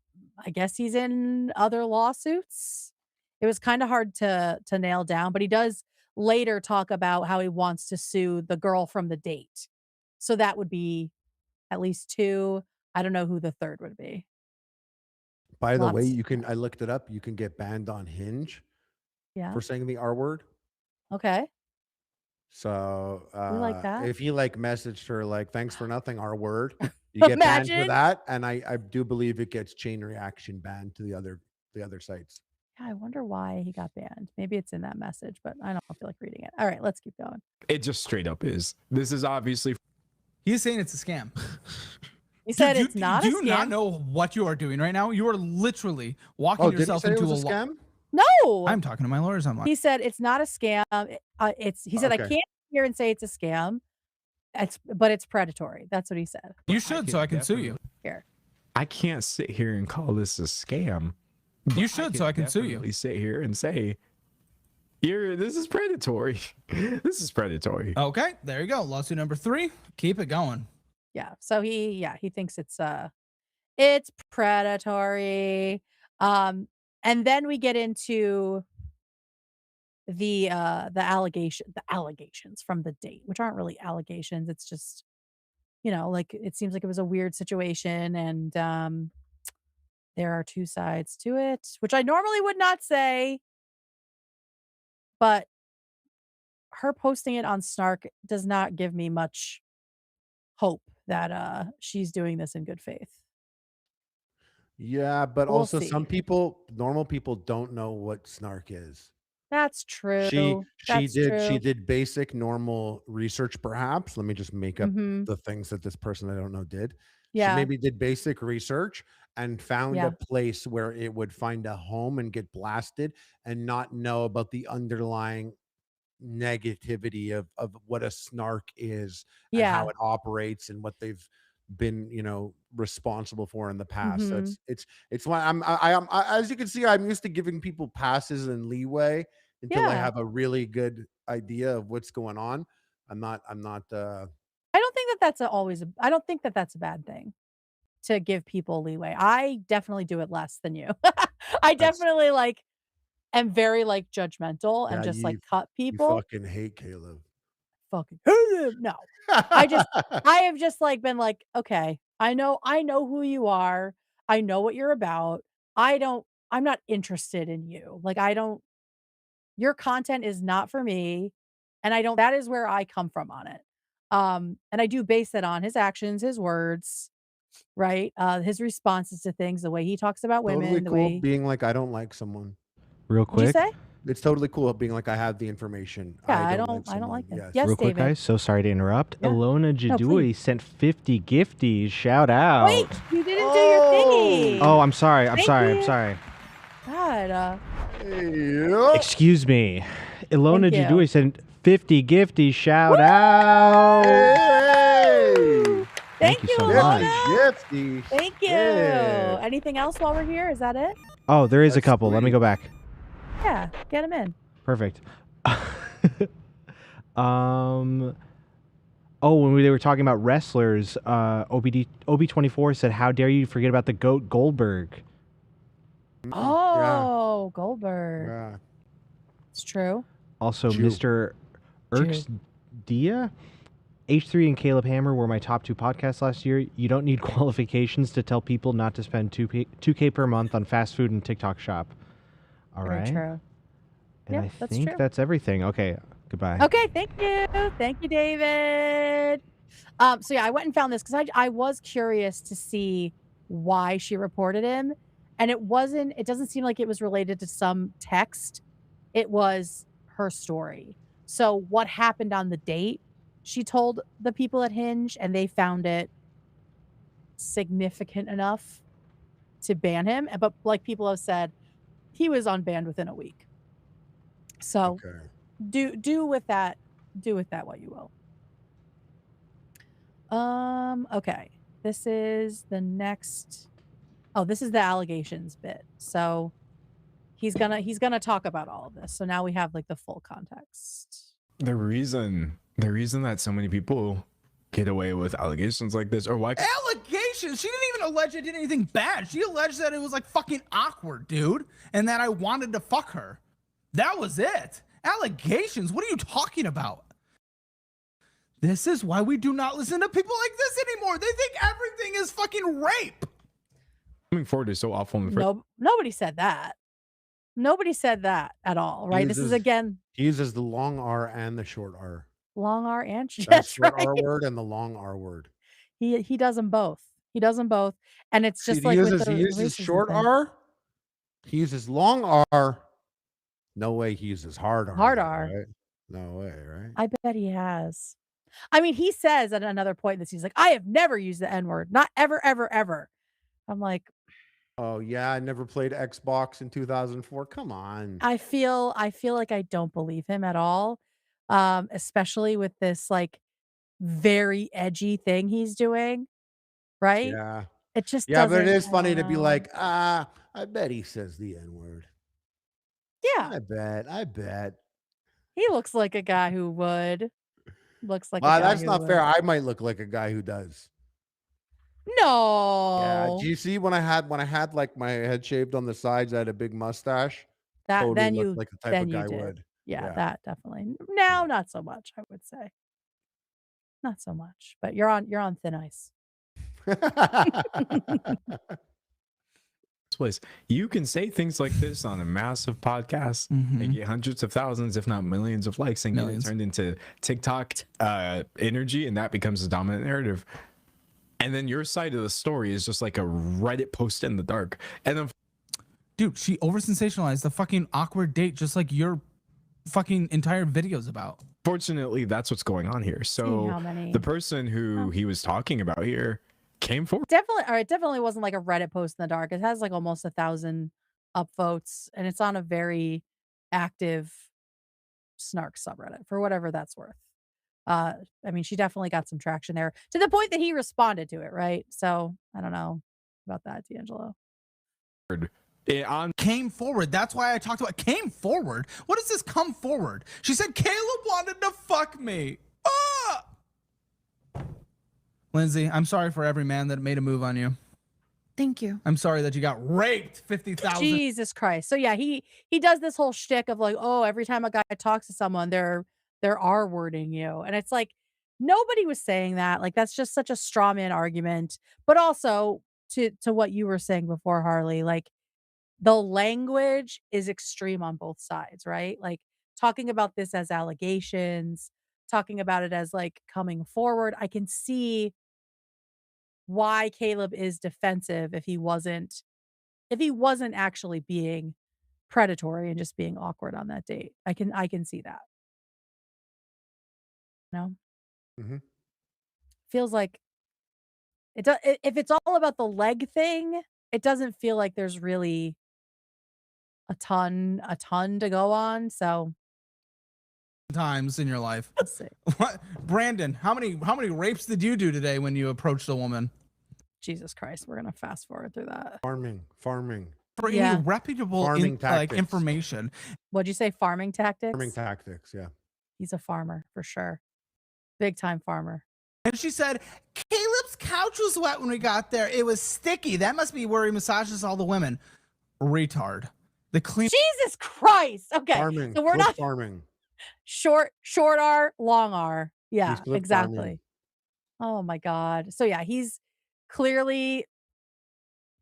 I guess he's in other lawsuits. It was kind of hard to nail down, but he does later talk about how he wants to sue the girl from the date. So that would be at least 2. I don't know who the third would be. By the way, Lots. I looked it up. You can get banned on Hinge Yeah. for saying the R word. Okay. So We like that. if you like messaged her like thanks for nothing, R word, you get banned for Imagine. that. And I do believe it gets chain reaction banned to the other sites. Yeah, I wonder why he got banned. Maybe it's in that message, but I don't feel like reading it. All right, let's keep going. It just straight up is. This is obviously. He's saying it's a scam. He said it's not do a you scam. not know what you are doing right now? You are literally walking Did he yourself say it into was a a scam? No. I'm talking to my lawyers. I'm like, He said it's not a scam. He said I Okay. can't hear and say it's a scam. But it's predatory. That's what he said. you should, so I can sue you. Here. I can't sit here and call this a scam. You should, so I can sue you. Definitely sit here and say, this is predatory. This is predatory. Okay, there you go. Lawsuit number 3. Keep it going. Yeah. So he thinks it's predatory. And then we get into the allegations from the date, which aren't really allegations. It's just, like it seems like it was a weird situation, and there are 2 sides to it, which I normally would not say, but her posting it on Snark does not give me much hope that she's doing this in good faith. Yeah, but We'll also see. some normal people don't know what snark is. That's true. She That's true. did basic normal research, perhaps. Let me just make up Mhm. the things that this person I don't know did. Yeah. She maybe did basic research and found Yeah. a place where it would find a home and get blasted and not know about the underlying negativity of what a snark is and Yeah. how it operates and what they've been responsible for in the past. So Mhm. it's why I'm as you can see, I'm used to giving people passes and leeway until I Yeah. have a really good idea of what's going on. I'm not I don't think that that's I don't think that that's a bad thing to give people leeway. I definitely do it less than you. I definitely am very judgmental and Yeah, just you cut you people. fucking hate Caleb. Fucking hate him. No. I have just been okay, I know who you are. I know what you're about. I'm not interested in you. Your content is not for me. And that is where I come from on it. And I do base it on his actions, his words, right? His responses to things, the way he talks about women, Totally the cool way. being like I don't like someone. Real What'd you quick. say? It's totally cool being like I have the information. Yeah, I like don't someone. like him. Yes. Yes, Real quick, David. guys. So sorry to interrupt. Yeah. Ilona No, Jadui please. sent 50 gifties. Shout out. Wait, you didn't do your thingy. Oh, I'm sorry. I'm Thank sorry. you. I'm sorry. God. Excuse me. Ilona Thank you. Jadui sent 50 gifties. Shout out. Hey! Thank you you, so Ilona. much. Gifty. Thank you. Yeah. Anything else while we're here? Is that it? Oh, there is a That's couple. Let me sweet. go back. Yeah, get him in. Perfect. Oh, when they were talking about wrestlers, OB24 said, "How dare you forget about the GOAT Goldberg?" Oh, Goldberg. Yeah. Uh, It's true. Also, Jew. Mr. Irks Dia. H3 and Caleb Hammer were my top 2 podcasts last year. You don't need qualifications to tell people not to spend 2K per month on fast food and TikTok shop. All Very right. true. And Yep, I that's think true. that's everything. Okay. Goodbye. Okay, thank you. Thank you, David. So yeah, I went and found this because I was curious to see why she reported him. And it doesn't seem like it was related to some text. It was her story. So what happened on the date, she told the people at Hinge, and they found it significant enough to ban him. But like people have said, he was unbanned within a week. So do with that what you will. Okay. This is the next. Oh, this is the allegations bit. So he's gonna talk about all of this. So now we have like the full context. The reason that so many people get away with allegations like this, or why Allegations? She didn't even allege I did anything bad. She alleged that it was like fucking awkward, dude, and that I wanted to fuck her. That was it. Allegations? What are you talking about? This is why we do not listen to people like this anymore. They think everything is fucking rape. coming forward is so awful in the first. Nobody said that. Nobody said that at all, right? This is again. He uses the long R and the short R. Long R and That's short right. R word and the long R word. He does them both. He does them both, and it's just See, like he with the uses racism short thing. R. He uses long R. No way he uses hard R. Hard R. Right? No way, right? I bet he has. I mean, he says at another point that he's like, I have never used the N-word. Not ever, ever, ever. I'm like, oh yeah, I never played Xbox in 2004. Come on. I feel like I don't believe him at all. Especially with this like very edgy thing he's doing. Right? Yeah. It just but it doesn't- is I funny don't to be know. like, I bet he says the N-word. Yeah. I bet. He looks like a guy who would. Looks like a Well, guy that's who not would. fair. I might look like a guy who does. No. Yeah. Do you see when I had like my head shaved on the sides, I had a big mustache? That Totally then looked you like the type then of you guy did. would. Yeah, that definitely. Now, not so much, I would say. Not so much. But you're on thin ice. Place. You can say things like this on a massive podcast and get hundreds of thousands, if not millions of likes, and get it turned into TikTok energy, and that becomes a dominant narrative. And then your side of the story is just like a Reddit post in the dark. And then, dude, she over sensationalized the fucking awkward date, just like your fucking entire videos about. Fortunately, that's what's going on here. So the person who he was talking about here came forward. Definitely wasn't like a Reddit post in the dark. It has like almost 1,000 upvotes, and it's on a very active snark subreddit for whatever that's worth. I mean, she definitely got some traction there to the point that he responded to it, right? So I don't know about that, D'Angelo. Came forward. That's why I talked about came forward. What does this come forward? She said Caleb wanted to fuck me. Ah! Lindsay, I'm sorry for every man that made a move on you. Thank you. I'm sorry that you got raped 50,000. Jesus Christ. So yeah, he does this whole shtick of like, oh, every time a guy talks to someone, they're R-wording you. And it's like, nobody was saying that. Like, that's just such a straw man argument. But also to what you were saying before, Harley, like the language is extreme on both sides, right? Like talking about this as allegations, talking about it as like coming forward. I can see why Caleb is defensive if he wasn't actually being predatory and just being awkward on that date. I can see that. No. Feels like it does. If it's all about the leg thing, it doesn't feel like there's really a ton to go on. So times in your life. Let's see. What, Brandon? How many rapes did you do today when you approached a woman? Jesus Christ, we're gonna fast forward through that. Farming. For any reputable Farming like tactics. information. What'd you say? Farming tactics? Farming tactics, yeah. He's a farmer for sure. Big time farmer. And she said, Caleb's couch was wet when we got there. It was sticky. That must be where he massages all the women. Retard. The clean. Jesus Christ. Okay. Farming. So we're not farming. Short R, long R. Yeah, He's clip exactly. farming. Oh my God. So yeah, he's clearly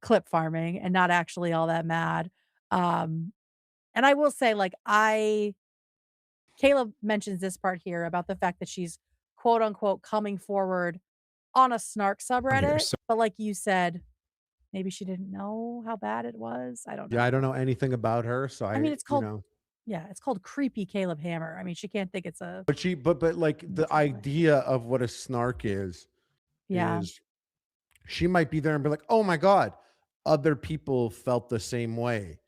clip farming and not actually all that mad. Um, and I will say, like, Caleb mentions this part here about the fact that she's quote unquote coming forward on a snark subreddit. But like you said, maybe she didn't know how bad it was. I don't know. Yeah, I don't know anything about her, so I mean, it's called, you know. yeah, it's called Creepy Caleb Hammer. I mean, she can't think it's a. But like the idea of what a snark is she might be there and be like, oh my God, other people felt the same way.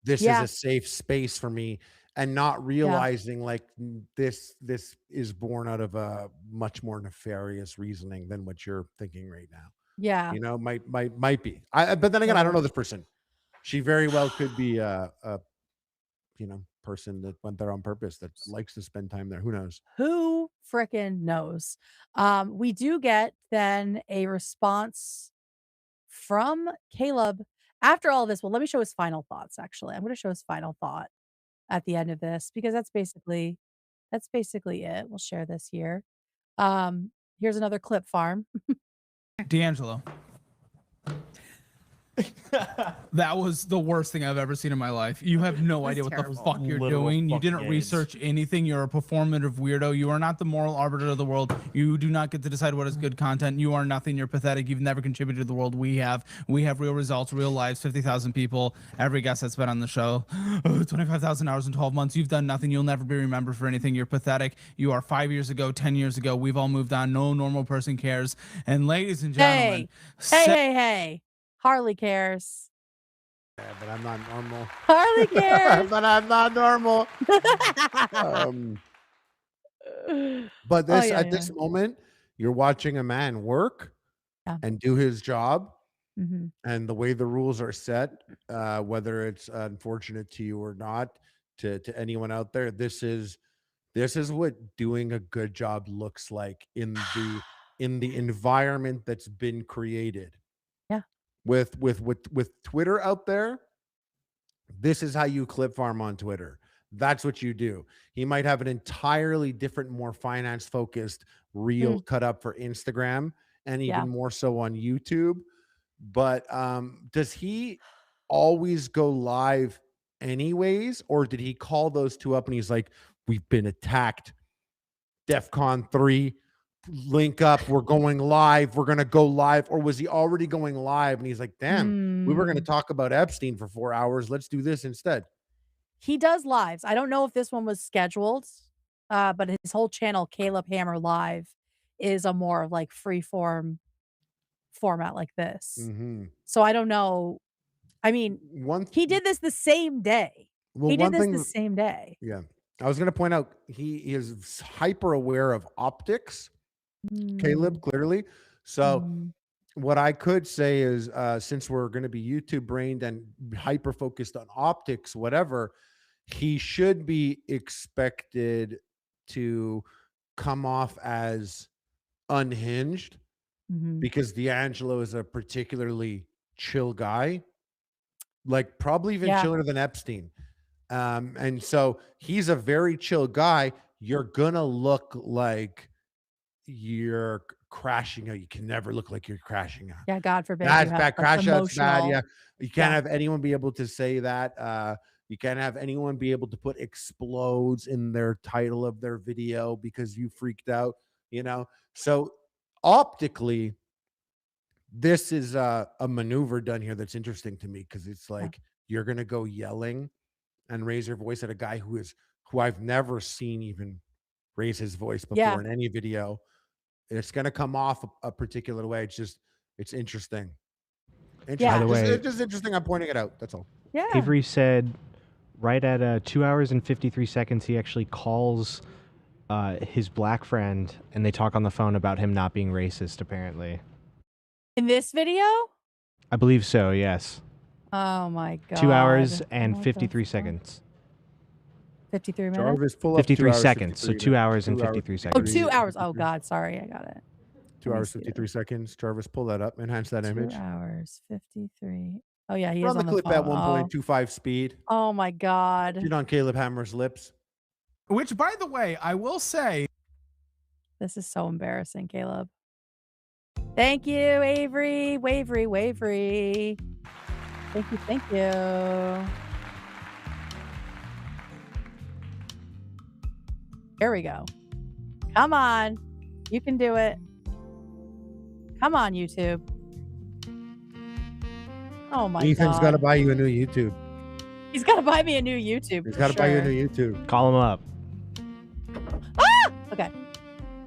This is a safe space for me, and not realizing like this is born out of a much more nefarious reasoning than what you're thinking right now. Yeah. You know, might be. But then again, I don't know this person. She very well could be a you know, person that went there on purpose that likes to spend time there. Who knows? Who frickin' knows? We do get then a response from Caleb after all this. Well, let me show his final thoughts, actually. I'm gonna show his final thought at the end of this because that's basically it. We'll share this here. Here's another clip farm. D'Angelo. That was the worst thing I've ever seen in my life. You have no idea what the fuck you're doing. You didn't research anything. You're a performative weirdo. You are not the moral arbiter of the world. You do not get to decide what is good content. You are nothing. You're pathetic. You've never contributed to the world. We have real results, real lives, 50,000 people. Every guest that's been on the show, 25,000 hours in 12 months. You've done nothing. You'll never be remembered for anything. You're pathetic. You are 5 years ago, 10 years ago. We've all moved on. No normal person cares. And ladies and gentlemen, Hey. Harley cares. Yeah, but I'm not normal. Harley cares. But I'm not normal. But this at this moment, you're watching a man work and do his job. And the way the rules are set, whether it's unfortunate to you or not, to anyone out there, this is what doing a good job looks like in the environment that's been created. With Twitter out there, this is how you clip farm on Twitter. That's what you do. He might have an entirely different, more finance focused reel cut up for Instagram and even more so on YouTube. But does he always go live anyways, or did he call those two up and he's like, we've been attacked, DEFCON 3, link up, we're going live, we're gonna go live? Or was he already going live and he's like, damn, we were gonna talk about Epstein for 4 hours, let's do this instead? He does lives. I don't know if this one was scheduled, but his whole channel, Caleb Hammer Live, is a more like free form format like this. So I don't know. I mean, he did this the same day. He did this the same day. Yeah, I was gonna point out he is hyper aware of optics. Caleb, clearly. So what I could say is, since we're going to be YouTube brained and hyper focused on optics, whatever, he should be expected to come off as unhinged because D'Angelo is a particularly chill guy, like probably even chiller than Epstein. And so he's a very chill guy. You're gonna look like you're crashing out. You can never look like you're crashing out. Yeah, God forbid. That's bad. Crash out's bad. Yeah. You can't have anyone be able to say that. You can't have anyone be able to put explodes in their title of their video because you freaked out, you know? So optically, this is a maneuver done here that's interesting to me because it's like you're going to go yelling and raise your voice at a guy who I've never seen even raise his voice before in any video. It's going to come off a particular way. It's interesting. By the way, it's just interesting. I'm pointing it out. That's all. Yeah. Avery said right at 2 hours and 53 seconds, he actually calls his black friend and they talk on the phone about him not being racist, apparently. In this video? I believe so, yes. Oh my God. 2 hours and 53 seconds. 53 minutes? Jarvis, pull up 53 seconds. So 2 hours and 53 seconds. Oh, 2 hours. Oh God, sorry. I got it. 2 hours, 53 seconds. Jarvis, pull that up. Enhance that image. 2 hours, 53. Oh yeah, he We're is on the clip phone. at 1.25 speed. Oh my God. Shoot on Caleb Hammer's lips. Which, by the way, I will say. This is so embarrassing, Caleb. Thank you, Avery. Wavery. Thank you. There we go. Come on. You can do it. Come on, YouTube. Oh my God. Ethan's got to buy you a new YouTube. He's got to buy me a new YouTube. He's got to buy you a new YouTube. Call him up. Ah! Okay.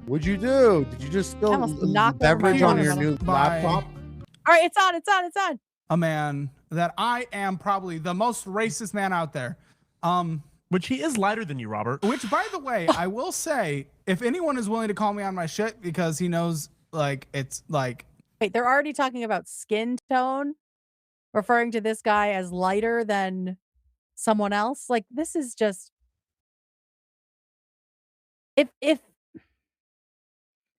What'd you do? Did you just spill beverage on your new laptop? All right, it's on. A man that I am probably the most racist man out there. Which he is lighter than you, Robert. Which, by the way, I will say, if anyone is willing to call me on my shit because he knows, like, it's like. Wait, they're already talking about skin tone, referring to this guy as lighter than someone else. Like, this is just.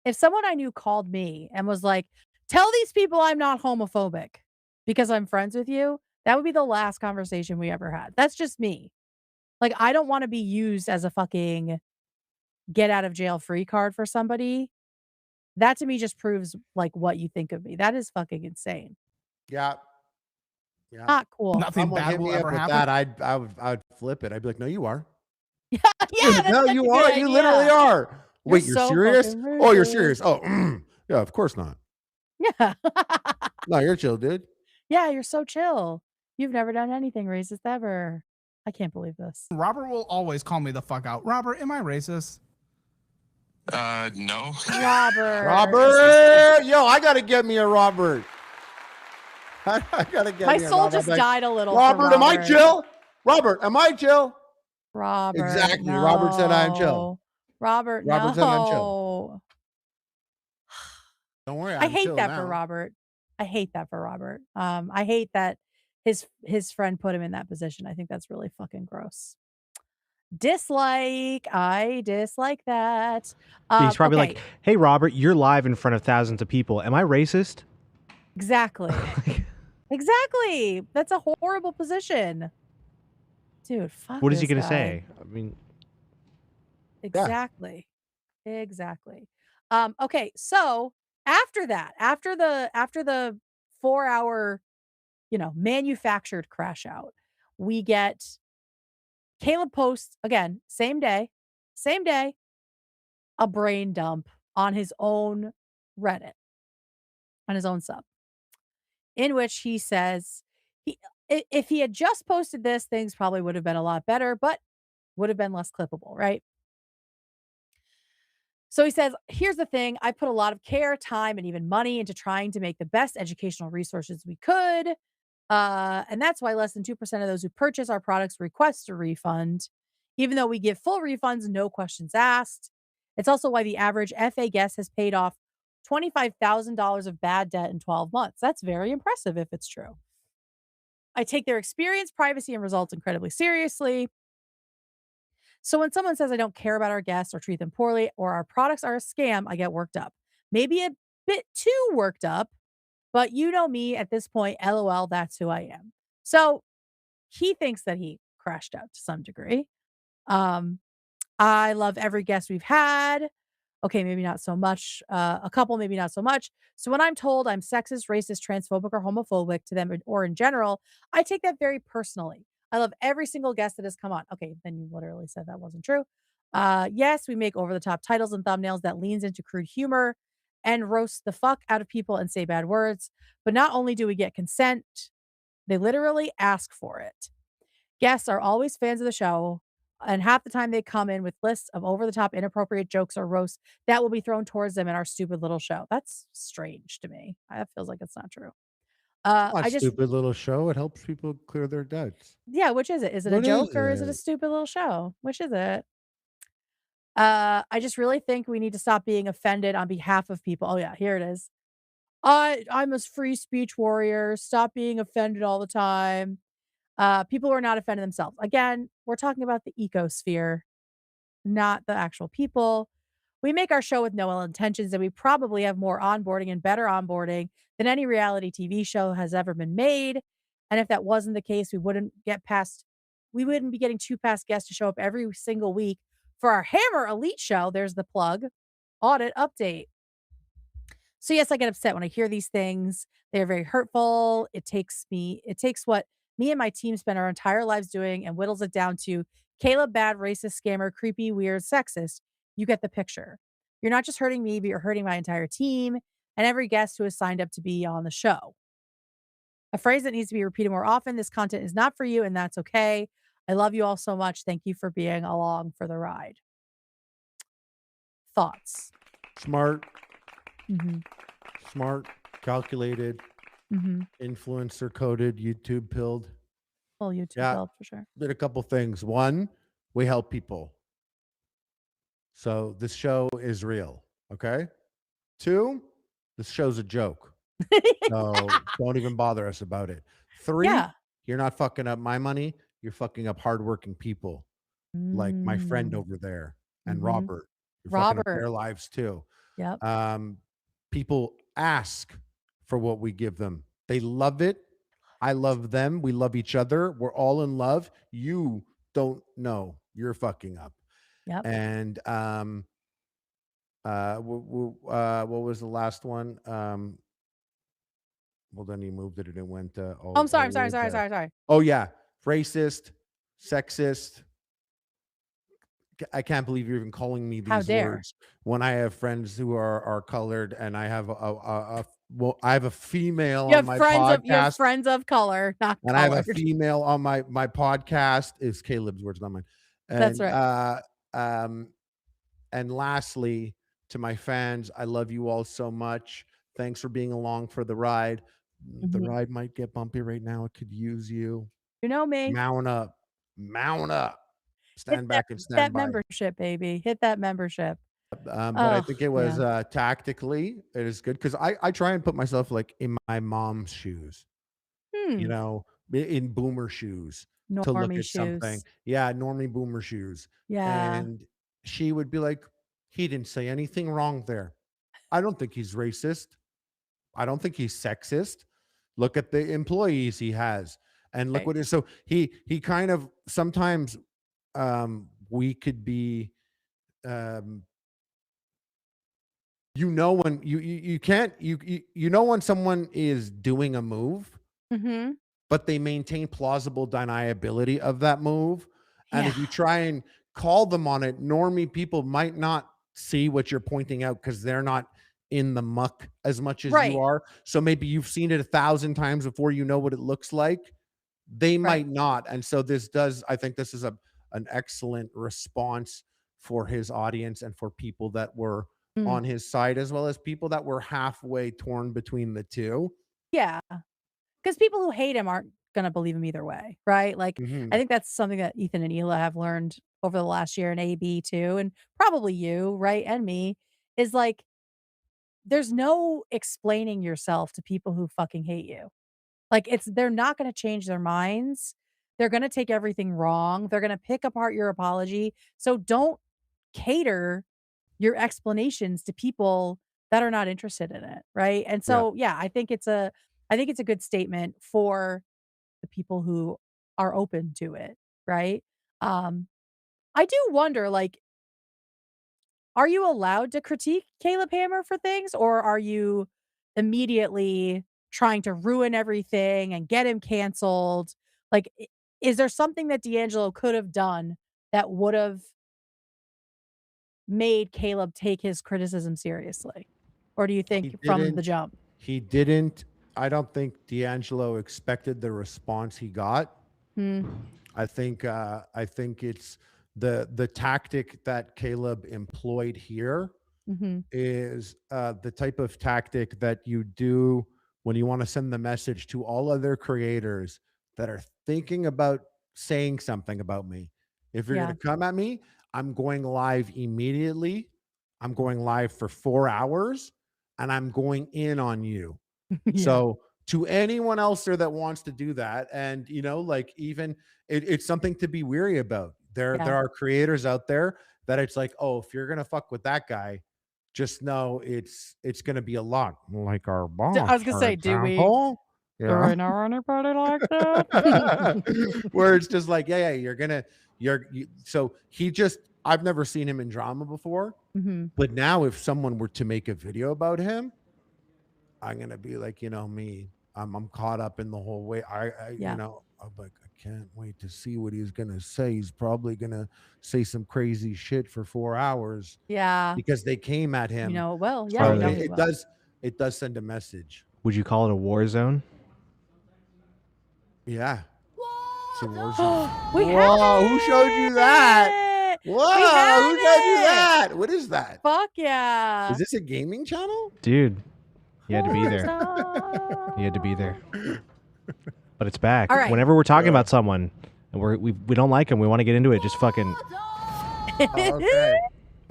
If someone I knew called me and was like, tell these people I'm not homophobic because I'm friends with you, that would be the last conversation we ever had. That's just me. Like, I don't want to be used as a fucking get out of jail free card for somebody. That to me just proves like what you think of me. That is fucking insane. Yeah. Not cool. Nothing bad will ever happen. That I'd flip it. I'd be like, no, you are. Yeah, no, you are. You literally are. Wait, you're so serious? fucking Oh, you're rude. serious. Oh, yeah, of course not. Yeah. No, you're chill, dude. Yeah, you're so chill. You've never done anything racist ever. I can't believe this. Robert will always call me the fuck out. Robert, am I racist? No. Robert! Yo, I gotta get me a Robert. I gotta get My me a soul Robert. just Like, died a little. Robert, am I chill? Robert, am I chill? Robert. Exactly. No. Robert said I'm chill. Robert Robert said I'm chill. no. Don't worry. I I'm hate chill that now. for Robert. I hate I hate that his friend put him in that position. I think that's really fucking gross. Dislike. I dislike that. He's probably okay. like, hey, Robert, you're live in front of thousands of people. Am I racist? Exactly. Exactly. That's a horrible position. Dude, fuck What is he this going to guy. say? I mean, Exactly. Exactly. Okay, so after that, after the 4-hour, manufactured crash out, we get Caleb posts again, same day, a brain dump on his own Reddit, on his own sub, in which he says if he had just posted this, things probably would have been a lot better, but would have been less clippable, right? So he says, here's the thing. I put a lot of care, time, and even money into trying to make the best educational resources we could. And that's why less than 2% of those who purchase our products request a refund, even though we give full refunds, no questions asked. It's also why the average FA guest has paid off $25,000 of bad debt in 12 months. That's very impressive if it's true. I take their experience, privacy, and results incredibly seriously. So when someone says I don't care about our guests or treat them poorly or our products are a scam, I get worked up. Maybe a bit too worked up, but you know me at this point, LOL, that's who I am. So he thinks that he crashed out to some degree. I love every guest we've had. Okay, maybe not so much. A couple, maybe not so much. So when I'm told I'm sexist, racist, transphobic, or homophobic to them or in general, I take that very personally. I love every single guest that has come on. Okay, then you literally said that wasn't true. Yes, we make over-the-top titles and thumbnails that leans into crude humor and roast the fuck out of people and say bad words. But not only do we get consent, they literally ask for it. Guests are always fans of the show, and half the time they come in with lists of over-the-top inappropriate jokes or roasts that will be thrown towards them in our stupid little show. That's strange to me. That feels like it's not true. Stupid little show. It helps people clear their debts. Yeah, which is it? Is it a What joke is or is it a it? stupid little show? Which is it? I just really think we need to stop being offended on behalf of people. Oh yeah, here it is. I'm a free speech warrior. Stop being offended all the time. People who are not offended themselves. Again, we're talking about the ecosphere, not the actual people. We make our show with no ill intentions, and we probably have more onboarding and better onboarding than any reality TV show has ever been made. And if that wasn't the case, we wouldn't be getting 2 past guests to show up every single week for our Hammer Elite show, there's the plug, audit update. So yes, I get upset when I hear these things. They're very hurtful. It takes what me and my team spend our entire lives doing and whittles it down to Caleb bad, racist, scammer, creepy, weird, sexist. You get the picture. You're not just hurting me, but you're hurting my entire team and every guest who has signed up to be on the show. A phrase that needs to be repeated more often. This content is not for you, and that's okay. I love you all so much. Thank you for being along for the ride. Thoughts? Smart. Mm-hmm. Smart, calculated, influencer coded, YouTube pilled. Well, YouTube pilled for sure. Did a couple things. One, we help people. So this show is real. Okay. Two, this show's a joke. So don't even bother us about it. Three, you're not fucking up my money. You're fucking up hardworking people like my friend over there and Robert. You're fucking up their lives too. Yep. People ask for what we give them. They love it. I love them. We love each other. We're all in love. You don't know. You're fucking up. Yep. And what was the last one? Well, then he moved it and it went. I'm sorry. Oh yeah, racist, sexist. I can't believe you're even calling me these words when I have friends who are colored, and I have I have a female on my podcast. You have friends of color, not and colored. I have a female on my podcast. Is Caleb's words, not mine. And, that's right. And lastly, to my fans, I love you all so much. Thanks for being along for the ride. The ride might get bumpy right now. It could use you. You know me. Mount up. Stand back and stand that by. Membership, baby. Hit that membership. But I think it was tactically, it is good because I try and put myself like in my mom's shoes, you know, in boomer shoes to look at something. Yeah, normie boomer shoes. Yeah. And she would be like, he didn't say anything wrong there. I don't think he's racist. I don't think he's sexist. Look at the employees he has. And look what it is. So he kind of sometimes we could be when when someone is doing a move, but they maintain plausible deniability of that move. And if you try and call them on it, normie people might not see what you're pointing out because they're not in the muck as much as you are. So maybe you've seen it 1,000 times before you know what it looks like. They might not. And so I think this is an excellent response for his audience and for people that were on his side, as well as people that were halfway torn between the two. Yeah. Because people who hate him aren't going to believe him either way. Right. Like, I think that's something that Ethan and Hila have learned over the last year, and AB too, and probably you, right, and me, is like, there's no explaining yourself to people who fucking hate you. Like, they're not going to change their minds. They're going to take everything wrong. They're going to pick apart your apology. So don't cater your explanations to people that are not interested in it, right? And so, I think it's a good statement for the people who are open to it, right? I do wonder, like, are you allowed to critique Caleb Hammer for things, or are you immediately trying to ruin everything and get him canceled? Like, is there something that D'Angelo could have done that would have made Caleb take his criticism seriously? Or do you think from the jump? He didn't. I don't think D'Angelo expected the response he got. I think it's the tactic that Caleb employed here is the type of tactic that you do when you want to send the message to all other creators that are thinking about saying something about me. If you're going to come at me, I'm going live immediately. I'm going live for 4 hours and I'm going in on you. So to anyone else there that wants to do that, and like even it's something to be weary about. There are creators out there that it's like, oh, if you're gonna fuck with that guy, just know it's gonna be a lot like our boss. I was gonna say, do we know anybody like that? Where it's just like, you're so he just I've never seen him in drama before, Mm-hmm. but now if someone were to make a video about him, I'm gonna be like, me, I'm caught up in the whole way. Yeah. I'm like, I can't wait to see what he's gonna say. He's probably gonna say some crazy shit for 4 hours. Yeah. Because they came at him. Well, yeah, So we it does send a message. Would you call it a war zone? Yeah. It's a war zone. We Whoa, who showed you that? Whoa, who showed you that? What is that? Fuck yeah. Is this a gaming channel? Dude, you had to be there. You had to be there. But it's back. All right. Whenever we're talking about someone and we don't like them, we want to get into it, just fucking. Okay.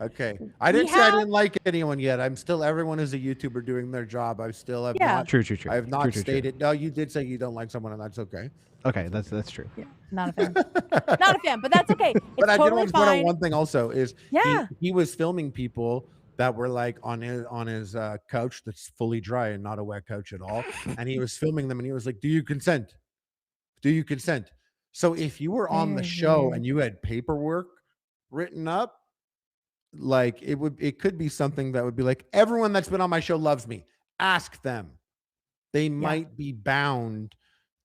Okay. I didn't say I didn't like anyone yet. I'm still, everyone is a YouTuber doing their job. I still have not. True. I have not True. stated. No, you did say you don't like someone, and that's okay. Okay, that's true. Yeah, not a fan. Not a fan, but that's okay. It's But I did totally want to point out fine. one thing also is Yeah. he was filming people that were like on his couch that's fully dry and not a wet couch at all. And he was filming them and he was like, do you consent? Do you consent? So if you were on the show and you had paperwork written up, like it could be something that would be like, everyone that's been on my show loves me. Ask them. They might be bound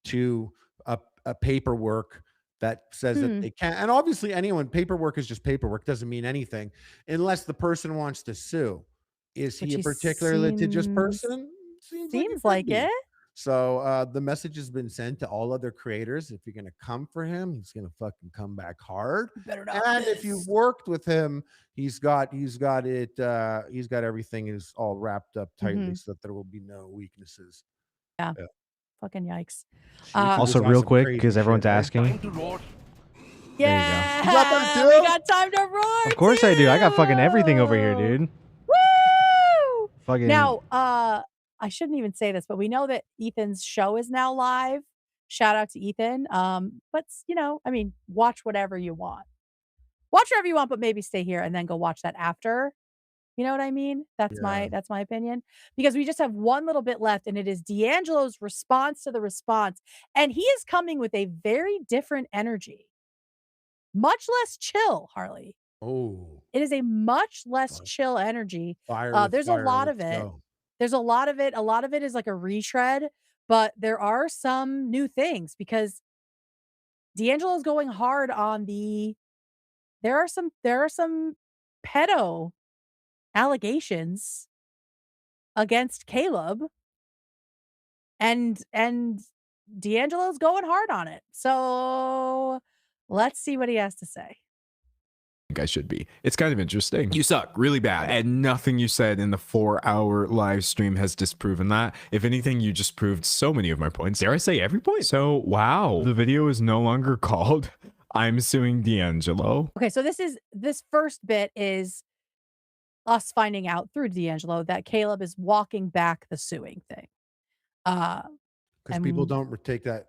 to a paperwork that says that they can't. And obviously paperwork is just paperwork, doesn't mean anything unless the person wants to sue. Is he a particular litigious person? Seems like it. So the message has been sent to all other creators. If you're going to come for him, he's going to fucking come back hard. And if you've worked with him, he's got everything is all wrapped up tightly so that there will be no weaknesses. Yeah. Fucking yikes. Also, real quick, because everyone's asking. Yeah. You got that too? We got time to roar. Of course I do. I got fucking everything over here, dude. Woo! Fucking. Now, I shouldn't even say this, but we know that Ethan's show is now live. Shout out to Ethan. But I mean, watch whatever you want. Watch whatever you want, but maybe stay here and then go watch that after. You know what I mean? That's my opinion. Because we just have one little bit left, and it is D'Angelo's response to the response. And he is coming with a very different energy. Much less chill, Harley. Oh. It is a much less chill energy. There's a lot of it. There's a lot of it. A lot of it is like a retread, but there are some new things because D'Angelo's going hard on there are some pedo allegations against Caleb, and D'Angelo's going hard on it. So let's see what he has to say. I should be. It's kind of interesting. You suck really bad, and nothing you said in the 4-hour live stream has disproven that. If anything, you just proved so many of my points. Dare I say every point? So wow, the video is no longer called I'm suing D'Angelo. Okay, so this first bit is us finding out through D'Angelo that Caleb is walking back the suing thing. Because people don't take that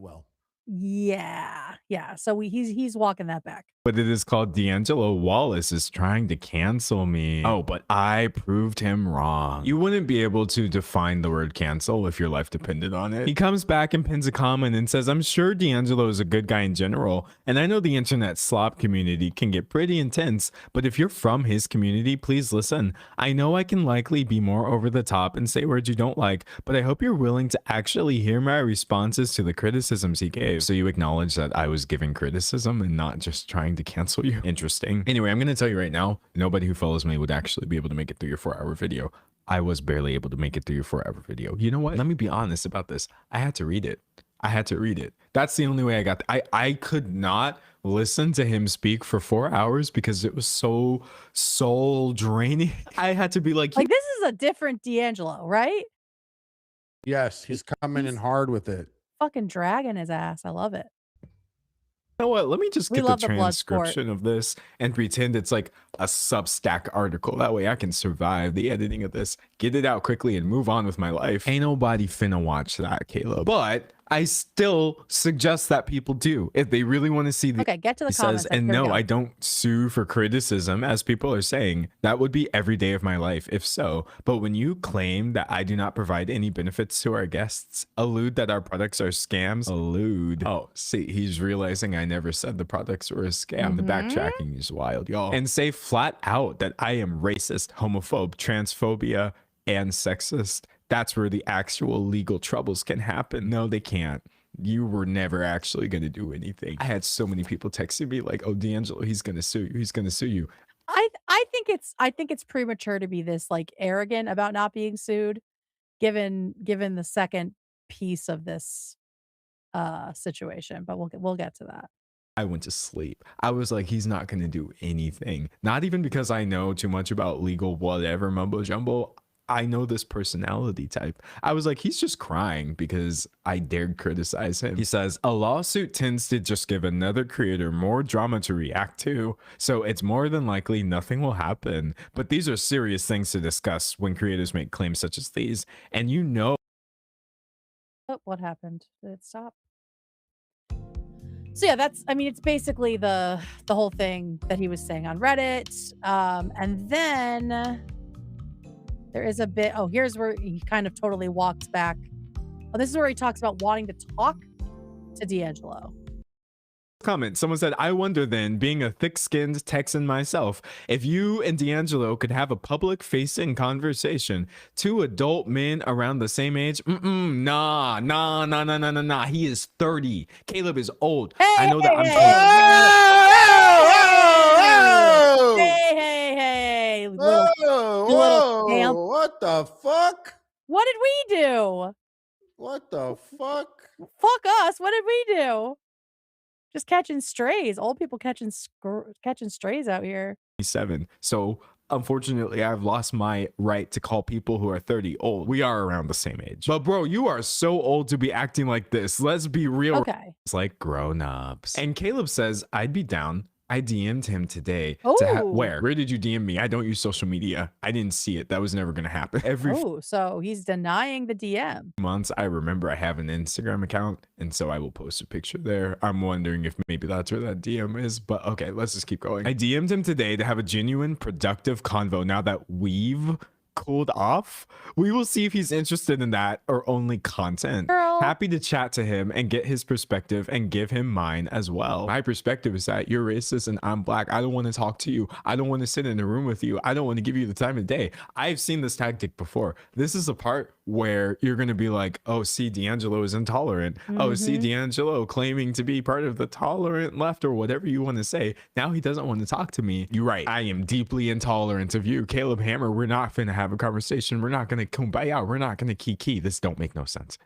well. Yeah. So he's walking that back. But it is called D'Angelo Wallace is trying to cancel me. Oh, but I proved him wrong. You wouldn't be able to define the word cancel if your life depended on it. He comes back and pins a comment and says, I'm sure D'Angelo is a good guy in general. And I know the internet slop community can get pretty intense, but if you're from his community, please listen. I know I can likely be more over the top and say words you don't like, but I hope you're willing to actually hear my responses to the criticisms he gave. So you acknowledge that I was giving criticism and not just trying to cancel you. Interesting. Anyway, I'm going to tell you right now, nobody who follows me would actually be able to make it through your 4-hour video. I was barely able to make it through your 4-hour video. You know what? Let me be honest about this. I had to read it. That's the only way I got. I could not listen to him speak for 4 hours because it was so soul draining. I had to be like this is a different D'Angelo, right? Yes, he's coming in hard with it. Fucking dragging his ass. I love it. You know what? Let me just get the transcription of this and pretend it's like a Substack article. That way I can survive the editing of this, get it out quickly and move on with my life. Ain't nobody finna watch that, Caleb. But I still suggest that people do if they really want to see the. Okay, get to the He comments. says, and Here we no, go. I don't sue for criticism, as people are saying. That would be every day of my life, if so. But when you claim that I do not provide any benefits to our guests, allude that our products are scams, allude. Oh, see, he's realizing I never said the products were a scam. The backtracking is wild, y'all. And say flat out that I am racist, homophobe, transphobia, and sexist. That's where the actual legal troubles can happen. No, they can't. You were never actually going to do anything. I had so many people texting me like, oh, D'Angelo, he's going to sue you. He's going to sue you. I think it's premature to be this like arrogant about not being sued, given the second piece of this situation. But we'll get to that. I went to sleep. I was like, he's not going to do anything. Not even because I know too much about legal whatever mumbo jumbo. I know this personality type. I was like, he's just crying because I dared criticize him. He says, a lawsuit tends to just give another creator more drama to react to. So it's more than likely nothing will happen. But these are serious things to discuss when creators make claims such as these. And you know. Oh, what happened? Did it stop? So yeah, it's basically the whole thing that he was saying on Reddit. And then there is a bit, here's where he kind of totally walks back. Oh, this is where he talks about wanting to talk to D'Angelo. Comment. Someone said, I wonder then, being a thick-skinned Texan myself, if you and D'Angelo could have a public-facing conversation, two adult men around the same age. Nah. He is 30. Caleb is old. I know that I'm Hey, little scamp. What the fuck? What did we do? What the fuck? Fuck us. What did we do? Just catching strays. Old people catching strays out here. 27. So unfortunately, I've lost my right to call people who are 30 old. We are around the same age. But bro, you are so old to be acting like this. Let's be real. Okay. It's like grown-ups. And Caleb says, I'd be down. I DM'd him today. Where did you DM me? I don't use social media. I didn't see it. That was never going to happen. So he's denying the DM. Months, I remember I have an Instagram account, and so I will post a picture there. I'm wondering if maybe that's where that DM is, but okay, let's just keep going. I DM'd him today to have a genuine, productive convo now that we've cooled off. We will see if he's interested in that or only content. Girl. Happy to chat to him and get his perspective and give him mine as well. My perspective is that you're racist and I'm black. I don't want to talk to you. I don't want to sit in a room with you. I don't want to give you the time of day. I've seen this tactic before. This is a part where you're going to be like, oh, see, D'Angelo is intolerant. Oh, see, D'Angelo claiming to be part of the tolerant left or whatever you want to say. Now he doesn't want to talk to me. You're right. I am deeply intolerant of you. Caleb Hammer, we're not finna have a conversation. We're not going to kumbaya. We're not going to kiki. This don't make no sense.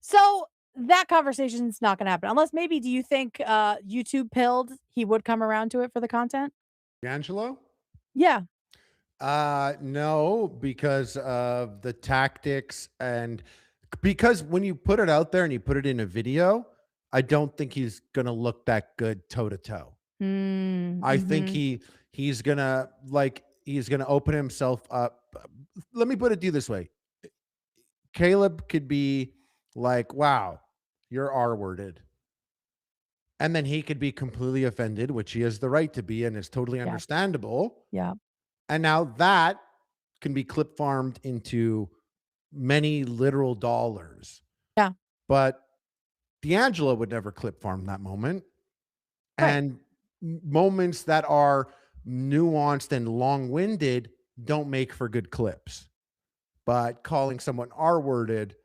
So that conversation's not going to happen unless maybe, do you think YouTube pilled he would come around to it for the content? D'Angelo? Yeah. No, because of the tactics and because when you put it out there and you put it in a video, I don't think he's gonna look that good toe to toe. I think he's gonna open himself up. Let me put it to you this way. Caleb could be like, wow, you're R-worded. And then he could be completely offended, which he has the right to be and is totally understandable. Yeah. And now that can be clip farmed into many literal dollars. Yeah. But D'Angelo would never clip farm that moment. Right. And moments that are nuanced and long-winded don't make for good clips. But calling someone R-worded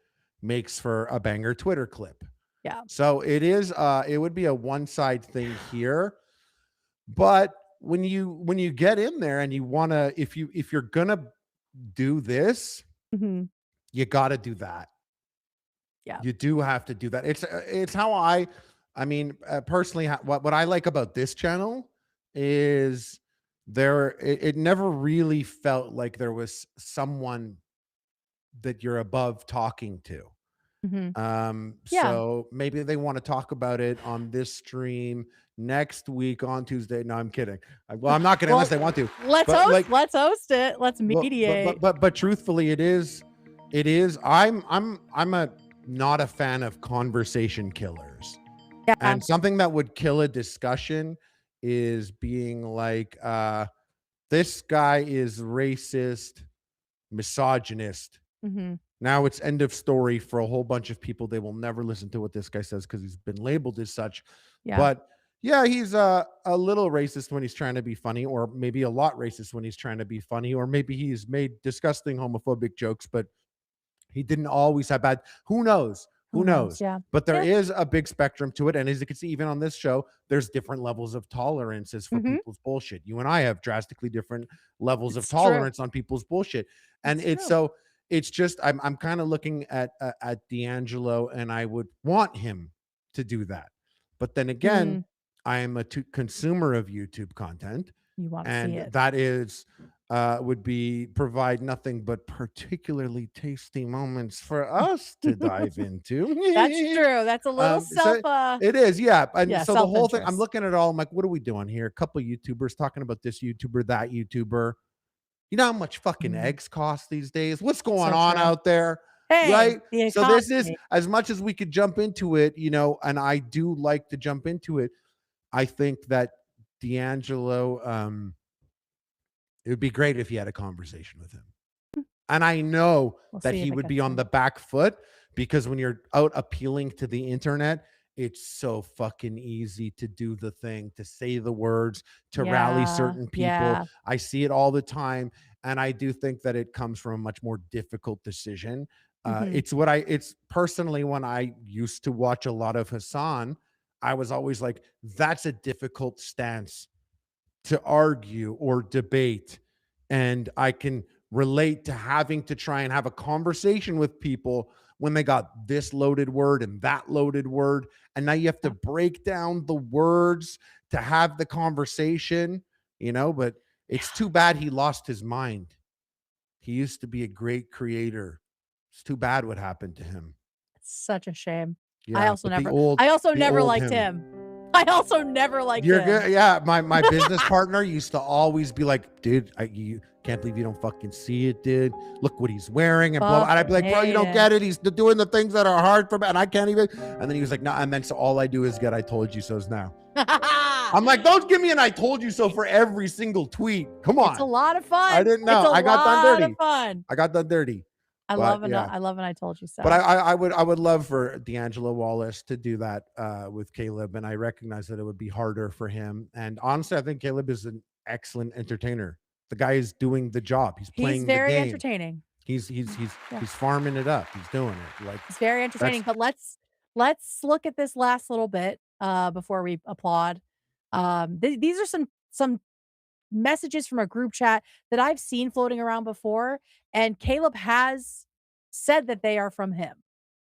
makes for a banger Twitter clip. Yeah. So it would be a one-side thing here. But when you get in there and you want to, if you're gonna do this, you got to do that. Yeah, you do have to do that. It's how I mean, personally, what I like about this channel is it never really felt like there was someone that you're above talking to. So maybe they want to talk about it on this stream next week on Tuesday. No, I'm kidding. Well, I'm not going to unless they want to. Let's host it. Let's mediate. But truthfully, it is. I'm not a fan of conversation killers. Yeah. And something that would kill a discussion is being like, this guy is racist, misogynist. Mm-hmm. Now it's end of story for a whole bunch of people. They will never listen to what this guy says because he's been labeled as such. Yeah. But yeah, he's a little racist when he's trying to be funny, or maybe a lot racist when he's trying to be funny, or maybe he's made disgusting homophobic jokes, but he didn't always have bad. Who knows? Who knows? Yeah. But there Yeah. is a big spectrum to it. And as you can see, even on this show, there's different levels of tolerances for people's bullshit. You and I have drastically different levels of tolerance on people's bullshit. And it's just, I'm kind of looking at D'Angelo, and I would want him to do that. But then again, I am a consumer of YouTube content. You want to see it. That is would provide nothing but particularly tasty moments for us to dive into. That's true. That's a little it is, yeah. And yeah, so the whole thing, I'm looking at it all, I'm like, what are we doing here? A couple of YouTubers talking about this YouTuber, that YouTuber. You know how much fucking eggs cost these days? What's going on out there? Hey, right? So this is, as much as we could jump into it, you know, and I do like to jump into it. I think that D'Angelo, it would be great if he had a conversation with him. And I know that he would be on the back foot, because when you're out appealing to the internet, it's so fucking easy to do the thing, to say the words, to rally certain people. Yeah. I see it all the time. And I do think that it comes from a much more difficult decision. It's personally, when I used to watch a lot of Hassan, I was always like, that's a difficult stance to argue or debate. And I can relate to having to try and have a conversation with people when they got this loaded word and that loaded word. And now you have to break down the words to have the conversation, you know, but it's too bad he lost his mind. He used to be a great creator. It's too bad what happened to him. It's such a shame. Yeah, I also but the never old- I also the never old liked him. him. I also never liked You're him. good. Yeah, my business partner used to always be like, dude, you can't believe you don't fucking see it, dude. Look what he's wearing and blah, blah. And I'd be like, bro, you don't get it. He's doing the things that are hard for me, and I can't even. And then he was like, no. And then so all I do is get I told you so's now. I'm like, don't give me an I told you so for every single tweet. Come on. It's a lot of fun. I didn't know. I got done dirty. Fun. I got done dirty. I love an I told you so. But I would love for D'Angelo Wallace to do that with Caleb, and I recognize that it would be harder for him. And honestly, I think Caleb is an excellent entertainer. The guy is doing the job. He's playing the game. He's very entertaining. He's farming it up. He's doing it. Like, it's very entertaining. But let's look at this last little bit before we applaud. These are some messages from a group chat that I've seen floating around before, and Caleb has said that they are from him,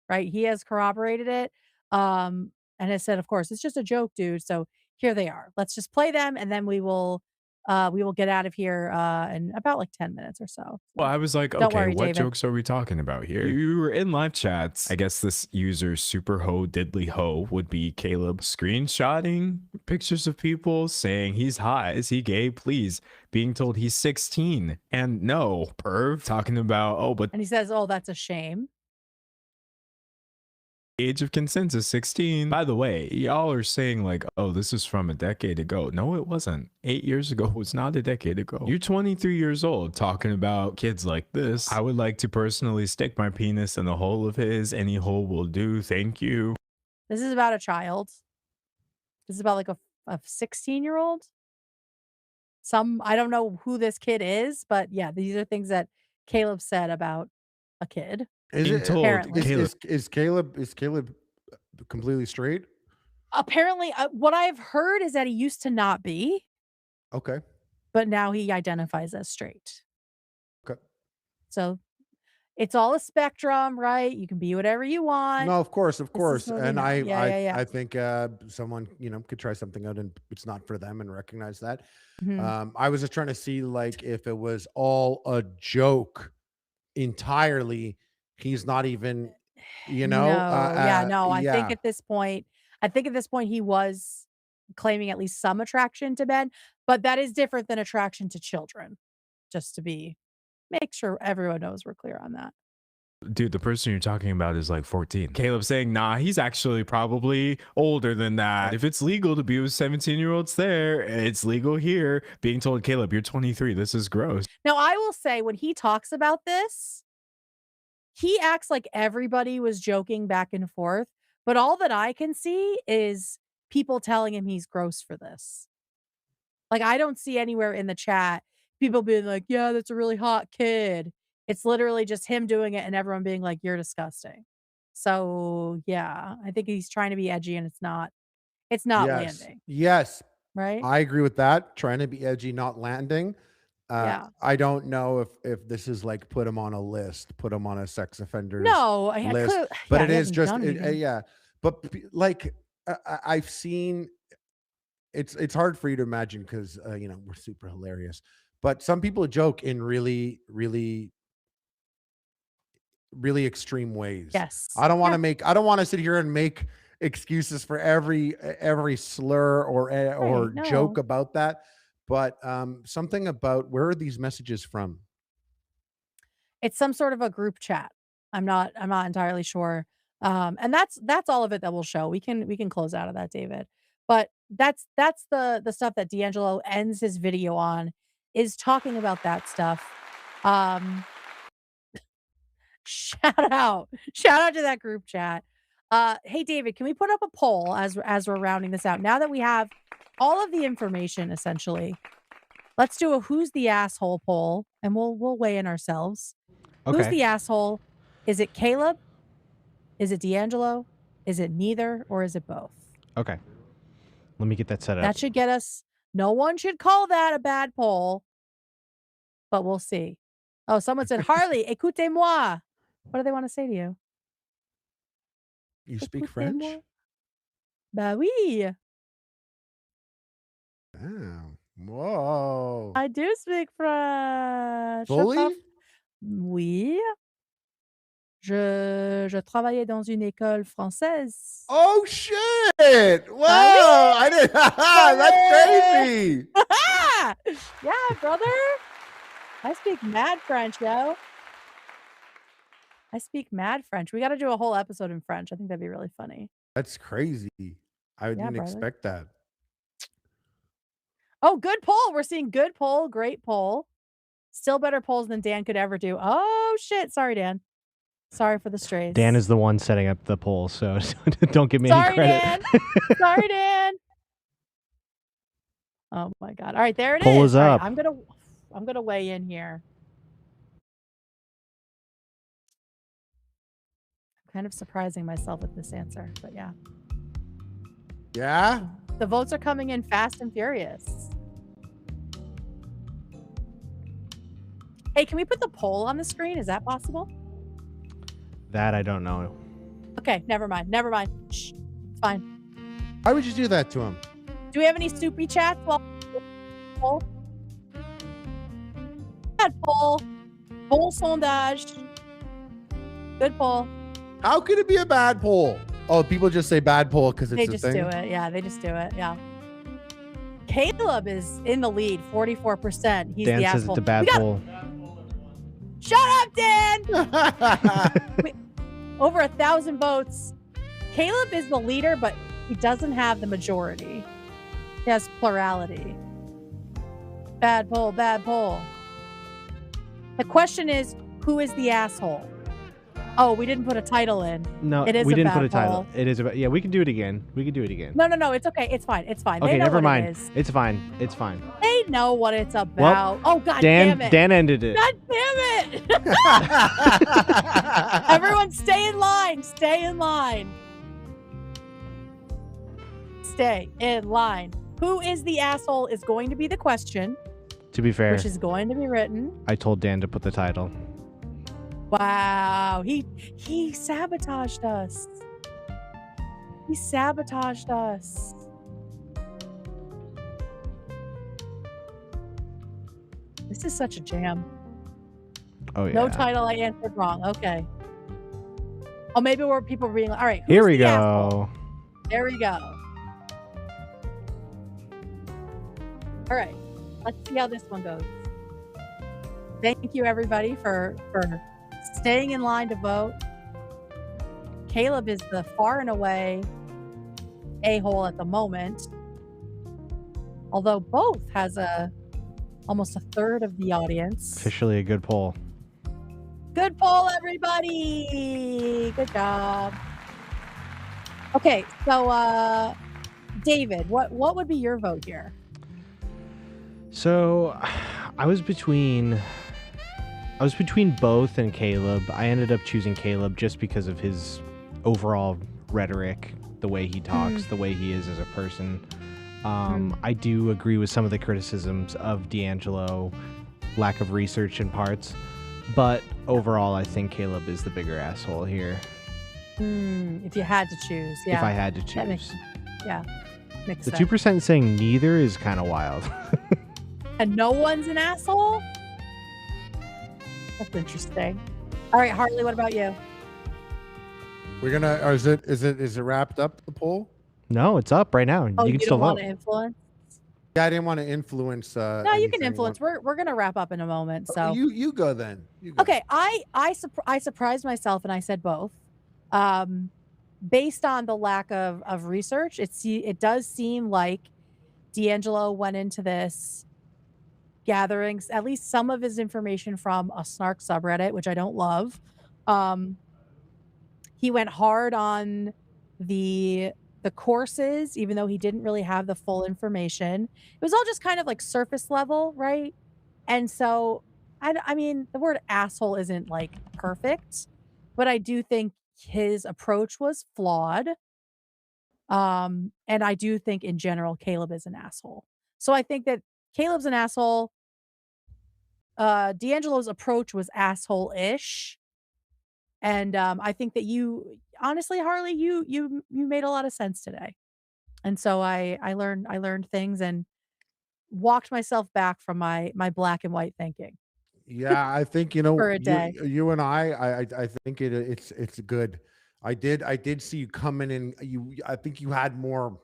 right? He has corroborated it, and has said, of course, it's just a joke, dude. So here they are. Let's just play them, and then we will get out of here in about like 10 minutes or so. Well, I was like, Don't okay, worry, what David. jokes are we talking about here? You were in live chats. I guess this user super ho diddly ho would be Caleb screenshotting pictures of people saying he's hot, is he gay, please, being told he's 16 and no, perv, talking about, And he says, oh, that's a shame. age of consent is 16. By the way, y'all are saying like, oh, this is from a decade ago. No, it wasn't. 8 years ago was not a decade ago. You're 23 years old talking about kids like this. I would like to personally stick my penis in the hole of his. Any hole will do. Thank you. This is about a child. This is about like a 16-year-old. I don't know who this kid is, but yeah, these are things that Caleb said about a kid. Is Caleb completely straight? Apparently, what I've heard is that he used to not be. Okay. But now he identifies as straight. Okay. So it's all a spectrum, right? You can be whatever you want. No, of course. And I think someone, you know, could try something out and it's not for them and recognize that. Mhm. I was just trying to see like if it was all a joke entirely. He's not even, you know. I think at this point he was claiming at least some attraction to men, but that is different than attraction to children. Just to make sure everyone knows we're clear on that. Dude, the person you're talking about is like 14. Caleb saying, nah, he's actually probably older than that. If it's legal to be with 17-year-olds there, it's legal here. Being told, Caleb, you're 23. This is gross. Now, I will say when he talks about this, he acts like everybody was joking back and forth. But all that I can see is people telling him he's gross for this. Like, I don't see anywhere in the chat people being like, yeah, that's a really hot kid. It's literally just him doing it and everyone being like, you're disgusting. So yeah, I think he's trying to be edgy and it's not Yes. landing. Yes. Right? I agree with that. Trying to be edgy, not landing. Yeah. I don't know if this is like put him on a list, put him on a sex offenders No, list, but it is just yeah. But like I've seen, it's hard for you to imagine because you know, we're super hilarious, but some people joke in really extreme ways. Yes. I don't want to sit here and make excuses for every slur or joke about that. But something about, where are these messages from? It's some sort of a group chat. I'm not entirely sure. And that's all of it that we'll show. We can close out of that, David. But that's the stuff that D'Angelo ends his video on, is talking about that stuff. Shout out to that group chat. Hey David, can we put up a poll as we're rounding this out? Now that we have all of the information, essentially, let's do a who's the asshole poll, and we'll weigh in ourselves. Okay. Who's the asshole? Is it Caleb? Is it D'Angelo? Is it neither, or is it both? Okay. Let me get that set up. That should get us. No one should call that a bad poll, but we'll see. Oh, someone said, Harley, écoutez-moi. What do they want to say to you? You speak French? Bah oui. Damn. Whoa. I do speak French. Fully? Oui. Je travaillais dans une école française. Oh shit! Wow! I didn't. That's crazy. Yeah, brother. I speak mad French, yo. I speak mad French. We got to do a whole episode in French. I think that'd be really funny. That's crazy. I didn't expect that. Oh, good poll. We're seeing good poll. Great poll. Still better polls than Dan could ever do. Oh, shit. Sorry, Dan. Sorry for the strays. Dan is the one setting up the poll, so don't give me any credit. Dan. Sorry, Dan. Oh my God. All right, there it Poll is. is All right, up. I'm gonna weigh in here. I'm kind of surprising myself with this answer, but yeah. Yeah? The votes are coming in fast and furious. Hey, can we put the poll on the screen? Is that possible? That I don't know. Okay, never mind. Never mind. Shh. It's fine. Why would you do that to him? Do we have any soupy chats? Well, poll. Bad poll. Poll sondage. Good poll. How could it be a bad poll? Oh, people just say bad poll because it's They a just thing? do it. Yeah, they just do it. Yeah. Caleb is in the lead, 44%. He's Dan the says asshole. it's a bad poll. Shut up, Dan! Over 1,000 votes. Caleb is the leader, but he doesn't have the majority. He has plurality. Bad poll, bad poll. The question is, who is the asshole? Oh, we didn't put a title in. No, it is we didn't bad put a title. poll. It is about. Yeah, we can do it again. We can do it again. No, it's okay. It's fine. It's fine. Okay, They know never what mind. It is. It's fine. It's fine. They know what it's about. Oh, God Dan, damn it. Dan ended it. God damn it. Everyone stay in line. Stay in line. Stay in line. Who is the asshole is going to be the question. To be fair, Which is going to be written. I told Dan to put the title. Wow. He sabotaged us. He sabotaged us. This is such a jam. Oh yeah. No title, I answered wrong. Okay. Oh, maybe people were being like, all right. Here who's we the go. asshole? There we go. All right. Let's see how this one goes. Thank you, everybody, for staying in line to vote. Caleb is the far and away a-hole at the moment. Although both has almost a third of the audience. Officially a good poll. Good poll, everybody. Good job. Okay, so David, what would be your vote here? So I was between both and Caleb. I ended up choosing Caleb just because of his overall rhetoric, the way he talks, the way he is as a person. I do agree with some of the criticisms of D'Angelo, lack of research in parts, but overall I think Caleb is the bigger asshole here. If you had to choose, yeah. If I had to choose. That makes The sense. 2% saying neither is kind of wild. And no one's an asshole? That's interesting. All right, Harley, what about you? We're gonna, or is it wrapped up, the poll? No, it's up right now. Oh, you you can still don't want vote. to influence? Yeah, I didn't want to influence. No, you can influence. We're gonna wrap up in a moment. So you go then. You go. Okay, I surprised myself and I said both. Based on the lack of research, it does seem like D'Angelo went into this gathering at least some of his information from a Snark subreddit, which I don't love. He went hard on the courses, even though he didn't really have the full information. It was all just kind of like surface level, right? And so, I mean, the word asshole isn't like perfect, but I do think his approach was flawed. And I do think in general, Caleb is an asshole. So I think that Caleb's an asshole. D'Angelo's approach was asshole-ish. And I think that you honestly, Harley, you made a lot of sense today. And so I learned things and walked myself back from my black and white thinking. Yeah, I think For a day. you and I think it's good. I did see you coming in. I think you had more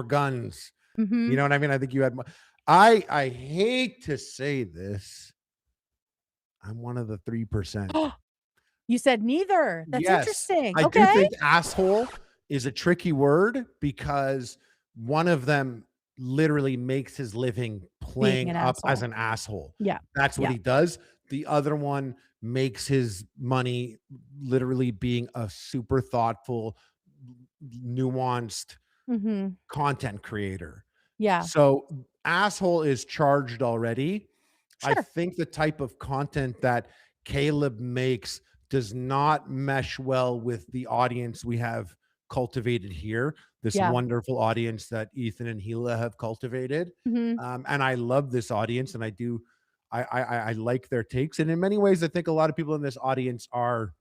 guns. You know what I mean? I think you had more. I hate to say this. I'm one of the 3%. You said neither. That's interesting. I Okay. do think asshole is a tricky word because one of them literally makes his living playing an up as asshole. an asshole. Yeah. That's what Yeah. he does. The other one makes his money literally being a super thoughtful, nuanced content creator. Yeah. So asshole is charged already. I Sure. think the type of content that Caleb makes does not mesh well with the audience we have cultivated here. This Yeah. wonderful audience that Ethan and Gila have cultivated. And I love this audience, and I like their takes. And in many ways, I think a lot of people in this audience are,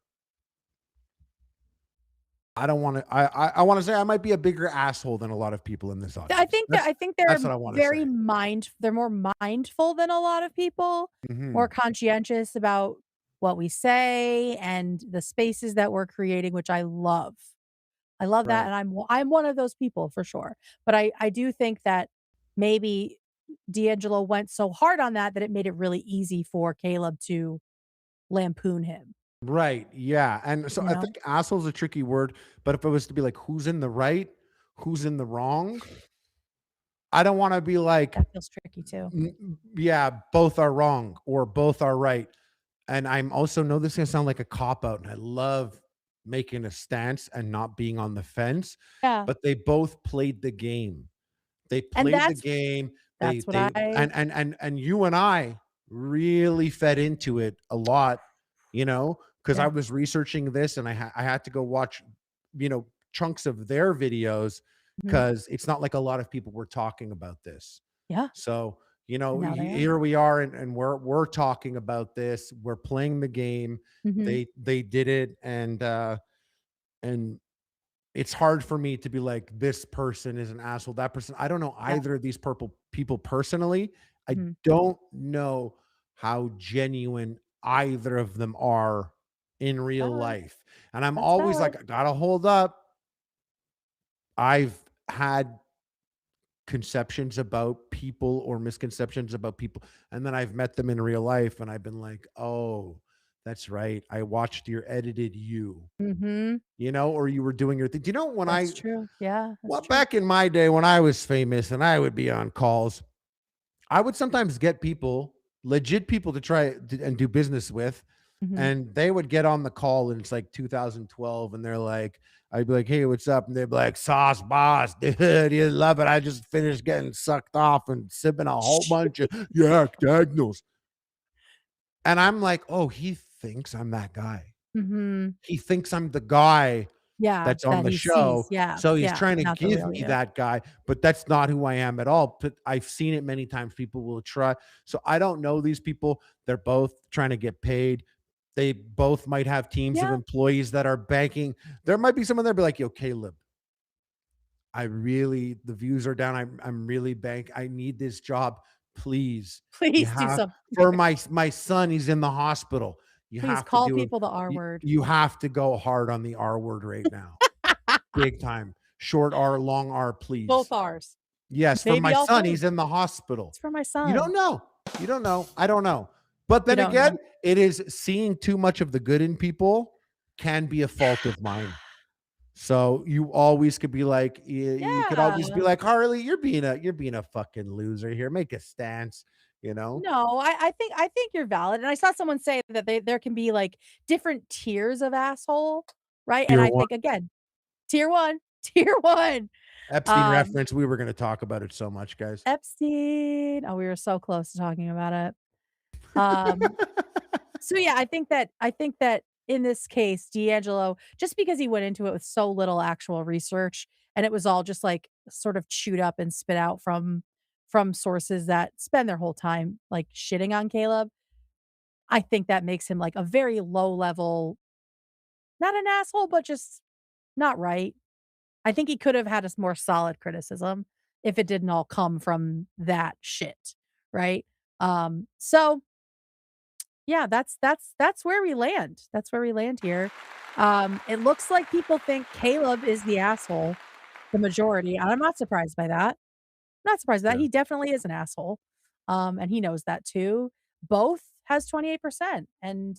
I want to say I might be a bigger asshole than a lot of people in this audience. I think they're that's what I wanna very say. they're more mindful than a lot of people, more conscientious about what we say and the spaces that we're creating, which I love. I love that, Right. and I'm one of those people for sure. But I do think that maybe D'Angelo went so hard on that it made it really easy for Caleb to lampoon him. Right. Yeah. And so You I know? think asshole is a tricky word, but if it was to be like, who's in the right, who's in the wrong, I don't want to be like, That feels tricky too. yeah, both are wrong or both are right. And I'm also know this is gonna sound like a cop out, and I love making a stance and not being on the fence. Yeah. But they both played the game. They And played the game. that's what They I and you and I really fed into it a lot, because I Yeah. was researching this and I had to go watch, chunks of their videos because it's not like a lot of people were talking about this. Yeah. So, Now they are. here we are and we're talking about this. We're playing the game. Mhm. They did it and it's hard for me to be like, this person is an asshole, that person. I don't know Yeah. either of these people personally. I Mhm. don't know how genuine either of them are in real Valid. life. And I'm That's always valid. like, I gotta hold up. I've had conceptions about people or misconceptions about people, and then I've met them in real life and I've been like, oh, That's right. I watched your edited you. Mm-hmm. You know, or you were doing your thing. Do you know when That's true. Yeah. Well, back in my day when I was famous and I would be on calls, I would sometimes get people, legit people to try and do business with, and they would get on the call and it's like 2012 and they're like, I'd be like, hey, what's up? And they'd be like, sauce boss, dude, you love it. I just finished getting sucked off and sipping a whole bunch of Jack Daniels. And I'm like, oh, he thinks I'm that guy. Mm-hmm. He thinks I'm the guy that's on that the he show. sees. Yeah. So he's Yeah. trying to Not the give real me you. that guy, but that's not who I am at all. But I've seen it many times. People will try. So I don't know these people. They're both trying to get paid. They both might have teams of employees that are banking. There might be someone there be like, yo, Caleb, the views are down. I'm really I need this job. Please Please do something. For my son, he's in the hospital. You Please have call to do people the R word. You have to go hard on the R word right now. Big time. Short R, long R, please. Both R's. Yes, for my son, he's in the hospital. It's for my son. You don't know. You don't know. I don't know. But then again, it is seeing too much of the good in people can be a fault of mine. So you always could be like, you could always be like, Harley, you're being a fucking loser here. Make a stance, you know? No, I think you're valid. And I saw someone say that there can be like different tiers of asshole, right? And I think again, tier one. Epstein reference. We were going to talk about it so much, guys. Epstein. Oh, we were so close to talking about it. So yeah, I think that in this case, D'Angelo, just because he went into it with so little actual research and it was all just like sort of chewed up and spit out from sources that spend their whole time like shitting on Caleb, I think that makes him like a very low level, not an asshole, but just not right. I think he could have had a more solid criticism if it didn't all come from that shit, right? So yeah, that's where we land. That's where we land here. It looks like people think Caleb is the asshole, the majority, and I'm not surprised by that. Not surprised by that. He definitely is an asshole. And he knows that too. Both has 28%. And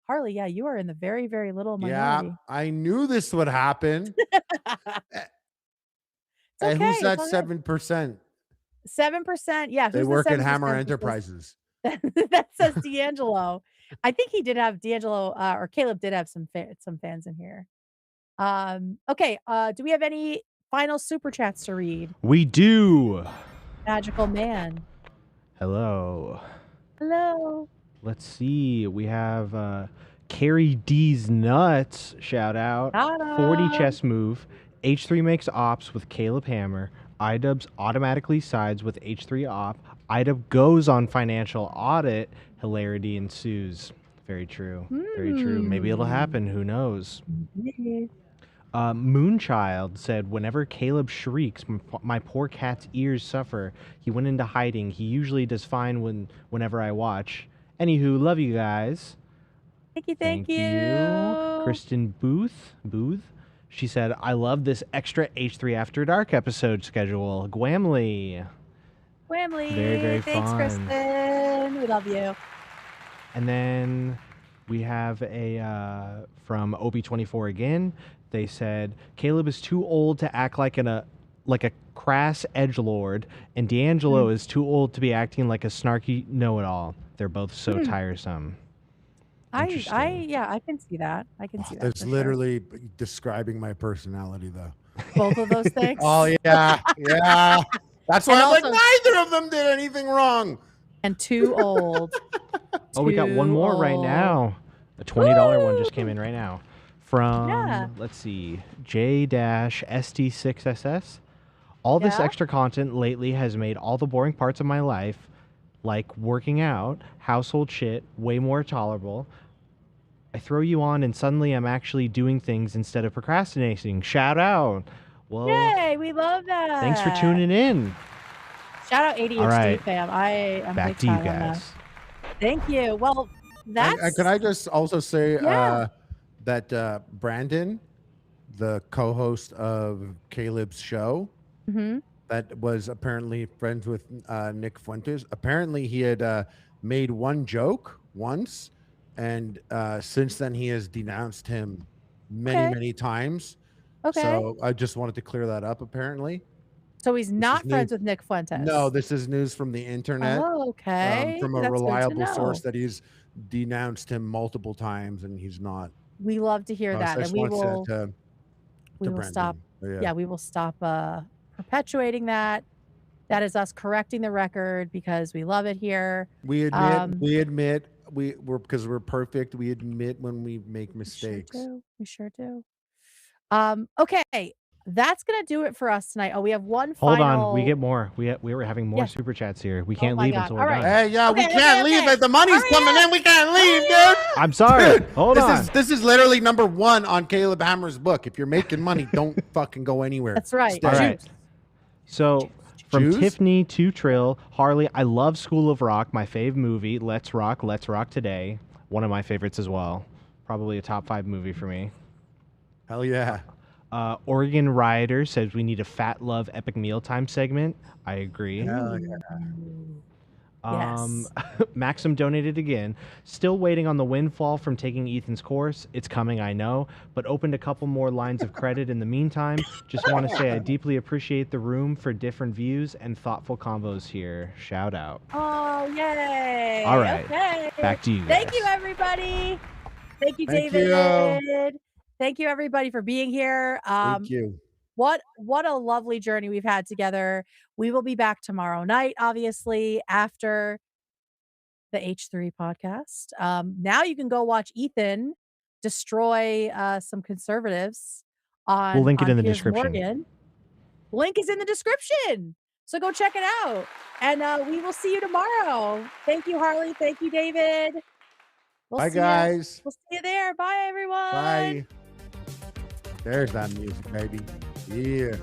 Harley, yeah, you are in the very, very little minority. Yeah, I knew this would happen. Okay, who's that 7%? 7%. Yeah. They work at Hammer Enterprises. That says D'Angelo. I think he did have D'Angelo, or Caleb did have some fans in here. Okay. Do we have any final super chats to read? We do. Magical man. Hello. Let's see. We have Carrie D's Nuts. Shout out. 40 chess move. H3 makes ops with Caleb Hammer. iDubbbz automatically sides with H3 op. iDubbbz goes on financial audit. Hilarity ensues. Very true. Very true. Maybe it'll happen. Who knows? Moonchild said, whenever Caleb shrieks, my poor cat's ears suffer. He went into hiding. He usually does fine whenever I watch. Anywho, love you guys. Thank you. Kristen Booth. She said, I love this extra H3 After Dark episode schedule. Gwamly. Very, very Thanks, fun. Kristen. We love you. And then we have a from Obi24 again. They said Caleb is too old to act like a crass edgelord, and D'Angelo is too old to be acting like a snarky know-it-all. They're both so tiresome. I can see that. I can see that. That's literally describing my personality, though. Both of those things. Oh yeah. That's why I'm like, neither of them did anything wrong. And too old. We got one more right now. A $20 one just came in right now. From, let's see, J-ST6SS. All this extra content lately has made all the boring parts of my life, like working out, household shit, way more tolerable. I throw you on and suddenly I'm actually doing things instead of procrastinating. Shout out. Well, yay, we love that. Thanks for tuning in. Shout out ADHD fam. I'm back to you guys. Thank you. Well, that's... Can I just also say that Brandon, the co-host of Caleb's show, that was apparently friends with Nick Fuentes, apparently he had made one joke once, and since then he has denounced him many times. Okay. So I just wanted to clear that up. Apparently. So he's not friends with Nick Fuentes. No, this is news from the internet. Oh, okay. From a That's good to reliable know. source that he's denounced him multiple times, and he's not. We love to hear that, and we will. We will stop. Yeah, we will stop perpetuating that. That is us correcting the record because we love it here. We admit, we're because we're perfect. We admit when we make mistakes. We sure do. Okay, that's gonna do it for us tonight. Oh, we have one Hold final. on, we get more. We were having more super chats here. We can't my leave God. until All we're right. done. Hey, yeah, we can't leave. If the money's coming in, we can't leave, dude. I'm sorry. Dude, Hold on. This is literally number 1 on Caleb Hammer's book. If you're making money, don't fucking go anywhere. That's right. Stay. All right. So from Juice? Tiffany to Trill, Harley, I love School of Rock, my fave movie. Let's Rock Today. One of my favorites as well. Probably a top 5 movie for me. Hell yeah. Oregon Rioter says we need a Fat Love Epic Mealtime segment. I agree. Hell yeah. Yes. Maxim donated again. Still waiting on the windfall from taking Ethan's course. It's coming, I know, but opened a couple more lines of credit in the meantime. Just want to say I deeply appreciate the room for different views and thoughtful convos here. Shout out. Oh, yay. All right. Okay. Back to you guys. Thank you, everybody. Thank you, Thank David. Thank you, everybody, for being here. Thank you. What a lovely journey we've had together. We will be back tomorrow night, obviously, after the H3 podcast. Now you can go watch Ethan destroy some conservatives on We'll link it in the Piers description. Morgan. Link is in the description. So go check it out. And we will see you tomorrow. Thank you, Harley. Thank you, David. Bye, guys. We'll see you there. Bye, everyone. Bye. There's that music, baby. Yeah.